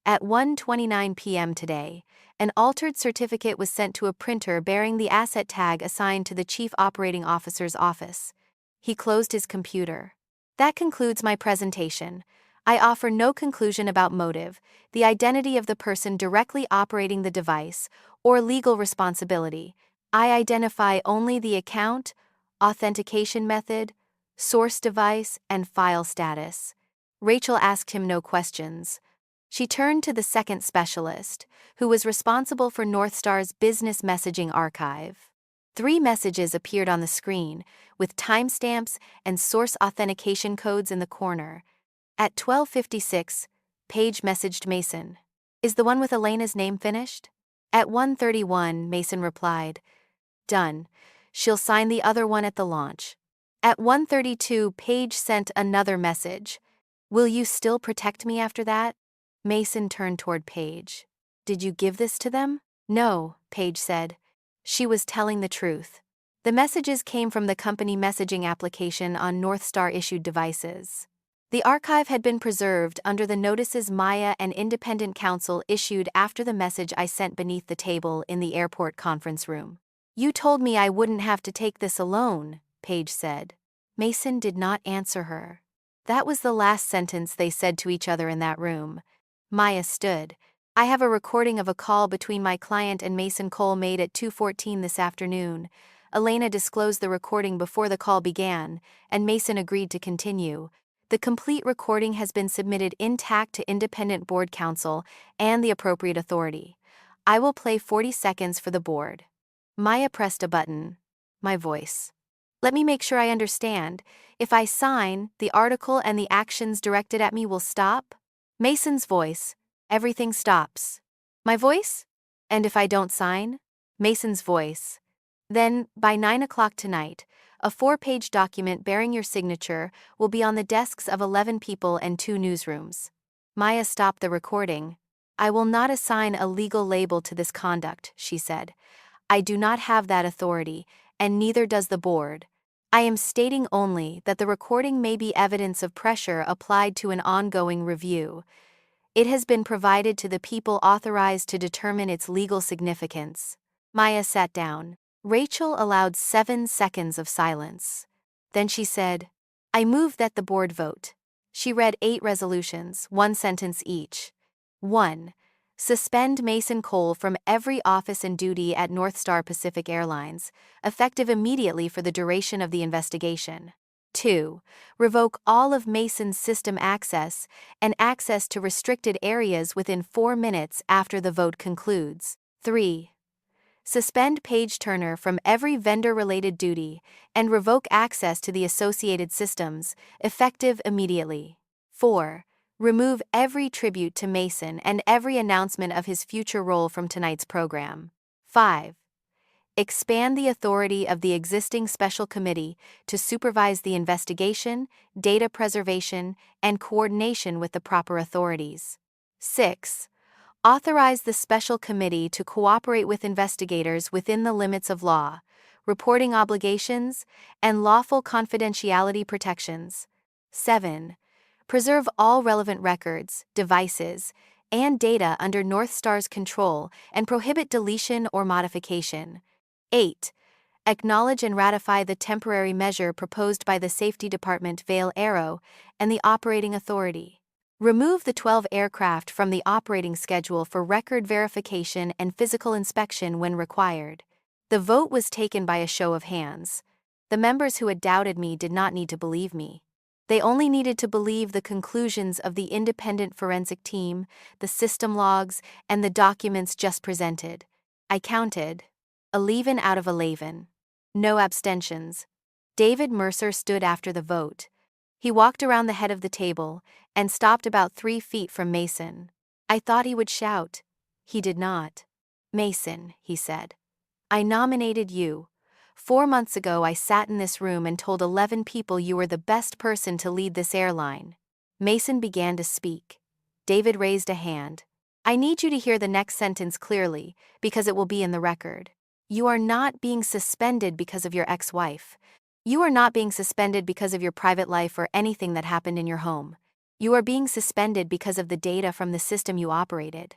At 1:29 p.m. today, an altered certificate was sent to a printer bearing the asset tag assigned to the Chief Operating Officer's office. He closed his computer. That concludes my presentation. I offer no conclusion about motive, the identity of the person directly operating the device, or legal responsibility. I identify only the account, authentication method, source device, and file status. Rachel asked him no questions. She turned to the second specialist, who was responsible for Northstar's business messaging archive. 3 messages appeared on the screen, with timestamps and source authentication codes in the corner. At 12:56, Paige messaged Mason. "Is the one with Elena's name finished?" At 1:31, Mason replied, "Done. She'll sign the other one at the launch." At 1:32, Paige sent another message. "Will you still protect me after that?" Mason turned toward Paige. "Did you give this to them?" "No," Paige said. She was telling the truth. The messages came from the company messaging application on Northstar-issued devices. The archive had been preserved under the notices Maya and independent counsel issued after the message I sent beneath the table in the airport conference room. "You told me I wouldn't have to take this alone," Paige said. Mason did not answer her. That was the last sentence they said to each other in that room. Maya stood. "I have a recording of a call between my client and Mason Cole made at 2:14 this afternoon. Elena disclosed the recording before the call began, and Mason agreed to continue. The complete recording has been submitted intact to independent board counsel and the appropriate authority. I will play 40 seconds for the board." Maya pressed a button. My voice. "Let me make sure I understand. If I sign, the article and the actions directed at me will stop?" Mason's voice. "Everything stops." My voice? "And if I don't sign?" Mason's voice. "Then, by 9 o'clock tonight, a 4-page document bearing your signature will be on the desks of 11 people and 2 newsrooms." Maya stopped the recording. "I will not assign a legal label to this conduct," she said. "I do not have that authority, and neither does the board. I am stating only that the recording may be evidence of pressure applied to an ongoing review. It has been provided to the people authorized to determine its legal significance." Maya sat down. Rachel allowed 7 seconds of silence. Then she said, "I move that the board vote." She read 8 resolutions, 1 sentence each. 1. Suspend Mason Cole from every office and duty at Northstar Pacific Airlines, effective immediately for the duration of the investigation. 2. Revoke all of Mason's system access and access to restricted areas within 4 minutes after the vote concludes. 3. Suspend Paige Turner from every vendor-related duty and revoke access to the associated systems, effective immediately. 4. Remove every tribute to Mason and every announcement of his future role from tonight's program. 5. Expand the authority of the existing special committee to supervise the investigation, data preservation, and coordination with the proper authorities. 6. Authorize the special committee to cooperate with investigators within the limits of law, reporting obligations, and lawful confidentiality protections. 7. Preserve all relevant records, devices, and data under Northstar's control and prohibit deletion or modification. 8. Acknowledge and ratify the temporary measure proposed by the Safety Department Vail Aero and the Operating Authority. Remove the 12 aircraft from the operating schedule for record verification and physical inspection when required. The vote was taken by a show of hands. The members who had doubted me did not need to believe me. They only needed to believe the conclusions of the independent forensic team, the system logs, and the documents just presented. I counted. 11 out of 11. No abstentions. David Mercer stood after the vote. He walked around the head of the table and stopped about 3 feet from Mason. I thought he would shout. He did not. "Mason," he said, "I nominated you. 4 months ago I sat in this room and told 11 people you were the best person to lead this airline." Mason began to speak. David raised a hand. "I need you to hear the next sentence clearly, because it will be in the record. You are not being suspended because of your ex-wife. You are not being suspended because of your private life or anything that happened in your home. You are being suspended because of the data from the system you operated.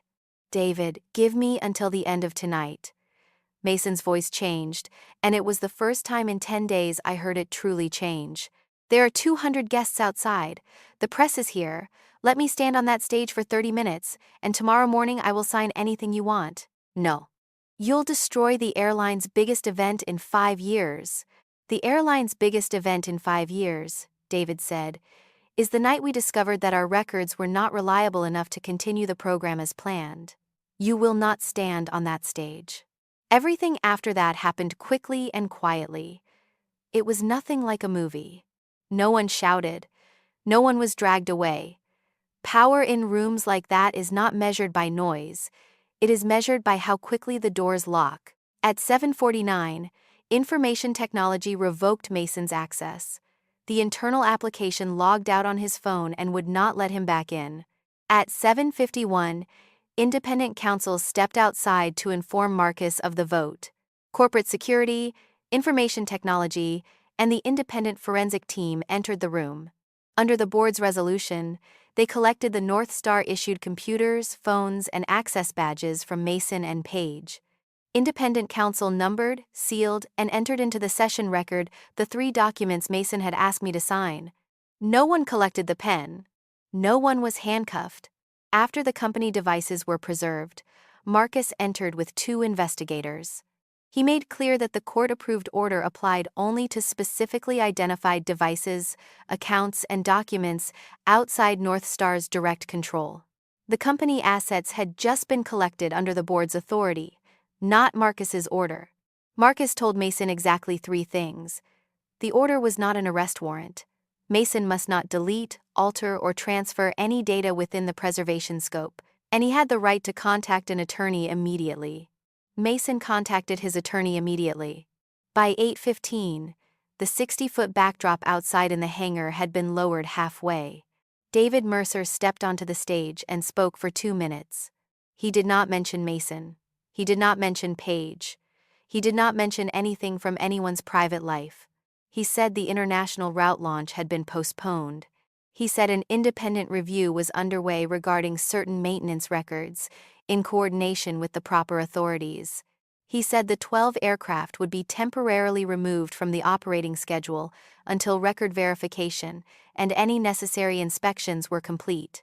David, give me until the end of tonight. Mason's voice changed, and it was the first time in 10 days I heard it truly change. There are 200 guests outside. The press is here. Let me stand on that stage for 30 minutes, and tomorrow morning I will sign anything you want. No. You'll destroy the airline's biggest event in 5 years. The airline's biggest event in 5 years, David said, is the night we discovered that our records were not reliable enough to continue the program as planned. You will not stand on that stage. Everything after that happened quickly and quietly. It was nothing like a movie. No one shouted. No one was dragged away. Power in rooms like that is not measured by noise. It is measured by how quickly the doors lock. At 7:49, information technology revoked Mason's access. The internal application logged out on his phone and would not let him back in. At 7:51, independent counsel stepped outside to inform Marcus of the vote. Corporate security, information technology, and the independent forensic team entered the room. Under the board's resolution, they collected the North Star-issued computers, phones, and access badges from Mason and Paige. Independent counsel numbered, sealed, and entered into the session record the 3 documents Mason had asked me to sign. No one collected the pen. No one was handcuffed. After the company devices were preserved, Marcus entered with 2 investigators. He made clear that the court-approved order applied only to specifically identified devices, accounts, and documents outside North Star's direct control. The company assets had just been collected under the board's authority, not Marcus's order. Marcus told Mason exactly 3 things. The order was not an arrest warrant. Mason must not delete, alter, or transfer any data within the preservation scope, and he had the right to contact an attorney immediately. Mason contacted his attorney immediately. By 8:15, the 60-foot backdrop outside in the hangar had been lowered halfway. David Mercer stepped onto the stage and spoke for 2 minutes. He did not mention Mason. He did not mention Paige. He did not mention anything from anyone's private life. He said the international route launch had been postponed. He said an independent review was underway regarding certain maintenance records, in coordination with the proper authorities. He said the 12 aircraft would be temporarily removed from the operating schedule until record verification and any necessary inspections were complete.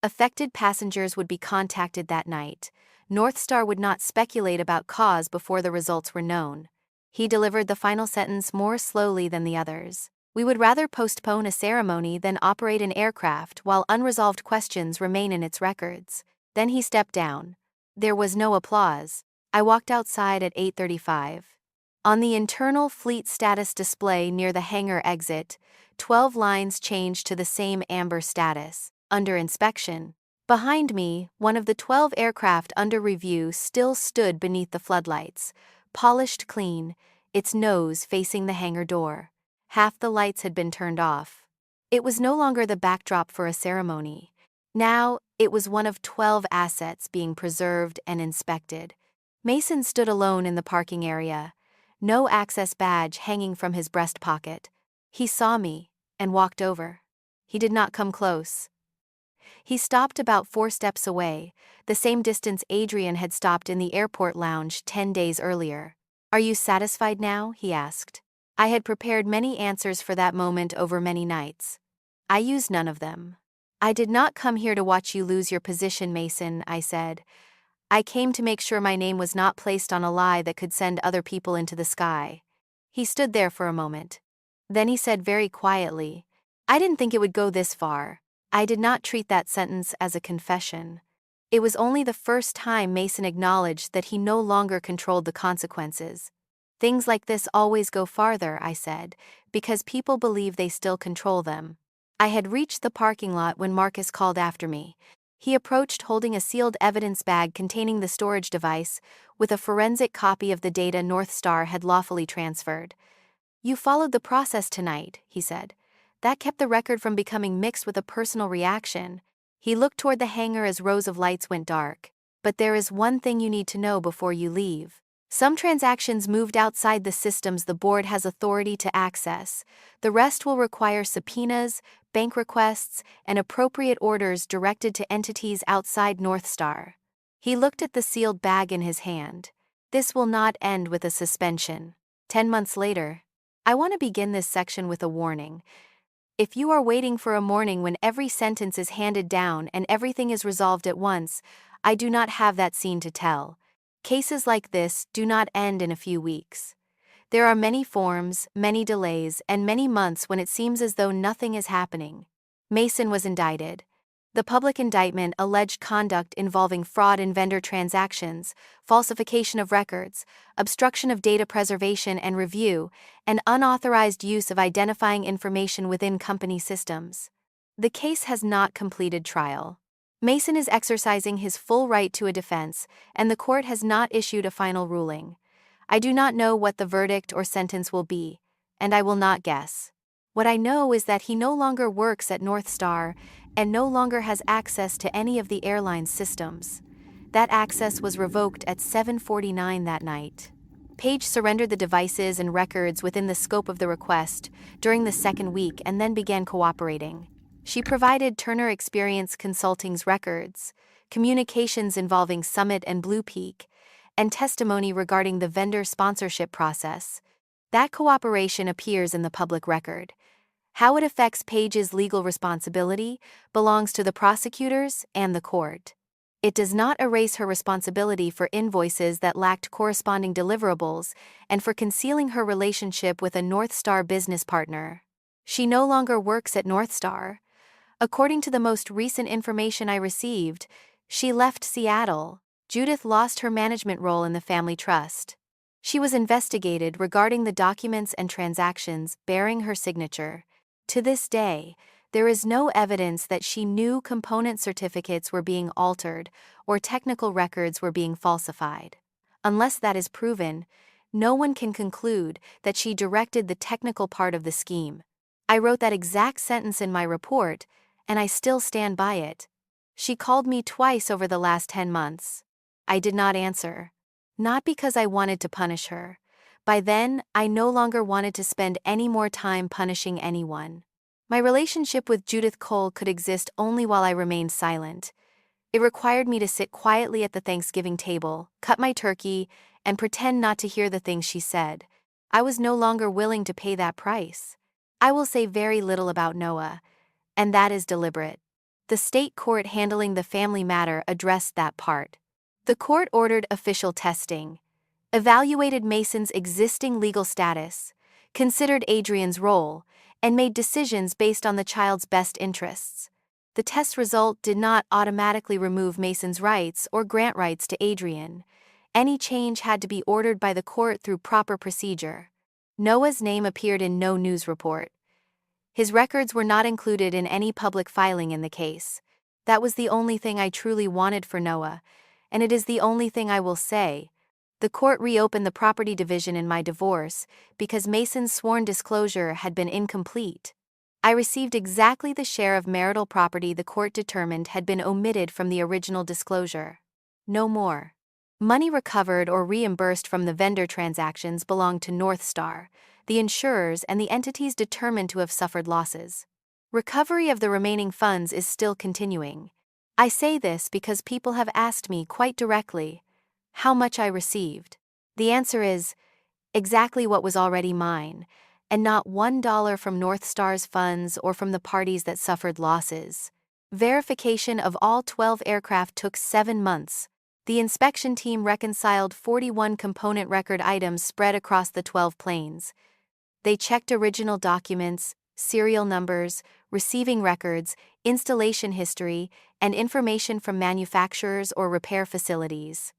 Affected passengers would be contacted that night. North Star would not speculate about cause before the results were known. He delivered the final sentence more slowly than the others. We would rather postpone a ceremony than operate an aircraft while unresolved questions remain in its records. Then he stepped down. There was no applause. I walked outside at 8:35. On the internal fleet status display near the hangar exit, 12 lines changed to the same amber status, under inspection. Behind me, one of the 12 aircraft under review still stood beneath the floodlights, polished clean, its nose facing the hangar door. Half the lights had been turned off. It was no longer the backdrop for a ceremony. Now, it was one of 12 assets being preserved and inspected. Mason stood alone in the parking area, no access badge hanging from his breast pocket. He saw me and walked over. He did not come close. He stopped about 4 steps away, the same distance Adrian had stopped in the airport lounge 10 days earlier. "Are you satisfied now?" he asked. I had prepared many answers for that moment over many nights. I used none of them. "I did not come here to watch you lose your position, Mason," I said. "I came to make sure my name was not placed on a lie that could send other people into the sky." He stood there for a moment. Then he said very quietly, "I didn't think it would go this far." I did not treat that sentence as a confession. It was only the first time Mason acknowledged that he no longer controlled the consequences. "Things like this always go farther," I said, "because people believe they still control them." I had reached the parking lot when Marcus called after me. He approached holding a sealed evidence bag containing the storage device, with a forensic copy of the data North Star had lawfully transferred. "You followed the process tonight," he said. "That kept the record from becoming mixed with a personal reaction." He looked toward the hangar as rows of lights went dark. "But there is one thing you need to know before you leave. Some transactions moved outside the systems the board has authority to access. The rest will require subpoenas, bank requests, and appropriate orders directed to entities outside Northstar. He looked at the sealed bag in his hand. This will not end with a suspension. 10 months later. I want to begin this section with a warning. If you are waiting for a morning when every sentence is handed down and everything is resolved at once, I do not have that scene to tell. Cases like this do not end in a few weeks. There are many forms, many delays, and many months when it seems as though nothing is happening. Mason was indicted. The public indictment alleged conduct involving fraud in vendor transactions, falsification of records, obstruction of data preservation and review, and unauthorized use of identifying information within company systems. The case has not completed trial. Mason is exercising his full right to a defense, and the court has not issued a final ruling. I do not know what the verdict or sentence will be, and I will not guess. What I know is that he no longer works at Northstar and no longer has access to any of the airline's systems. That access was revoked at 7:49 that night. Paige surrendered the devices and records within the scope of the request during the second week and then began cooperating. She provided Turner Experience Consulting's records, communications involving Summit and Blue Peak, and testimony regarding the vendor sponsorship process. That cooperation appears in the public record. How it affects Paige's legal responsibility belongs to the prosecutors and the court. It does not erase her responsibility for invoices that lacked corresponding deliverables and for concealing her relationship with a Northstar business partner. She no longer works at Northstar. According to the most recent information I received, she left Seattle. Judith lost her management role in the family trust. She was investigated regarding the documents and transactions bearing her signature. To this day, there is no evidence that she knew component certificates were being altered or technical records were being falsified. Unless that is proven, no one can conclude that she directed the technical part of the scheme. I wrote that exact sentence in my report, and I still stand by it. She called me twice over the last 10 months. I did not answer. Not because I wanted to punish her. By then, I no longer wanted to spend any more time punishing anyone. My relationship with Judith Cole could exist only while I remained silent. It required me to sit quietly at the Thanksgiving table, cut my turkey, and pretend not to hear the things she said. I was no longer willing to pay that price. I will say very little about Noah, and that is deliberate. The state court handling the family matter addressed that part. The court ordered official testing, evaluated Mason's existing legal status, considered Adrian's role, and made decisions based on the child's best interests. The test result did not automatically remove Mason's rights or grant rights to Adrian. Any change had to be ordered by the court through proper procedure. Noah's name appeared in no news report. His records were not included in any public filing in the case. That was the only thing I truly wanted for Noah, and it is the only thing I will say. The court reopened the property division in my divorce because Mason's sworn disclosure had been incomplete. I received exactly the share of marital property the court determined had been omitted from the original disclosure. No more. Money recovered or reimbursed from the vendor transactions belonged to Northstar, the insurers, and the entities determined to have suffered losses. Recovery of the remaining funds is still continuing. I say this because people have asked me quite directly how much I received. The answer is exactly what was already mine, and not $1 from Northstar's funds or from the parties that suffered losses. Verification of all 12 aircraft took 7 months. The inspection team reconciled 41 component record items spread across the 12 planes. They checked original documents, serial numbers, receiving records, installation history, and information from manufacturers or repair facilities.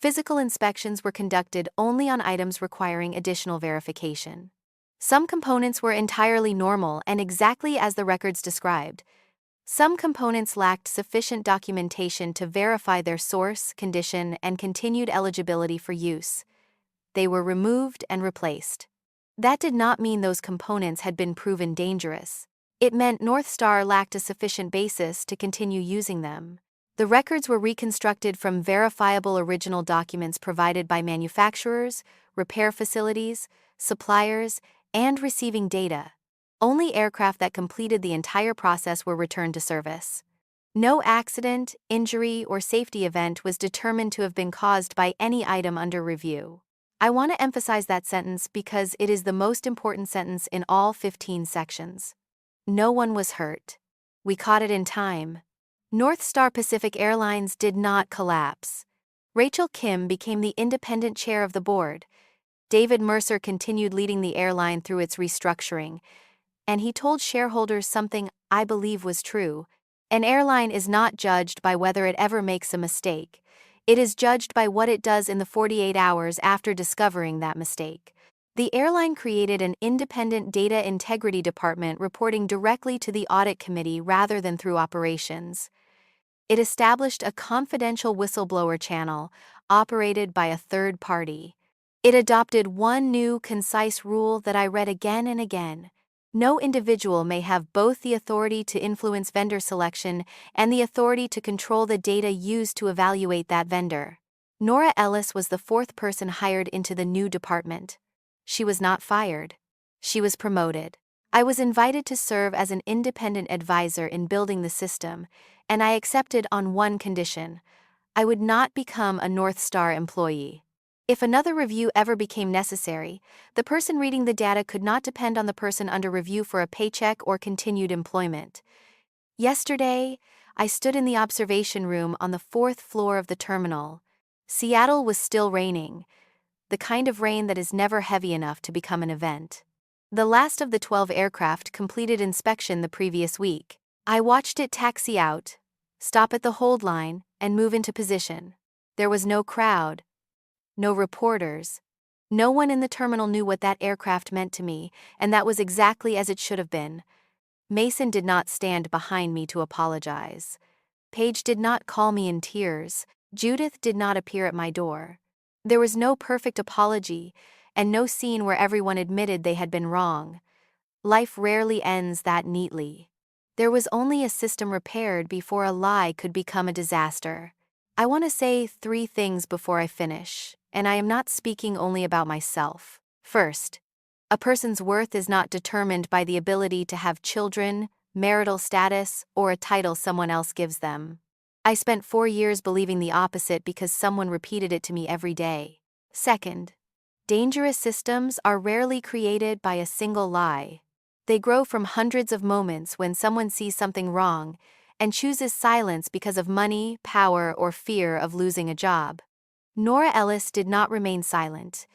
Physical inspections were conducted only on items requiring additional verification. Some components were entirely normal and exactly as the records described. Some components lacked sufficient documentation to verify their source, condition, and continued eligibility for use. They were removed and replaced. That did not mean those components had been proven dangerous. It meant Northstar lacked a sufficient basis to continue using them. The records were reconstructed from verifiable original documents provided by manufacturers, repair facilities, suppliers, and receiving data. Only aircraft that completed the entire process were returned to service. No accident, injury, or safety event was determined to have been caused by any item under review. I want to emphasize that sentence because it is the most important sentence in all 15 sections. No one was hurt. We caught it in time. North Star Pacific Airlines did not collapse. Rachel Kim became the independent chair of the board. David Mercer continued leading the airline through its restructuring, and he told shareholders something I believe was true. An airline is not judged by whether it ever makes a mistake. It is judged by what it does in the 48 hours after discovering that mistake. The airline created an independent data integrity department reporting directly to the audit committee rather than through operations. It established a confidential whistleblower channel operated by a third party. It adopted one new, concise rule that I read again and again. No individual may have both the authority to influence vendor selection and the authority to control the data used to evaluate that vendor. Nora Ellis was the fourth person hired into the new department. She was not fired. She was promoted. I was invited to serve as an independent advisor in building the system, and I accepted on one condition: I would not become a North Star employee. If another review ever became necessary, the person reading the data could not depend on the person under review for a paycheck or continued employment. Yesterday, I stood in the observation room on the 4th floor of the terminal. Seattle was still raining, the kind of rain that is never heavy enough to become an event. The last of the 12 aircraft completed inspection the previous week. I watched it taxi out, stop at the hold line, and move into position. There was no crowd. No reporters. No one in the terminal knew what that aircraft meant to me, and that was exactly as it should have been. Mason did not stand behind me to apologize. Paige did not call me in tears. Judith did not appear at my door. There was no perfect apology, and no scene where everyone admitted they had been wrong. Life rarely ends that neatly. There was only a system repaired before a lie could become a disaster. I want to say 3 things before I finish, and I am not speaking only about myself. First, a person's worth is not determined by the ability to have children, marital status, or a title someone else gives them. I spent 4 years believing the opposite because someone repeated it to me every day. Second, dangerous systems are rarely created by a single lie. They grow from hundreds of moments when someone sees something wrong and chooses silence because of money, power, or fear of losing a job. Nora Ellis did not remain silent,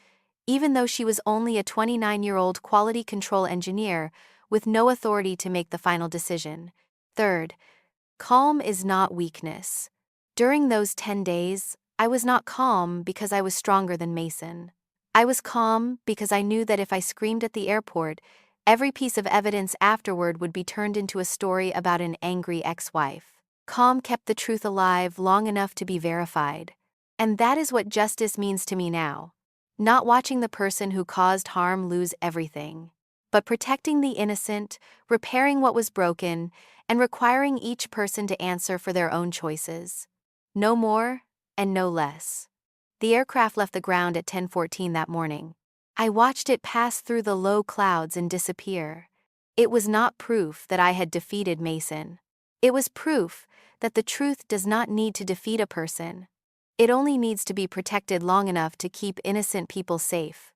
even though she was only a 29-year-old quality control engineer with no authority to make the final decision. Third, calm is not weakness. During those 10 days, I was not calm because I was stronger than Mason. I was calm because I knew that if I screamed at the airport, every piece of evidence afterward would be turned into a story about an angry ex-wife. Calm kept the truth alive long enough to be verified. And that is what justice means to me now. Not watching the person who caused harm lose everything, but protecting the innocent, repairing what was broken, and requiring each person to answer for their own choices. No more, and no less. The aircraft left the ground at 10:14 that morning. I watched it pass through the low clouds and disappear. It was not proof that I had defeated Mason. It was proof that the truth does not need to defeat a person. It only needs to be protected long enough to keep innocent people safe.